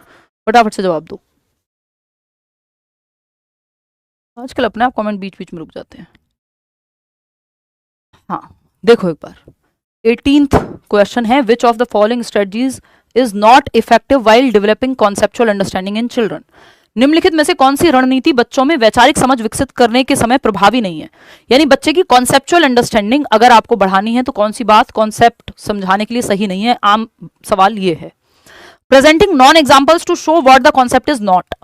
फटाफट से जवाब दो। आजकल अपने आप कमेंट बीच बीच में रुक जाते हैं। हाँ देखो एक बार, 18th क्वेश्चन है, which of the following strategies is not effective while developing conceptual understanding in children. निम्नलिखित में से कौन सी रणनीति बच्चों में वैचारिक समझ विकसित करने के समय प्रभावी नहीं है। यानी बच्चे की कॉन्सेप्चुअल अंडरस्टैंडिंग अगर आपको बढ़ानी है तो कौन सी बात कॉन्सेप्ट समझाने के लिए सही नहीं है। आम सवाल ये है। Presenting non examples to show what the concept is not.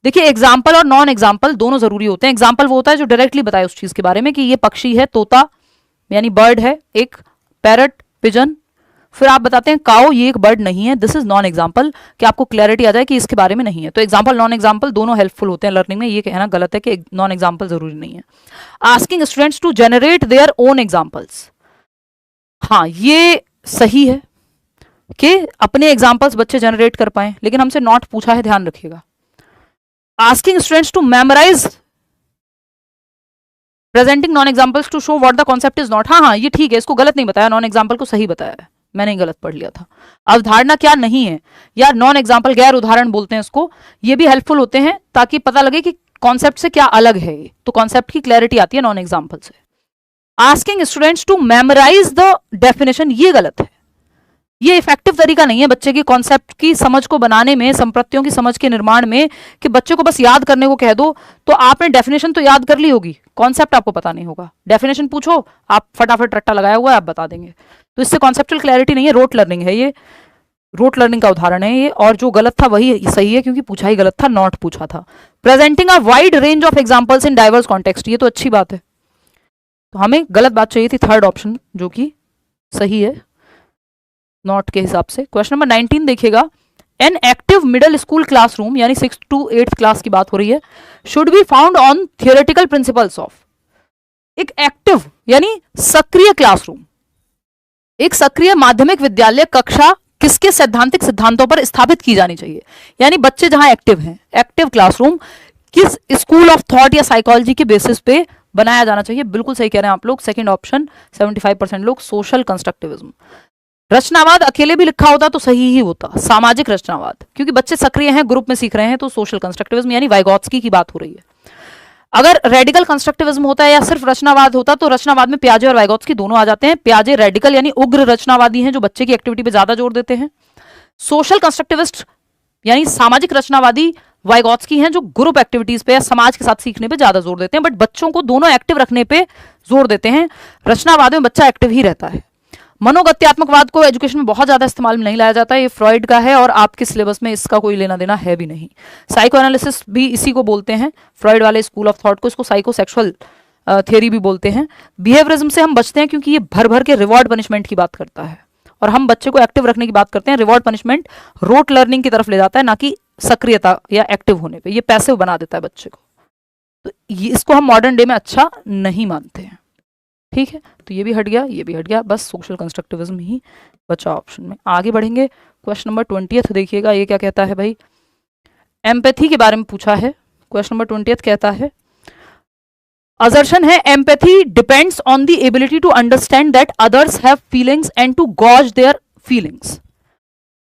देखिए एग्जाम्पल और नॉन एग्जाम्पल दोनों जरूरी होते हैं। एग्जाम्पल वो होता है जो डायरेक्टली बताए उस चीज के बारे में कि ये पक्षी है, तोता यानी बर्ड है, एक पैरट, पिजन, फिर आप बताते हैं काओ, ये एक बर्ड नहीं है, दिस इज नॉन एग्जाम्पल, कि आपको क्लैरिटी आ जाए कि इसके बारे में नहीं है। तो एग्जाम्पल नॉन एग्जाम्पल दोनों हेल्पफुल होते हैं लर्निंग में, ये कहना गलत है कि नॉन एग्जाम्पल जरूरी नहीं है। Asking students to generate their own examples, हाँ ये सही है कि अपने एग्जाम्पल्स बच्चे जनरेट कर पाए, लेकिन हमसे नॉट पूछा है, ध्यान रखिएगा। Asking students to memorise presenting non examples to show what the concept is not. हाँ हाँ ये ठीक है, इसको गलत नहीं बताया, नॉन एग्जाम्पल को सही बताया है, मैंने ही गलत पढ़ लिया था। अवधारणा क्या नहीं है या नॉन एग्जाम्पल, गैर उदाहरण बोलते हैं इसको, ये भी हेल्पफुल होते हैं ताकि पता लगे कि कॉन्सेप्ट से क्या अलग है, तो कॉन्सेप्ट की क्लैरिटी आती है नॉन एग्जाम्पल से। Asking students to memorise the definition, ये गलत है, ये इफेक्टिव तरीका नहीं है बच्चे की कॉन्सेप्ट की समझ को बनाने में, संप्रत्तियों की समझ के निर्माण में, कि बच्चे को बस याद करने को कह दो तो आपने डेफिनेशन तो याद कर ली होगी, कॉन्सेप्ट आपको पता नहीं होगा। डेफिनेशन पूछो, आप फटाफट रट्टा लगाया हुआ है आप बता देंगे, तो इससे कॉन्सेप्चुअल क्लैरिटी नहीं है, रोट लर्निंग है ये, रोट लर्निंग का उदाहरण है ये। और जो गलत था वही सही है क्योंकि पूछा ही गलत था, नॉट पूछा था। Presenting a wide range of examples in diverse context, ये तो अच्छी बात है, तो हमें गलत बात चाहिए थी थर्ड ऑप्शन जो कि सही है नॉट के हिसाब से। क्वेश्चन नंबर 19 देखिएगा, an active middle school classroom, यानी 6th to 8th क्लास की बात हो रही है, should be found on theoretical principles of. एक एक्टिव यानी सक्रिय क्लासरूम, एक सक्रिय माध्यमिक विद्यालय कक्षा किसके सैद्धांतिक सिद्धांतों पर स्थापित की जानी चाहिए, यानी बच्चे जहां एक्टिव हैं, एक्टिव क्लासरूम किस स्कूल ऑफ थॉट या साइकोलॉजी के बेसिस पे बनाया जाना चाहिए। बिल्कुल सही कह रहे हैं आप लोग, सेकंड ऑप्शन 75% लोग, सोशल कंस्ट्रक्टिविज्म। रचनावाद अकेले भी लिखा होता तो सही ही होता, सामाजिक रचनावाद, क्योंकि बच्चे सक्रिय हैं, ग्रुप में सीख रहे हैं, तो सोशल कंस्ट्रक्टिविज्म यानी वाइगॉत्स्की की बात हो रही है। अगर रेडिकल कंस्ट्रक्टिविज्म होता है या सिर्फ रचनावाद होता तो रचनावाद में पियाजे और वाइगॉत्स्की दोनों आ जाते हैं। पियाजे रेडिकल यानी उग्र रचनावादी हैं जो बच्चे की एक्टिविटी पे ज्यादा जोर देते हैं। सोशल कंस्ट्रक्टिविस्ट यानी सामाजिक रचनावादी वाइगॉत्स्की हैं जो ग्रुप एक्टिविटीज पे या समाज के साथ सीखने पे ज्यादा जोर देते हैं, बट बच्चों को दोनों एक्टिव रखने पे जोर देते हैं। रचनावाद में बच्चा एक्टिव ही रहता है। मनोगत्यात्मकवाद को एजुकेशन में बहुत ज्यादा इस्तेमाल में नहीं लाया जाता है, ये फ्रॉइड का है और आपके सिलेबस में इसका कोई लेना देना है भी नहीं। साइको एनालिसिस भी इसी को बोलते हैं, फ्रॉइड वाले स्कूल ऑफ थॉट को, इसको साइकोसेक्सुअल थियरी भी बोलते हैं। बिहेवियरिज्म से हम बचते हैं क्योंकि ये भर भर के रिवॉर्ड पनिशमेंट की बात करता है और हम बच्चे को एक्टिव रखने की बात करते हैं। रिवॉर्ड पनिशमेंट रोट लर्निंग की तरफ ले जाता है, ना कि सक्रियता या एक्टिव होने पे, ये पैसिव बना देता है बच्चे को, तो इसको हम मॉडर्न डे में अच्छा नहीं मानते हैं। ठीक है, तो ये भी हट गया, ये भी हट गया, बस सोशल कंस्ट्रक्टिविज्म ही बचा ऑप्शन में। आगे बढ़ेंगे, क्वेश्चन नंबर 20 देखिएगा, ये क्या कहता है भाई, एम्पैथी के बारे में पूछा है। क्वेश्चन नंबर 20 कहता है, असर्शन है empathy depends on the ability to understand that others have feelings and to gauge their feelings.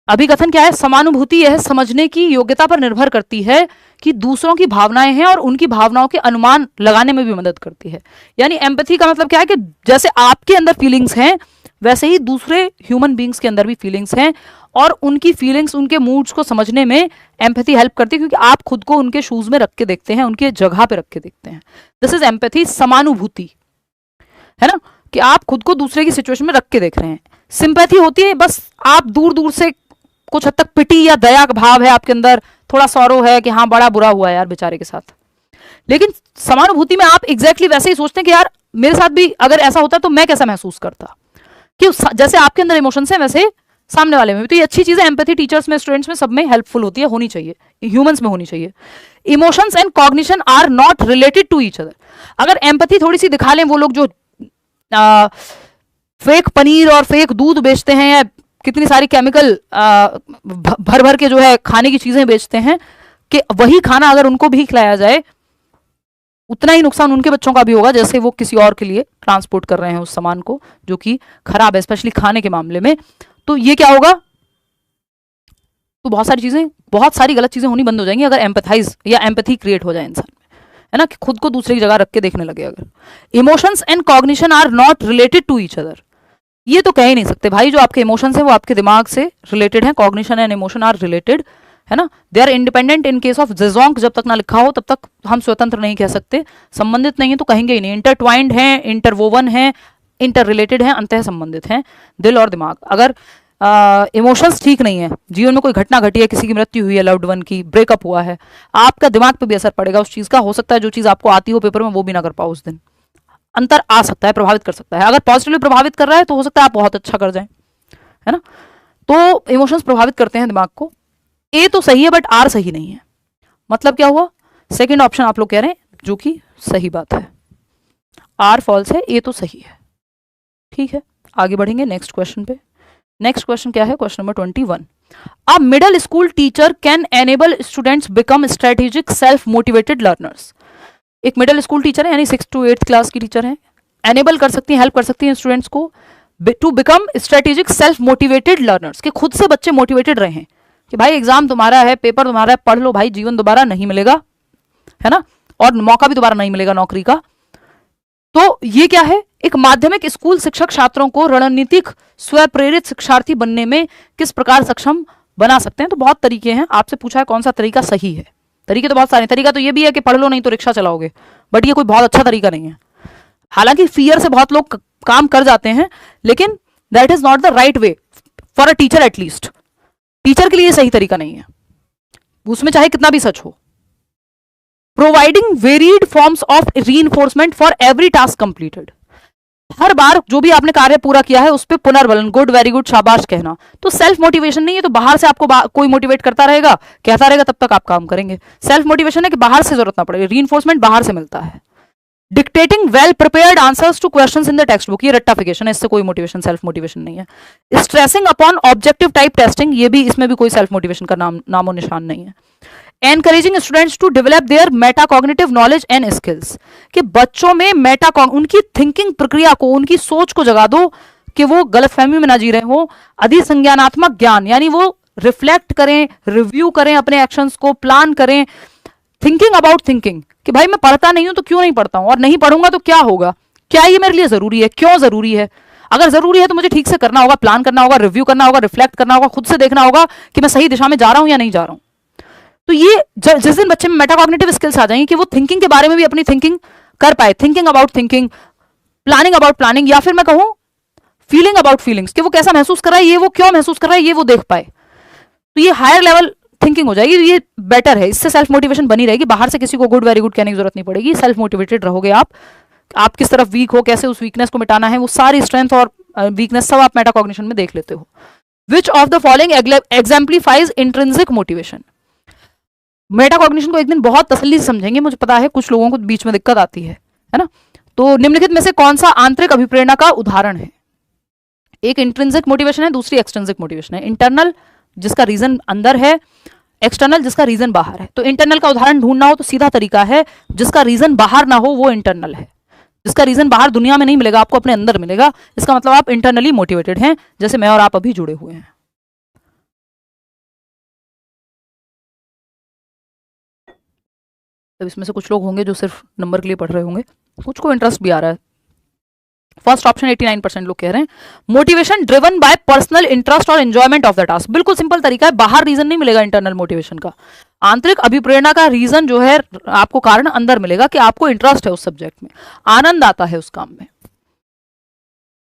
अभिकथन क्या है, समानुभूति यह समझने की योग्यता पर निर्भर करती है कि दूसरों की भावनाएं हैं और उनकी भावनाओं के अनुमान लगाने में भी मदद करती है। यानी एम्पैथी का मतलब क्या है कि जैसे आपके अंदर फीलिंग्स हैं वैसे ही दूसरे ह्यूमन बींग्स के अंदर भी फीलिंग्स हैं और उनकी फीलिंग्स, उनके मूड्स को समझने में एम्पैथी हेल्प करती है, क्योंकि आप खुद को उनके शूज में रख के देखते हैं, उनके जगह पे रख के देखते हैं। दिस इज एम्पैथी, समानुभूति है ना, कि आप खुद को दूसरे की सिचुएशन में रख के देख रहे हैं। सिंपैथी होती है बस आप दूर दूर से कुछ हद तक पिटी या दया का भाव है आपके अंदर, थोड़ा सौरो है कि हाँ बड़ा बुरा हुआ है यार बेचारे के साथ। लेकिन समानुभूति में आप एग्जैक्टली वैसे ही सोचते हैं कि यार मेरे साथ भी अगर ऐसा होता तो मैं कैसा महसूस करता, कि जैसे आपके अंदर इमोशंस हैं वैसे सामने वाले में भी। तो ये अच्छी चीज है, एम्पैथी टीचर्स में, स्टूडेंट्स में, सब में हेल्पफुल होती है, होनी चाहिए, ह्यूमंस में होनी चाहिए। Emotions and cognition are not related to each other. अगर एम्पैथी थोड़ी सी दिखा लें वो लोग जो फेक पनीर और फेक दूध बेचते हैं या कितनी सारी केमिकल भर भर के जो है खाने की चीजें बेचते हैं, कि वही खाना अगर उनको भी खिलाया जाए उतना ही नुकसान उनके बच्चों का भी होगा जैसे वो किसी और के लिए ट्रांसपोर्ट कर रहे हैं उस सामान को जो कि खराब है, स्पेशली खाने के मामले में। तो ये क्या होगा, तो बहुत सारी चीजें, बहुत सारी गलत चीजें होनी बंद हो जाएंगी अगर एम्पैथाइज या एम्पैथी क्रिएट हो जाए इंसान में, है ना, कि खुद को दूसरे की जगह रख के देखने लगे। अगर emotions and cognition are not related to each other, ये तो कह ही नहीं सकते भाई, जो आपके इमोशंस है वो आपके दिमाग से रिलेटेड है, cognition and emotion are related, है ना, they are independent. In case of जेजोंग जब तक ना लिखा हो तब तक हम स्वतंत्र नहीं कह सकते, संबंधित नहीं है तो कहेंगे ही नहीं। इंटरट्वाइंड है, इंटरवोवन है, इंटर रिलेटेड है, अंतः संबंधित है दिल और दिमाग। अगर इमोशंस ठीक नहीं है, जीवन में कोई घटना घटी है, किसी की मृत्यु हुई है, लव्ड वन की, ब्रेकअप हुआ है, आपका दिमाग पे भी असर पड़ेगा उस चीज का। हो सकता है जो चीज आपको आती हो पेपर में वो भी ना कर पाओ उस दिन, अंतर आ सकता है, प्रभावित कर सकता है। अगर पॉजिटिवली प्रभावित कर रहा है तो हो सकता है आप बहुत अच्छा कर जाएं, है ना। तो इमोशंस प्रभावित करते हैं दिमाग को। ए तो सही है बट आर सही नहीं है, मतलब क्या हुआ, सेकंड ऑप्शन आप लोग कह रहे हैं जो कि सही बात है, आर फॉल्स है, ए तो सही है। ठीक है, आगे बढ़ेंगे नेक्स्ट क्वेश्चन पे। नेक्स्ट क्वेश्चन क्या है, question number 21, a middle school teacher can enable students become strategic self motivated learners. एक मिडिल स्कूल टीचर है, यानी 6 to 8 क्लास की टीचर है, एनेबल कर सकती हैं, हेल्प कर सकती हैं स्टूडेंट्स को to become strategic self motivated learners, कि खुद से बच्चे मोटिवेटेड रहे कि भाई एग्जाम तुम्हारा है, पेपर तुम्हारा है, पढ़ लो भाई, जीवन दोबारा नहीं मिलेगा, है ना, और मौका भी दोबारा नहीं मिलेगा नौकरी का। तो ये क्या है, एक माध्यमिक स्कूल शिक्षक छात्रों को रणनीतिक स्वप्रेरित शिक्षार्थी बनने में किस प्रकार सक्षम बना सकते हैं। तो बहुत तरीके हैं, आपसे पूछा है कौन सा तरीका सही है। तरीके तो बहुत सारे, तरीका तो ये भी है कि पढ़ लो नहीं तो रिक्शा चलाओगे, बट ये कोई बहुत अच्छा तरीका नहीं है। हालांकि फियर से बहुत लोग काम कर जाते हैं, लेकिन that is not the right way for a teacher, at least teacher के लिए सही तरीका नहीं है, उसमें चाहे कितना भी सच हो। Providing varied forms of reinforcement for every task completed, हर बार जो भी आपने कार्य पूरा किया है उस पर पुनर्बलन, गुड, वेरी गुड, शाबाश कहना। तो सेल्फ मोटिवेशन नहीं है, तो बाहर से आपको कोई मोटिवेट करता रहेगा, कहता रहेगा, तब तक आप काम करेंगे। सेल्फ मोटिवेशन है कि बाहर से जरूरत ना पड़े, रीइंफोर्समेंट बाहर से मिलता है। Dictating well prepared answers two questions in the text book, ये रट्टाफिकेशन है, इससे कोई मोटिवेशन, सेल्फ मोटिवेशन नहीं है। Stressing upon objective type testing, ये भी, इसमें भी कोई सेल्फ मोटिवेशन का नामो निशान नहीं है। Encouraging students to develop their metacognitive knowledge and skills, कि बच्चों में उनकी थिंकिंग प्रक्रिया को, उनकी सोच को जगा दो कि वो गलतफहमी में ना जी रहे हो। अधिसंज्ञानात्मक ज्ञान, यानी वो रिफ्लेक्ट करें, रिव्यू करें अपने एक्शंस को, प्लान करें। थिंकिंग अबाउट थिंकिंग, कि भाई मैं पढ़ता नहीं हूं तो क्यों नहीं पढ़ता हूं, और नहीं पढ़ूंगा तो क्या होगा, क्या ये मेरे लिए जरूरी है, क्यों जरूरी है। अगर जरूरी है तो मुझे ठीक से करना होगा, प्लान करना होगा, रिव्यू करना होगा, रिफ्लेक्ट करना होगा, खुद से देखना होगा कि मैं सही दिशा में जा रहा हूं या नहीं जा रहा हूं। तो ये जिस दिन बच्चे में मेटाकॉग्निटिव स्किल्स आ जाएंगे कि वो थिंकिंग के बारे में भी अपनी थिंकिंग कर पाए, thinking about thinking, planning about planning, या फिर मैं कहूं फीलिंग अबाउट फीलिंग्स, कि वो कैसा महसूस कर रहा है, ये वो क्यों महसूस कर रहा है, ये वो देख पाए, तो ये हायर लेवल थिंकिंग हो जाएगी। ये बेटर है, इससे सेल्फ मोटिवेशन बनी रहेगी, बाहर से किसी को गुड, वेरी गुड कहने की जरूरत नहीं पड़ेगी, सेल्फ मोटिवेटेड रहोगे आप किस तरफ वीक हो, कैसे उस वीकनेस को मिटाना है, वो सारी स्ट्रेंथ और वीकनेस सब आप मेटाकॉग्निशन में देख लेते हो। Which of the following exemplifies intrinsic motivation, metacognition को एक दिन बहुत तसल्ली से समझेंगे, मुझे पता है कुछ लोगों को बीच में दिक्कत आती है ना। तो निम्नलिखित में से कौन सा आंतरिक अभिप्रेरणा का उदाहरण है। एक इंट्रिंसिक मोटिवेशन है, दूसरी एक्सट्रिंसिक मोटिवेशन है। इंटरनल जिसका रीजन अंदर है, एक्सटर्नल जिसका रीजन बाहर है। तो इंटरनल का उदाहरण ढूंढना हो तो सीधा तरीका है, जिसका रीजन बाहर ना हो वो इंटरनल है। जिसका रीजन बाहर दुनिया में नहीं मिलेगा, आपको अपने अंदर मिलेगा, इसका मतलब आप इंटरनली मोटिवेटेड हैं, जैसे मैं और आप अभी जुड़े हुए हैं। तब इसमें से कुछ लोग होंगे जो सिर्फ नंबर के लिए पढ़ रहे होंगे, कुछ को इंटरेस्ट भी आ रहा है। फर्स्ट ऑप्शन 89% लोग कह रहे हैं, motivation driven by personal interest और एंजॉयमेंट ऑफ द टास्क। बिल्कुल सिंपल तरीका है, बाहर रीजन नहीं मिलेगा इंटरनल मोटिवेशन का। आंतरिक अभिप्रेरणा का रीजन जो है, आपको कारण अंदर मिलेगा कि आपको इंटरेस्ट है उस सब्जेक्ट में, आनंद आता है उस काम में,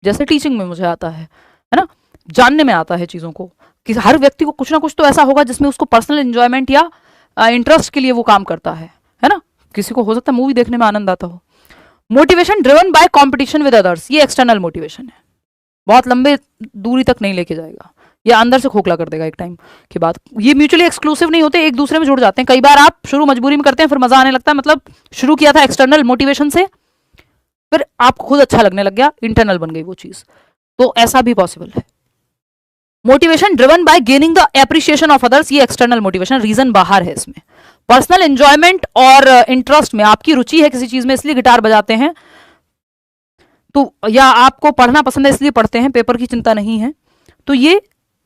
जैसे टीचिंग में मुझे आता है ना, जानने में आता है चीजों को, कि हर व्यक्ति को कुछ ना कुछ तो ऐसा होगा जिसमें उसको पर्सनल एंजॉयमेंट या इंटरेस्ट के लिए वो काम करता है ना। किसी को हो सकता है मूवी देखने में आनंद आता हो। Motivation driven by competition with others, ये एक्सटर्नल मोटिवेशन है, बहुत लंबे दूरी तक नहीं लेके जाएगा, ये अंदर से खोखला कर देगा एक टाइम के बाद। ये म्यूचुअली एक्सक्लूसिव नहीं होते, एक दूसरे में जुड़ जाते हैं। कई बार आप शुरू मजबूरी में करते हैं, फिर मजा आने लगता है, मतलब शुरू किया था एक्सटर्नल मोटिवेशन से, फिर आपको खुद अच्छा लगने लग गया, इंटरनल बन गई वो चीज। तो ऐसा भी पॉसिबल है। Motivation driven by gaining the appreciation of others, ये एक्सटर्नल मोटिवेशन, रीजन बाहर है इसमें। पर्सनल एंजॉयमेंट और इंटरेस्ट में, आपकी रुचि है किसी चीज में इसलिए गिटार बजाते हैं, तो या आपको पढ़ना पसंद है इसलिए पढ़ते हैं, पेपर की चिंता नहीं है, तो ये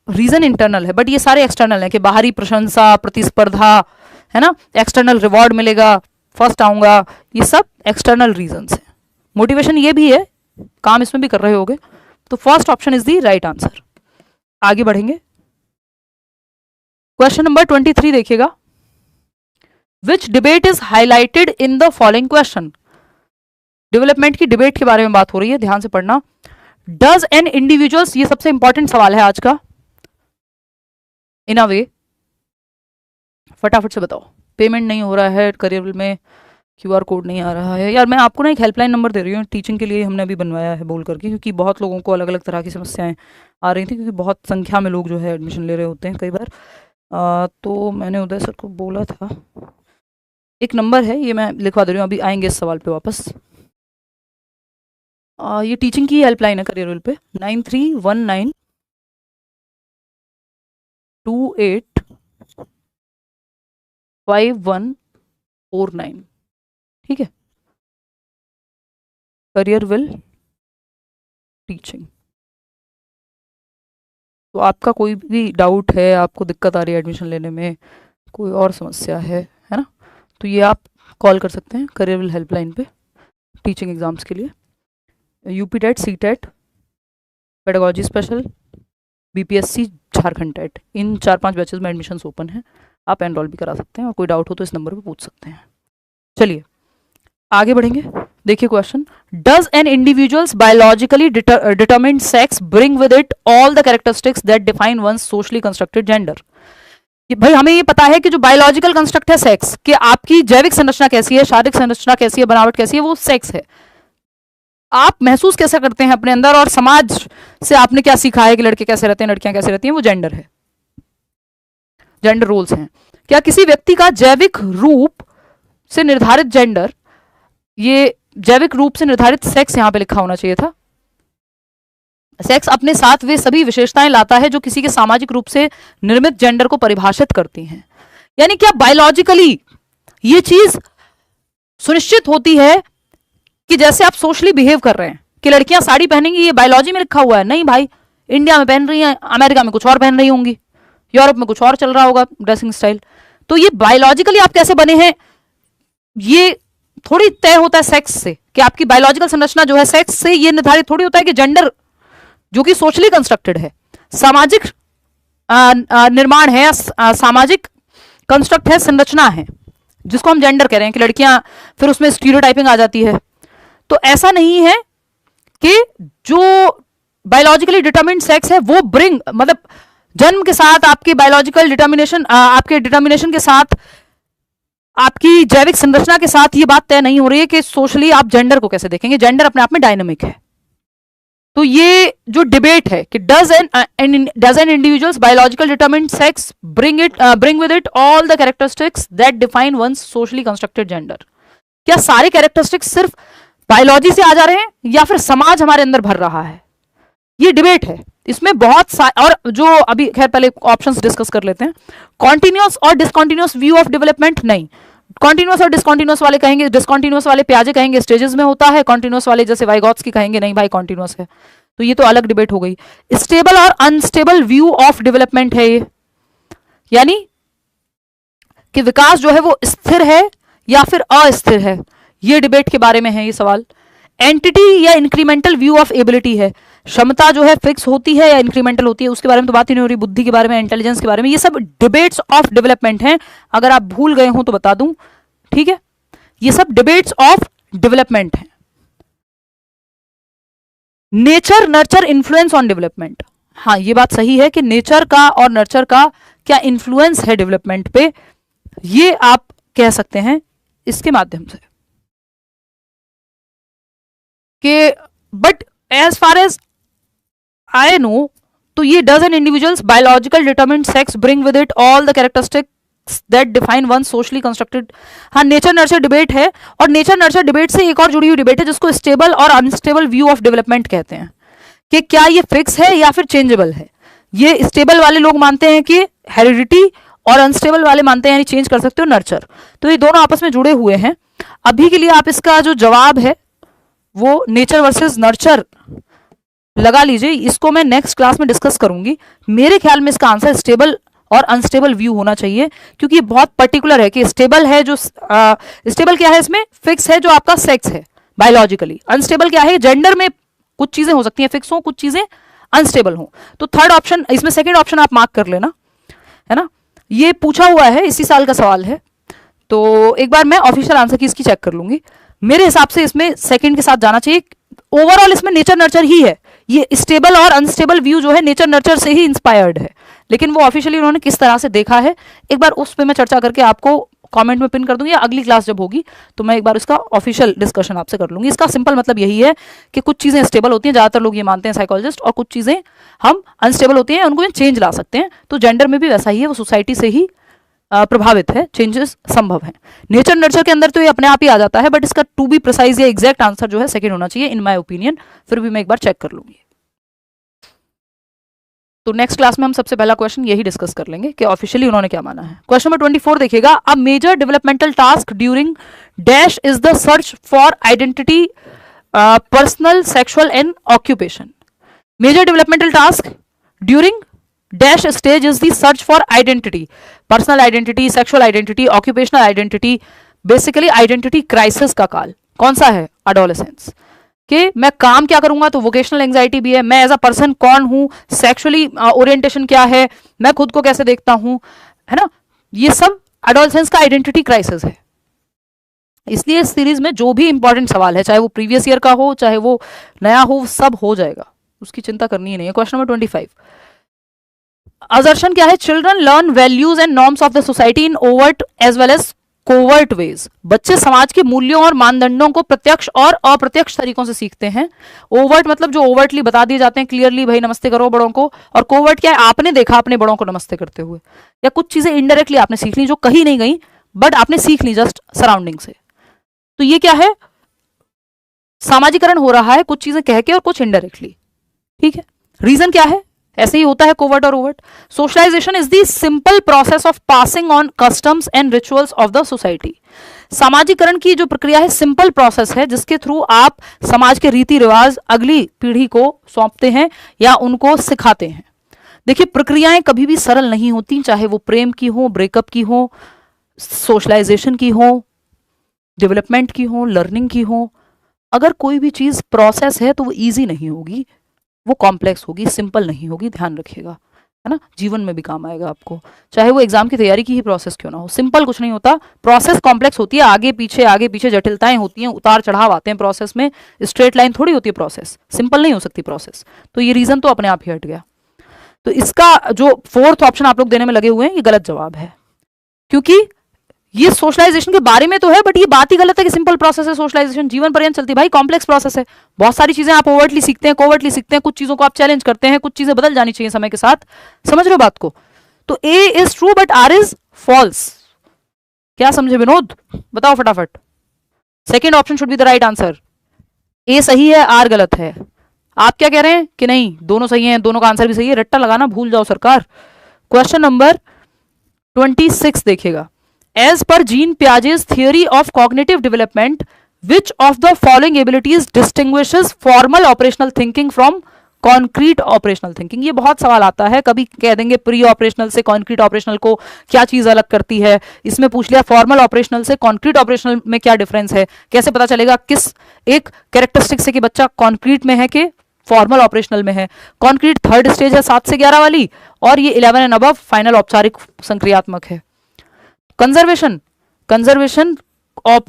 रीजन इंटरनल है। बट ये सारे एक्सटर्नल है, कि बाहरी प्रशंसा, प्रतिस्पर्धा, है ना, एक्सटर्नल रिवॉर्ड मिलेगा, फर्स्ट आऊंगा, ये सब एक्सटर्नल रीजंस है। मोटिवेशन ये भी है, काम इसमें भी कर रहे होगे, तो first option is the right answer. आगे बढ़ेंगे, क्वेश्चन नंबर 23 देखिएगा। Which debate is highlighted in the following question, development की डिबेट के बारे में बात हो रही है, ध्यान से पढ़ना। डज एन इंडिविजुअल्स, ये सबसे इंपॉर्टेंट सवाल है आज का, इन अ वे, फटाफट से बताओ। पेमेंट नहीं हो रहा है करियर में, क्यूआर कोड नहीं आ रहा है। यार मैं आपको ना एक हेल्पलाइन नंबर दे रही हूँ, टीचिंग के लिए हमने अभी बनवाया है बोल करके, क्योंकि बहुत लोगों को अलग अलग तरह की समस्याएं आ रही थी, क्योंकि बहुत संख्या में लोग जो है एडमिशन ले रहे होते हैं कई बार। तो मैंने उदय सर को बोला था, एक नंबर है, ये मैं लिखवा दे रही हूँ, अभी आएंगे इस सवाल पे वापस। ये टीचिंग की हेल्पलाइन है करियर पे, 9319 285149। ठीक है, करियर विल टीचिंग। तो आपका कोई भी डाउट है, आपको दिक्कत आ रही है एडमिशन लेने में, कोई और समस्या है ना, तो ये आप कॉल कर सकते हैं करियर विल हेल्पलाइन पे टीचिंग एग्जाम्स के लिए। UP TET, C TET, pedagogy special, BPSC, Jharkhand TET, इन 4-5 बैचेस में एडमिशन ओपन है, आप एनरोल भी करा सकते हैं और कोई डाउट हो तो इस नंबर पे पूछ सकते हैं। चलिए आगे बढ़ेंगे। देखिए question, does an individuals biologically determined sex bring with it all the characteristics that define one socially constructed gender. भाई हमें ये पता है कि जो बायोलॉजिकल कंस्ट्रक्ट है सेक्स, कि आपकी जैविक संरचना कैसी है, शारीरिक संरचना कैसी है, बनावट कैसी है, वो सेक्स है। आप महसूस कैसे करते हैं अपने अंदर और समाज से आपने क्या सीखा है कि लड़के कैसे रहते हैं, लड़कियां कैसे रहती हैं, वो जेंडर है, जेंडर रोल्स हैं। क्या किसी व्यक्ति का जैविक रूप से निर्धारित जेंडर, ये जैविक रूप से निर्धारित सेक्स यहां पे लिखा होना चाहिए था। सेक्स अपने साथ वे सभी विशेषताएं लाता है जो किसी के सामाजिक रूप से निर्मित जेंडर को परिभाषित करती हैं। यानी क्या बायोलॉजिकली ये चीज सुनिश्चित होती है कि जैसे आप सोशली बिहेव कर रहे हैं कि लड़कियां साड़ी पहनेंगी, ये बायोलॉजी में लिखा हुआ है? नहीं भाई, इंडिया में पहन रही हैं, अमेरिका में कुछ और पहन रही होंगी, यूरोप में कुछ और चल रहा होगा ड्रेसिंग स्टाइल। तो ये बायोलॉजिकली आप कैसे बने हैं, ये थोड़ी तय होता है सेक्स से, कि आपकी बायोलॉजिकल संरचना जो है सेक्स से ये निर्धारित थोड़ी होता है कि जेंडर जो कि सोशली कंस्ट्रक्टेड है, सामाजिक निर्माण है, सामाजिक कंस्ट्रक्ट है, संरचना है, जिसको हम जेंडर कह रहे हैं, कि लड़कियां, फिर उसमें स्टीरियोटाइपिंग आ जाती है। तो ऐसा नहीं है कि जो बायोलॉजिकली डिटरमिन्ड सेक्स है वो ब्रिंग, मतलब जन्म के साथ आपकी बायोलॉजिकल डिटर्मिनेशन, आपके डिटर्मिनेशन के साथ, आपकी जैविक संरचना के साथ ये बात तय नहीं हो रही है कि सोशली आप जेंडर को कैसे देखेंगे। जेंडर अपने आप में डायनेमिक है। तो ये जो डिबेट है कि does an individuals biological determined sex bring with it all the characteristics that define one socially constructed gender, क्या सारे कैरेक्टरिस्टिक्स सिर्फ बायोलॉजी से आ जा रहे हैं या फिर समाज हमारे अंदर भर रहा है? ये डिबेट है, इसमें बहुत और जो अभी खैर पहले ऑप्शंस डिस्कस कर लेते हैं। कॉन्टिन्यूअस और डिसकॉन्टिन्यूअस व्यू ऑफ डेवलपमेंट, नहीं। कॉन्टिन्यूअस और डिसकॉन्टिन्यूअस वाले कहेंगे, डिसकॉन्टिन्यूअस वाले प्याजे कहेंगे स्टेजेस में होता है, कॉन्टिन्यूअस वाले जैसे वाइगॉट्स की कहेंगे नहीं भाई कॉन्टिन्यूअस है। तो ये तो अलग डिबेट हो गई। स्टेबल और अनस्टेबल व्यू ऑफ डेवलपमेंट है ये, यानी कि विकास जो है वो स्थिर है या फिर अस्थिर है, ये डिबेट के बारे में है ये सवाल। एंटिटी या इंक्रीमेंटल व्यू ऑफ एबिलिटी है, क्षमता जो है फिक्स होती है या इंक्रीमेंटल होती है, उसके बारे में तो बात ही नहीं हो रही। बुद्धि के बारे में, इंटेलिजेंस के बारे में, ये सब डिबेट्स ऑफ डेवलपमेंट हैं। अगर आप भूल गए हो तो बता दूं, ठीक है, ये सब डिबेट्स ऑफ डेवलपमेंट हैं। Nature nurture influence on development, हाँ ये बात सही है कि नेचर का और नर्चर का क्या इन्फ्लुएंस है डेवलपमेंट पे, ये आप कह सकते हैं इसके माध्यम से कि but as far as I know, तो ये does an individuals biological determined sex bring with it all the characteristics that define one socially constructed. हाँ नेचर नर्चर डिबेट है, और नेचर नर्चर डिबेट से एक और जुड़ी हुई डिबेट है जिसको स्टेबल और अनस्टेबल व्यू ऑफ डेवलपमेंट कहते हैं, कि क्या ये फिक्स है या फिर चेंजेबल है। ये स्टेबल वाले लोग मानते हैं कि हेरिडिटी, और अनस्टेबल वाले मानते हैं यानी चेंज कर सकते हो नर्चर। तो ये दोनों आपस में जुड़े हुए हैं। अभी के लिए आप इसका जो जवाब है वो नेचर वर्सेस नर्चर लगा लीजिए, इसको मैं नेक्स्ट क्लास में डिस्कस करूंगी। मेरे ख्याल में इसका आंसर स्टेबल और अनस्टेबल व्यू होना चाहिए, क्योंकि ये बहुत पर्टिकुलर है कि स्टेबल है जो स्टेबल क्या है, इसमें फिक्स है जो आपका सेक्स है बायोलॉजिकली, अनस्टेबल क्या है, जेंडर में कुछ चीजें हो सकती हैं फिक्स हो, कुछ चीजें अनस्टेबल हो। तो थर्ड ऑप्शन, इसमें सेकेंड ऑप्शन आप मार्क कर लेना, है ना। ये पूछा हुआ है, इसी साल का सवाल है, तो एक बार मैं ऑफिशियल आंसर की इसकी चेक कर लूंगी। मेरे हिसाब से इसमें सेकंड के साथ जाना चाहिए। ओवरऑल इसमें नेचर नर्चर ही है, ये स्टेबल और अनस्टेबल व्यू जो है नेचर नर्चर से ही इंस्पायर्ड है, लेकिन वो ऑफिशियली उन्होंने किस तरह से देखा है एक बार उस पर मैं चर्चा करके आपको कमेंट में पिन कर दूंगी, या अगली क्लास जब होगी तो मैं एक बार इसका ऑफिशियल डिस्कशन आपसे कर लूंगी। इसका सिंपल मतलब यही है कि कुछ चीजें स्टेबल होती हैं, ज्यादातर लोग ये मानते हैं साइकोलॉजिस्ट, और कुछ चीजें हम अनस्टेबल होती हैं, उनको चेंज ला सकते हैं। तो जेंडर में भी वैसा ही है, वो सोसाइटी से ही प्रभावित है, चेंजेस संभव है। नेचर नर्चर के अंदर तो ये अपने आप ही आ जाता है, बट इसका टू बी प्रिसाइज या एग्जैक्ट आंसर जो है सेकंड होना चाहिए इन माय ओपिनियन। फिर भी मैं एक बार चेक कर लूंगी। तो नेक्स्ट क्लास में हम सबसे पहला क्वेश्चन यही डिस्कस कर लेंगे कि ऑफिशियली उन्होंने क्या माना है। क्वेश्चन नंबर 24 देखिएगा, a major developmental task during dash is the search for identity personal sexual and occupation. Major developmental task during dash stage is the search for identity, personal identity, sexual identity, occupational identity, basically identity crisis का काल कौन सा है? एडोलेसेंस। कि मैं काम क्या करूंगा, तो वोकेशनल एंजाइटी भी है, मैं एज अ पर्सन कौन हूं, सेक्सुअली ओरिएंटेशन क्या है, मैं खुद को कैसे देखता हूं, है ना, ये सब एडोलेसेंस का आइडेंटिटी क्राइसिस है। इसलिए इस सीरीज में जो भी इंपॉर्टेंट सवाल है, चाहे वो प्रीवियस ईयर का हो, चाहे वो नया हो, सब हो जाएगा, उसकी चिंता करनी ही नहीं है। क्वेश्चन नंबर 25, असर्शन क्या है? Children learn values and norms of the society in overt as well as covert ways. बच्चे समाज के मूल्यों और मानदंडों को प्रत्यक्ष और अप्रत्यक्ष तरीकों से सीखते हैं। ओवर्ट मतलब जो ओवर्टली बता दिए जाते हैं, क्लियरली भाई नमस्ते करो बड़ों को, और कोवर्ट क्या है? आपने देखा अपने बड़ों को नमस्ते करते हुए, या कुछ चीजें इनडायरेक्टली आपने सीख ली जो कही नहीं गई बट आपने सीख ली जस्ट सराउंडिंग से। तो ये क्या है? सामाजिकरण हो रहा है, कुछ चीजें कह के और कुछ इनडायरेक्टली। ठीक है, रीजन क्या है? ऐसे ही होता है कोवर्ट और overt. Socialization is the simple process of passing on customs and rituals of the society. सामाजिकरण की जो प्रक्रिया है सिंपल प्रोसेस है, जिसके थ्रू आप समाज के रीति रिवाज अगली पीढ़ी को सौंपते हैं या उनको सिखाते हैं। देखिए, प्रक्रियाएं कभी भी सरल नहीं होती, चाहे वो प्रेम की हो, ब्रेकअप की हो, सोशलाइजेशन की हो, डेवलपमेंट की हो, लर्निंग की हो। अगर कोई भी चीज प्रोसेस है तो वो इजी नहीं होगी, वो कॉम्प्लेक्स होगी, सिंपल नहीं होगी, ध्यान रखिएगा, है ना। जीवन में भी काम आएगा आपको, चाहे वो एग्जाम की तैयारी की ही प्रोसेस क्यों ना हो। सिंपल कुछ नहीं होता, प्रोसेस कॉम्प्लेक्स होती है, आगे पीछे जटिलताएं होती हैं, उतार चढ़ाव आते हैं प्रोसेस में। स्ट्रेट लाइन थोड़ी होती है प्रोसेस, सिंपल नहीं हो सकती प्रोसेस। तो ये रीजन तो अपने आप ही हट गया। तो इसका जो फोर्थ ऑप्शन आप लोग देने में लगे हुए हैं, ये गलत जवाब है, क्योंकि ये सोशलाइजेशन के बारे में तो है, बट ये बात ही गलत है कि सिंपल प्रोसेस है सोशलाइजेशन, जीवन पर्यंत चलती है भाई, कॉम्प्लेक्स प्रोसेस है। बहुत सारी चीजें आप ओवर्टली सीखते हैं, कोवर्टली सीखते हैं, कुछ चीजों को आप चैलेंज करते हैं, कुछ चीजें बदल जानी चाहिए समय के साथ। समझ रहे हो बात को? तो A is true but R is false. क्या समझे विनोद? बताओ फटाफट। Second option should be the right answer. A सही है, आर गलत है। आप क्या कह रहे हैं कि नहीं दोनों सही हैं, दोनों का आंसर भी सही है? रट्टा लगाना भूल जाओ सरकार। क्वेश्चन नंबर 26 देखिएगा, as per Jean Piaget's theory of cognitive development, which of the following abilities distinguishes formal operational thinking from concrete operational thinking? ये बहुत सवाल आता है, कभी कह देंगे प्री ऑपरेशनल से कॉन्क्रीट ऑपरेशनल को क्या चीज अलग करती है, इसमें पूछ लिया फॉर्मल ऑपरेशनल से कॉन्क्रीट ऑपरेशनल में क्या डिफरेंस है। कैसे पता चलेगा किस एक कैरेक्टरिस्टिक से कि बच्चा कॉन्क्रीट में है कि फॉर्मल ऑपरेशनल में है? कॉन्क्रीट थर्ड स्टेज है 7 से 11 वाली, और ये 11 एंड अबव फाइनल औपचारिक संक्रियात्मक है। कंजर्वेशन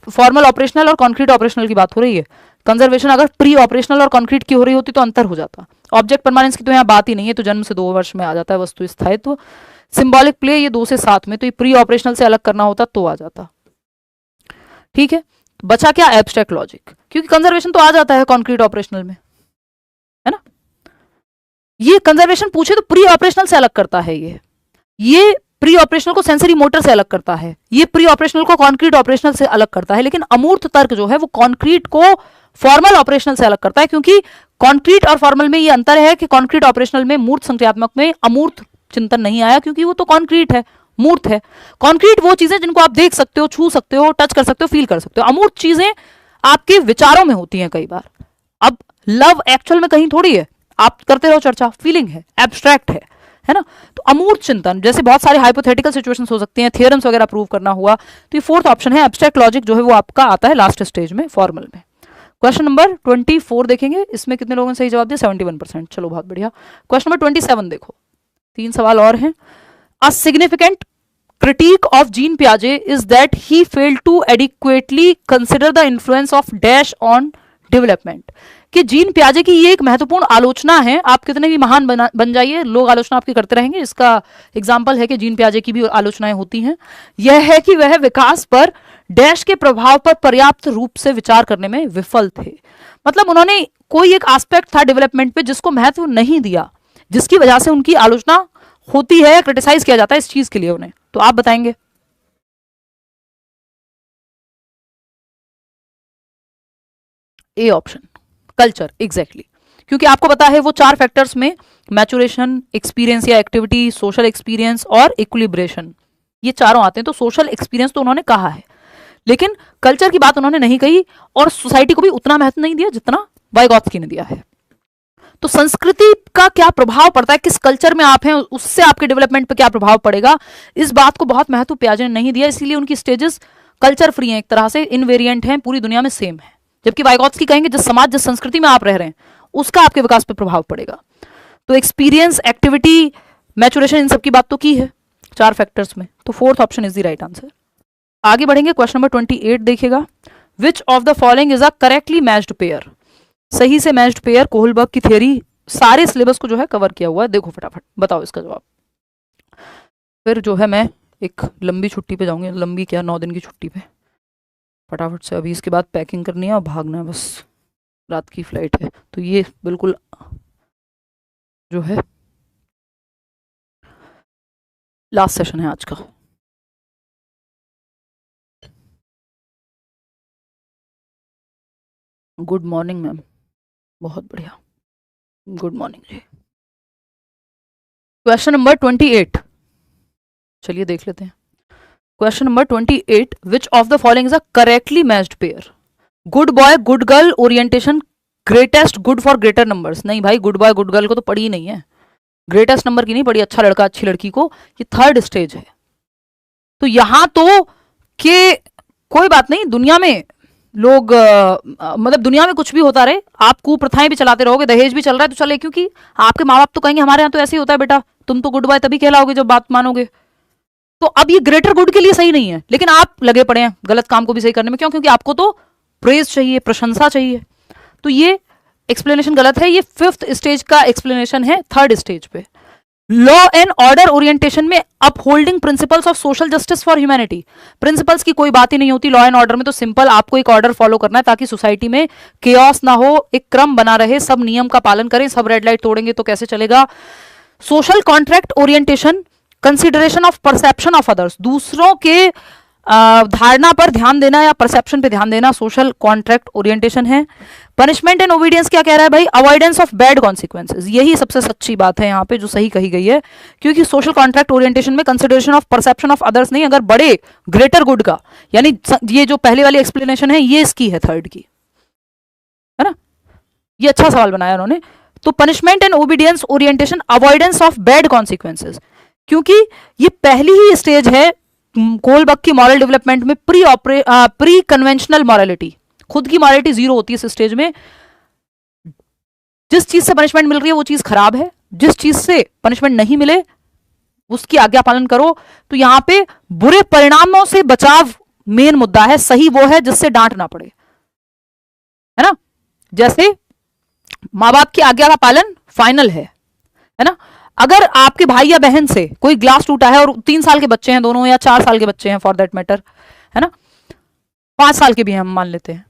फॉर्मल ऑपरेशनल और कॉन्क्रीट ऑपरेशनल की बात हो रही है। कंजर्वेशन अगर प्री ऑपरेशनल और कॉन्क्रीट की हो रही होती तो अंतर हो जाता। ऑब्जेक्ट परमानेंस की तो यहाँ बात ही नहीं है, तो जन्म से 2 वर्ष में आ जाता है वस्तु स्थायित्व। सिंबॉलिक प्ले ये 2 से 7 में, तो ये प्री ऑपरेशनल से अलग करना होता तो आ जाता। ठीक है, बचा क्या? एब्स्ट्रैक्ट लॉजिक, क्योंकि कंजर्वेशन तो आ जाता है कॉन्क्रीट ऑपरेशनल में, है ना। ये कंजर्वेशन पूछे तो प्री ऑपरेशनल से अलग करता है, ये प्री ऑपरेशनल को सेंसरी मोटर से अलग करता है, ये प्री ऑपरेशनल को कॉन्क्रीट ऑपरेशनल से अलग करता है। लेकिन अमूर्त तर्क जो है वो कॉन्क्रीट को फॉर्मल ऑपरेशनल से अलग करता है, क्योंकि कॉन्क्रीट और फॉर्मल में ये अंतर है कि कॉन्क्रीट ऑपरेशनल में मूर्त संक्रियात्मक में अमूर्त चिंतन नहीं आया, क्योंकि वो तो कॉन्क्रीट है, मूर्त है। कॉन्क्रीट वो चीजें जिनको आप देख सकते हो, छू सकते हो, टच कर सकते हो, फील कर सकते हो। अमूर्त चीजें आपके विचारों में होती हैं कई बार। अब लव एक्चुअल में कहीं थोड़ी है, आप करते रहो चर्चा, फीलिंग है, एब्स्ट्रैक्ट है ना। तो अमूर्त चिंतन जैसे बहुत सारे हाइपोथेटिकल सिचुएशंस हो सकती हैं, थियरम्स वगैरह प्रूव करना हुआ, तो ये फोर्थ ऑप्शन है। एब्स्ट्रैक्ट लॉजिक जो है वो आपका आता है लास्ट स्टेज में, फॉर्मल में। क्वेश्चन नंबर 24 देखेंगे, इसमें कितने लोगों ने सही जवाब दिया? 71%। चलो बहुत बढ़िया। क्वेश्चन नंबर 27 देखो, 3 सवाल और हैं। A significant critique of Jean Piaget is that he failed to adequately consider the influence of dash on development। कि जीन प्याजे की ये एक महत्वपूर्ण आलोचना है, आप कितने भी महान बन जाइए, लोग आलोचना आपकी करते रहेंगे। इसका एग्जाम्पल है कि जीन प्याजे की भी आलोचनाएं होती हैं। यह है कि वह विकास पर डैश के प्रभाव पर पर्याप्त रूप से विचार करने में विफल थे। मतलब उन्होंने कोई एक एस्पेक्ट था डेवलपमेंट पे जिसको महत्व नहीं दिया, जिसकी वजह से उनकी आलोचना होती है, क्रिटिसाइज किया जाता है इस चीज के लिए उन्हें। तो आप बताएंगे। A option, culture, exactly. क्योंकि आपको पता है वो 4 फैक्टर्स में मैचुरेशन, एक्सपीरियंस या एक्टिविटी, सोशल एक्सपीरियंस और इक्विलिब्रेशन, ये चारों आते हैं। तो सोशल एक्सपीरियंस तो उन्होंने कहा है, लेकिन कल्चर की बात उन्होंने नहीं कही और सोसाइटी को भी उतना महत्व नहीं दिया जितना वाइगॉत्स्की ने दिया है। तो संस्कृति का क्या प्रभाव पड़ता है, किस कल्चर में आप हैं उससे आपके डेवलपमेंट पे क्या प्रभाव पड़ेगा, इस बात को बहुत महत्व पियाजे ने नहीं दिया। इसीलिए उनकी स्टेजेस कल्चर फ्री हैं, एक तरह से इनवेरिएंट हैं, पूरी दुनिया में सेम है। जबकि वाइगॉत्स्की कहेंगे जिस समाज, जिस संस्कृति में आप रह रहे हैं उसका आपके विकास पे प्रभाव पड़ेगा। तो एक्सपीरियंस, एक्टिविटी, मैचुरेशन, इन सब की बात तो की है 4 फैक्टर्स में। तो 4th option is the right answer. आगे बढ़ेंगे, क्वेश्चन नंबर 28 देखिएगा। विच of the following is a correctly matched pair? सही से मैच्ड पेयर, कोहलबर्ग की थ्योरी, सारे सिलेबस को जो है कवर किया हुआ है। देखो फटाफट बताओ इसका जवाब। फिर जो है मैं एक लंबी छुट्टी पे जाऊंगी, लंबी क्या 9 दिन की छुट्टी पे। फटाफट से अभी इसके बाद पैकिंग करनी है और भागना है, बस रात की फ्लाइट है। तो ये बिल्कुल जो है लास्ट सेशन है आज का। गुड मॉर्निंग मैम, बहुत बढ़िया, गुड मॉर्निंग जी। क्वेश्चन नंबर 28, चलिए देख लेते हैं। Question number 28, which of the following is a correctly matched pair? Good boy good girl orientation, greatest good for greater numbers. नहीं भाई, गुड बॉय गुड गर्ल को तो पढ़ी ही नहीं है, ग्रेटेस्ट नंबर की नहीं पढ़ी, अच्छा लड़का अच्छी लड़की को, ये 3rd स्टेज है। तो यहां तो के कोई बात नहीं, दुनिया में लोग मतलब दुनिया में कुछ भी होता रहे, आप कुप्रथाएं भी चलाते रहोगे, दहेज भी चल रहा है तो चले, क्योंकि आपके माँ बाप तो कहेंगे हमारे यहाँ तो ऐसे ही होता है बेटा, तुम तो गुड बॉय तभी कहलाओगे जब बात मानोगे। तो अब ये ग्रेटर गुड के लिए सही नहीं है, लेकिन आप लगे पड़े हैं गलत काम को भी सही करने में। क्यों? क्योंकि आपको तो प्रेज चाहिए, प्रशंसा चाहिए। तो ये एक्सप्लेनेशन गलत है, ये 5th स्टेज का एक्सप्लेनेशन है 3rd स्टेज पे। लॉ एंड ऑर्डर ओरिएंटेशन में upholding principles of social justice for humanity, principles की कोई बात ही नहीं होती लॉ एंड ऑर्डर में। तो सिंपल आपको एक ऑर्डर फॉलो करना है ताकि सोसाइटी में केओस ना हो, एक क्रम बना रहे, सब नियम का पालन करें। सब रेड लाइट तोड़ेंगे तो कैसे चलेगा। Social contract orientation, consideration of perception of others, दूसरों के धारणा पर ध्यान देना या परसेप्शन पे ध्यान देना, सोशल कॉन्ट्रैक्ट ओरिएंटेशन है। पनिशमेंट एंड ओबीडियंस क्या कह रहा है भाई? Avoidance of bad consequences. यही सबसे सच्ची बात है यहाँ पे जो सही कही गई है, क्योंकि सोशल कॉन्ट्रैक्ट ओरिएंटेशन में consideration of perception of others नहीं, अगर बड़े ग्रेटर गुड का, यानी ये जो पहले वाली एक्सप्लेनेशन है ये इसकी है 3rd की, है ना। ये अच्छा सवाल बनाया उन्होंने। तो punishment and obedience orientation, avoidance of bad consequences, क्योंकि ये पहली ही स्टेज है कोहलबर्ग की मॉरल डेवलपमेंट में, प्री कन्वेंशनल मॉरलिटी। खुद की मॉरलिटी 0 होती है इस स्टेज में। जिस चीज से पनिशमेंट मिल रही है वो चीज खराब है, जिस चीज से पनिशमेंट नहीं मिले उसकी आज्ञा पालन करो। तो यहां पे बुरे परिणामों से बचाव मेन मुद्दा है, सही वो है जिससे डांट ना पड़े, है ना। जैसे माँ बाप की आज्ञा का पालन फाइनल है ना। अगर आपके भाई या बहन से कोई ग्लास टूटा है और 3 साल के बच्चे हैं दोनों, या 4 साल के बच्चे हैं फॉर दैट मैटर, है ना, 5 साल के भी हम मान लेते हैं,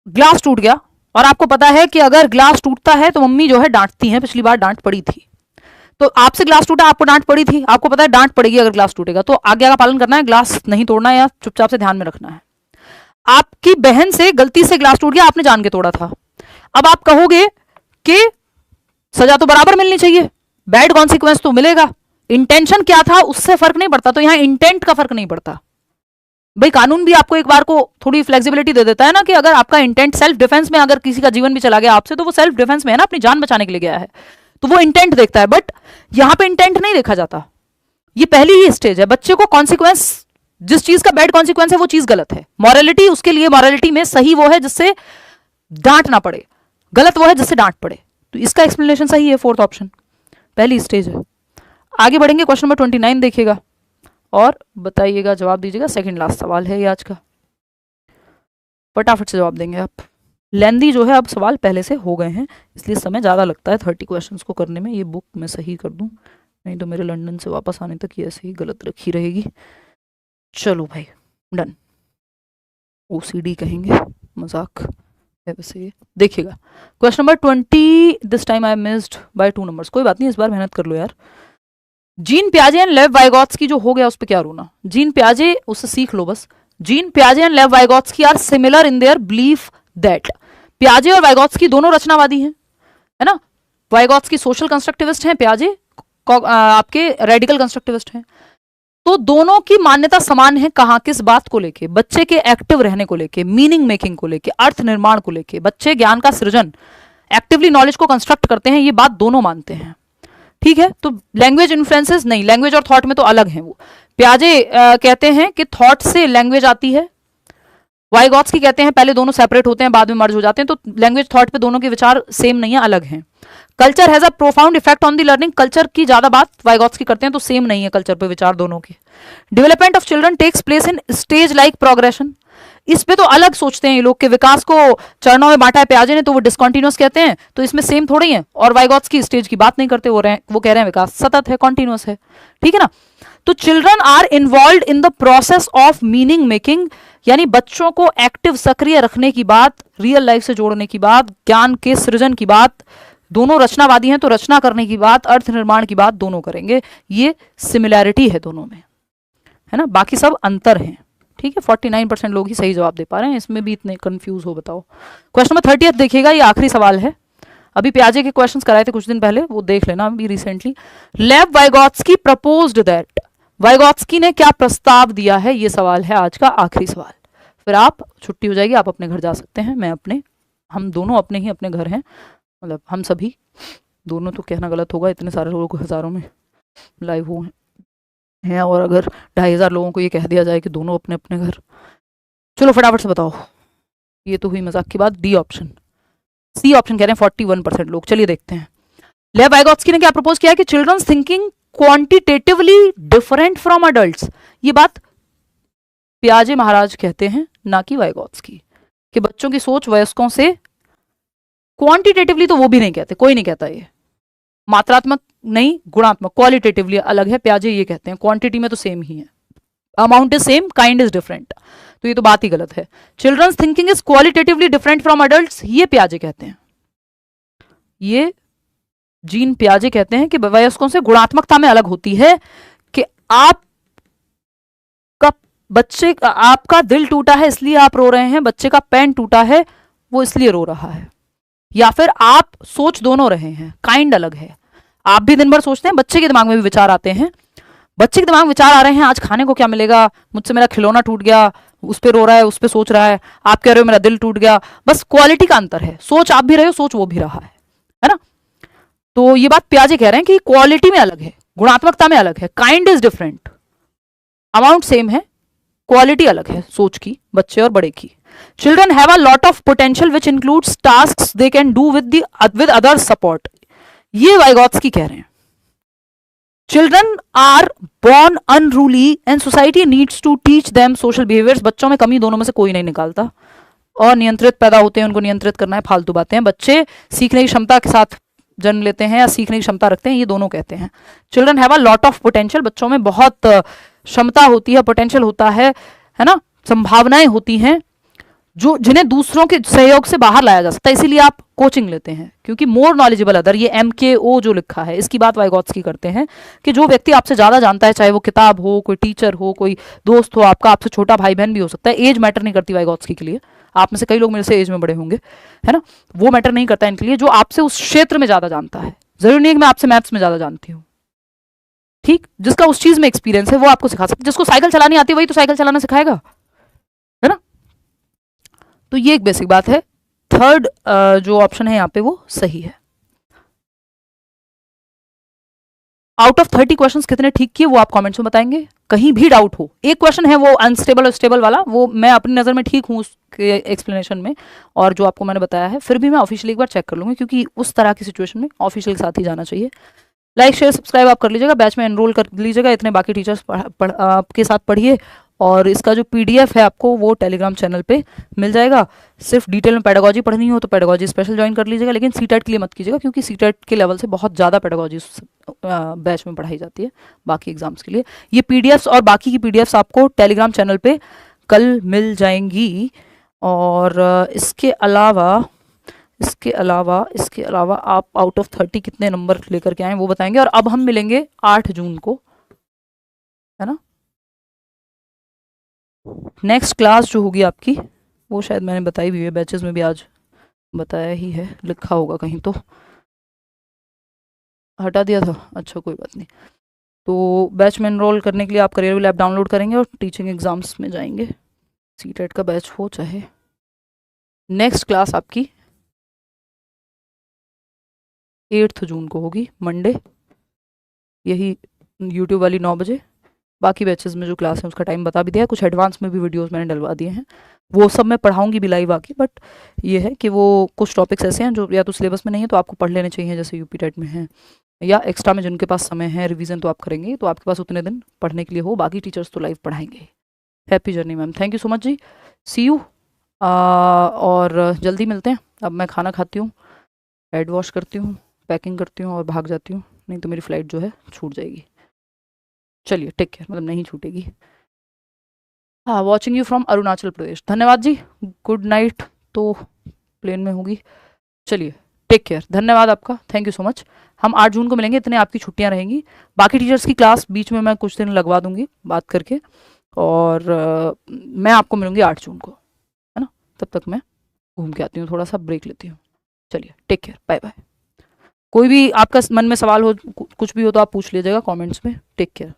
ग्लास टूट गया और आपको पता है कि अगर ग्लास टूटता है तो मम्मी जो है डांटती हैं, पिछली बार डांट पड़ी थी, तो आपसे ग्लास टूटा, आपको डांट पड़ी थी, आपको पता है डांट पड़ेगी अगर ग्लास टूटेगा, तो आज्ञा का पालन करना है, ग्लास नहीं तोड़ना या चुपचाप से ध्यान में रखना है। आपकी बहन से गलती से ग्लास टूट गया, आपने जान के तोड़ा था, अब आप कहोगे कि सजा तो बराबर मिलनी चाहिए, बैड कॉन्सिक्वेंस तो मिलेगा, इंटेंशन क्या था उससे फर्क नहीं पड़ता। तो यहां इंटेंट का फर्क नहीं पड़ता भाई, कानून भी आपको एक बार को थोड़ी फ्लेक्सिबिलिटी दे देता है ना, कि अगर आपका इंटेंट सेल्फ डिफेंस में, अगर किसी का जीवन भी चला गया आपसे तो वो सेल्फ डिफेंस में है ना, अपनी जान बचाने के लिए गया है, तो वो इंटेंट देखता है। बट यहां पे इंटेंट नहीं देखा जाता, ये पहली ही स्टेज है। बच्चे को कॉन्सिक्वेंस, जिस चीज का बैड कॉन्सिक्वेंस है वो चीज गलत है, मॉरलिटी उसके लिए, मॉरलिटी में सही वो है जिससे डांट ना पड़े, गलत वो है जिससे डांट पड़े। तो इसका एक्सप्लेनेशन सही है 4th ऑप्शन, पहली स्टेज है। आगे बढ़ेंगे, क्वेश्चन नंबर 29 देखिएगा और बताइएगा, जवाब दीजिएगा। सेकंड लास्ट सवाल है ये आज का, फटाफट से जवाब देंगे आप। लेंदी जो है अब सवाल पहले से हो गए हैं, इसलिए समय ज़्यादा लगता है 30 क्वेश्चंस को करने में। ये बुक मैं सही कर दूं, नहीं तो मेरे लंदन से वापस आने तक ये ऐसे ही गलत रखी रहेगी। चलो भाई डन, OCD कहेंगे, मजाक है वैसे ये। देखिएगा question number 20, this time I missed by 2 numbers, कोई बात नहीं, इस बार मेहनत कर लो यार। जीन पियाजे एंड लेव वाइगॉत्स्की जो हो गया उस पर क्या रोना, जीन पियाजे उससे सीख लो बस। जीन पियाजे and Lev Vygotsky are similar in their belief that, पियाजे और वाइगॉत्स्की दोनों रचनावादी हैं, है ना। वाइगॉत्स्की सोशल कंस्ट्रक्टिविस्ट हैं, पियाजे आपके रेडिकल कंस्ट्रक्टिविस्ट हैं। तो दोनों की मान्यता समान है, कहां, किस बात को लेके, बच्चे के एक्टिव रहने को लेके, मीनिंग मेकिंग को लेके, अर्थ निर्माण को लेके, बच्चे ज्ञान का सृजन, एक्टिवली नॉलेज को कंस्ट्रक्ट करते हैं, ये बात दोनों मानते हैं। ठीक है, तो लैंग्वेज इन्फ्लुएंसेस नहीं, लैंग्वेज और थॉट में तो अलग है वो। पियाजे कहते हैं कि थॉट से लैंग्वेज आती है, वाइगॉत्स्की कहते हैं पहले दोनों सेपरेट होते हैं बाद में मर्ज हो जाते हैं। तो लैंग्वेज थॉट पे दोनों के विचार सेम नहीं है, अलग हैं। Culture has a profound effect on the learning, culture की ज्यादा बात वाइगॉत्स्की करते हैं, तो सेम नहीं है कल्चर पे विचार दोनों के। Development of children takes place in stage like progression, इस पे तो अलग सोचते हैं ये लोग के विकास को चरणों में बांटा है पियाजे ने, तो वो डिसकंटिन्यूअस कहते हैं, तो इसमें सेम थोड़ी है। और वाइगॉत्स्की स्टेज की बात नहीं करते, वो कह रहे हैं विकास सतत है, कॉन्टिन्यूअस है। ठीक है ना। तो children are involve in the process of meaning making, यानी बच्चों को एक्टिव सक्रिय रखने की बात, रियल लाइफ से जोड़ने की बात, ज्ञान के सृजन की बात, दोनों रचनावादी हैं तो रचना करने की बात, अर्थ निर्माण की बात दोनों करेंगे। ये सिमिलैरिटी है दोनों में, है ना, बाकी सब अंतर हैं। ठीक है, 49% लोग ही सही जवाब दे पा रहे हैं, इसमें भी इतने कंफ्यूज हो बताओ। क्वेश्चन नंबर 30 देखिएगा, ये आखिरी सवाल है। अभी पियाजे के क्वेश्चंस कराए थे कुछ दिन पहले, वो देख लेना अभी रिसेंटली। लेव वाइगॉत्स्की प्रपोज्ड दैट, वाइगॉत्स्की ने क्या प्रस्ताव दिया है, ये सवाल है आज का आखिरी सवाल। फिर आप छुट्टी हो जाएगी, आप अपने घर जा सकते हैं, मैं अपने, हम दोनों अपने ही अपने घर हैं, मतलब हम सभी दोनों, तो कहना गलत होगा, इतने सारे लोगों को हजारों में लाइव हुए हैं, और अगर 2500 लोगों को ये कह दिया जाए कि दोनों अपने अपने घर। चलो फटाफट से बताओ, ये तो हुई मजाक की बात। डी ऑप्शन, सी ऑप्शन कह रहे हैं 41% लोग। चलिए देखते हैं, लेव वाइगॉत्स्की ने क्या प्रपोज किया है कि children's thinking quantitatively different from adults, ये बात पियाजे महाराज कहते हैं, ना कि वाइगॉत्स्की, कि बच्चों की सोच वयस्कों से क्वांटिटेटिवली, तो वो भी नहीं कहते, कोई नहीं कहता ये, मात्रात्मक नहीं गुणात्मक, क्वालिटेटिवली अलग है, पियाजे ये कहते हैं, क्वांटिटी में तो सेम ही है, amount is same, kind is different, तो ये तो बात ही गलत है। Children's thinking is qualitatively different from adults, ये पियाजे कहते हैं, ये जीन पियाजे कहते हैं कि वयस्कों से गुणात्मकता में अलग होती है, कि आप का बच्चे, आपका दिल टूटा है इसलिए आप रो रहे हैं, बच्चे का पेन टूटा है वो इसलिए रो रहा है, या फिर आप सोच दोनों रहे हैं, काइंड अलग है। आप भी दिन भर सोचते हैं, बच्चे के दिमाग में भी विचार आते हैं, बच्चे के दिमाग में विचार आ रहे हैं, आज खाने को क्या मिलेगा, मुझसे मेरा खिलौना टूट गया, उस पर रो रहा है, उस पर सोच रहा है, आप कह रहे हो मेरा दिल टूट गया, बस क्वालिटी का अंतर है, सोच आप भी रहे हो, सोच वो भी रहा है ना। तो ये बात पियाजे कह रहे हैं कि क्वालिटी में अलग है, गुणात्मकता में अलग है, kind is different, amount same है, क्वालिटी अलग है सोच की, बच्चे और बड़े की। Children have a lot of potential which includes tasks they can do with other support, ये वाइगॉत्स्की कह रहे हैं। Children are born unruly and society needs to teach them social behaviours, बच्चों में कमी दोनों में से कोई नहीं निकालता, और नियंत्रित पैदा होते हैं, उनको नियंत्रित करना है, फालतू बातें हैं। बच्चे सीखने की क्षमता के साथ जन्म लेते हैं या सीखने की क्षमता रखते हैं, ये दोनों कहते हैं। Children have a lot of potential, बच्चों में बहुत क्षमता होती है, पोटेंशियल होता है ना, संभावनाएं होती हैं, जो जिन्हें दूसरों के सहयोग से बाहर लाया जा सकता है, इसीलिए आप कोचिंग लेते हैं, क्योंकि मोर नॉलेजेबल अदर, ये MKO जो लिखा है इसकी बात वाइगॉत्स्की करते हैं, कि जो व्यक्ति आपसे ज्यादा जानता है, चाहे वो किताब हो, कोई टीचर हो, कोई दोस्त हो आपका, आपसे छोटा भाई बहन भी हो सकता है, एज मैटर नहीं करती वाइगॉत्स्की के लिए, आप में से कई लोग मेरे से एज में बड़े होंगे, है ना, वो मैटर नहीं करता इनके लिए, जो आपसे उस क्षेत्र में ज्यादा जानता है, जरूरी नहीं है कि मैं आपसे मैथ्स में ज्यादा जानती हूँ, ठीक, जिसका उस चीज में एक्सपीरियंस है वो आपको सिखा सकता है, जिसको साइकिल चलानी आती है वही तो साइकिल चलाना सिखाएगा, है ना। तो ये एक बेसिक बात है, थर्ड जो ऑप्शन है यहाँ पे वो सही है। आउट ऑफ 30 क्वेश्चंस कितने ठीक किए वो आप कमेंट्स में बताएंगे, कहीं भी डाउट हो। एक क्वेश्चन है वो अनस्टेबल और स्टेबल वाला, वो मैं अपनी नजर में ठीक हूँ उसके एक्सप्लेनेशन में, और जो आपको मैंने बताया है, फिर भी मैं ऑफिशियली एक बार चेक कर लूंगी, क्योंकि उस तरह की सिचुएशन में ऑफिशियल के साथ ही जाना चाहिए। लाइक शेयर सब्सक्राइब आप कर लीजिएगा, बैच में एनरोल कर लीजिएगा, इतने बाकी टीचर्स आपके साथ पढ़िए, और इसका जो PDF है आपको वो टेलीग्राम चैनल पे मिल जाएगा। सिर्फ डिटेल में पेडागोजी पढ़नी हो तो पेडागोजी स्पेशल ज्वाइन कर लीजिएगा, लेकिन सीटेट के लिए मत कीजिएगा, क्योंकि सीटेट के लेवल से बहुत ज़्यादा पेडागोजी बैच में पढ़ाई जाती है बाकी एग्जाम्स के लिए। ये PDFs और बाकी की PDFs आपको टेलीग्राम चैनल पे कल मिल जाएंगी। और इसके अलावा आप आउट ऑफ 30 कितने नंबर लेकर के आए वो बताएंगे। और अब हम मिलेंगे 8 जून को, है ना। नेक्स्ट क्लास जो होगी आपकी वो शायद मैंने बताई भी है, बैचेस में भी आज बताया ही है, लिखा होगा कहीं तो। हटा दिया था, अच्छा कोई बात नहीं। तो बैच में एनरोल करने के लिए आप करियर लैब डाउनलोड करेंगे और टीचिंग एग्जाम्स में जाएंगे। सीटेट का बैच हो चाहे। नेक्स्ट क्लास आपकी 8 जून को होगी, मंडे, यही यूट्यूब वाली 9 बजे। बाकी बैचेस में जो क्लास है उसका टाइम बता भी दिया है, कुछ एडवांस में भी वीडियोस मैंने डलवा दिए हैं, वो सब मैं पढ़ाऊंगी भी लाइव आके। बट ये है कि वो कुछ टॉपिक्स ऐसे हैं जो या तो सिलेबस में नहीं है तो आपको पढ़ लेने चाहिए, जैसे यूपी टेट में है, या एक्स्ट्रा में जिनके पास समय है रिवीजन तो आप करेंगे, तो आपके पास उतने दिन पढ़ने के लिए हो। बाकी टीचर्स तो लाइव पढ़ाएंगे। Happy journey ma'am, thank you so much ji, see you. और जल्दी मिलते हैं। अब मैं खाना खाती हूँ, हेड वॉश करती हूँ, पैकिंग करती हूँ और भाग जाती हूँ, नहीं तो मेरी फ़्लाइट जो है छूट जाएगी। चलिए टेक केयर, मतलब नहीं छूटेगी। हाँ, watching you from Arunachal Pradesh, धन्यवाद जी। गुड नाइट तो प्लेन में होगी। चलिए टेक केयर, धन्यवाद आपका, थैंक यू सो मच। हम 8 जून को मिलेंगे, इतने आपकी छुट्टियां रहेंगी। बाकी टीचर्स की क्लास बीच में मैं कुछ दिन लगवा दूंगी बात करके, और मैं आपको मिलूंगी 8 जून को, है ना। तब तक मैं घूम के आती हूँ, थोड़ा सा ब्रेक लेती हूँ। चलिए टेक केयर, बाय बाय। कोई भी आपका मन में सवाल हो, कुछ भी हो तो आप पूछ लीजिएगा कमेंट्स में। Take care.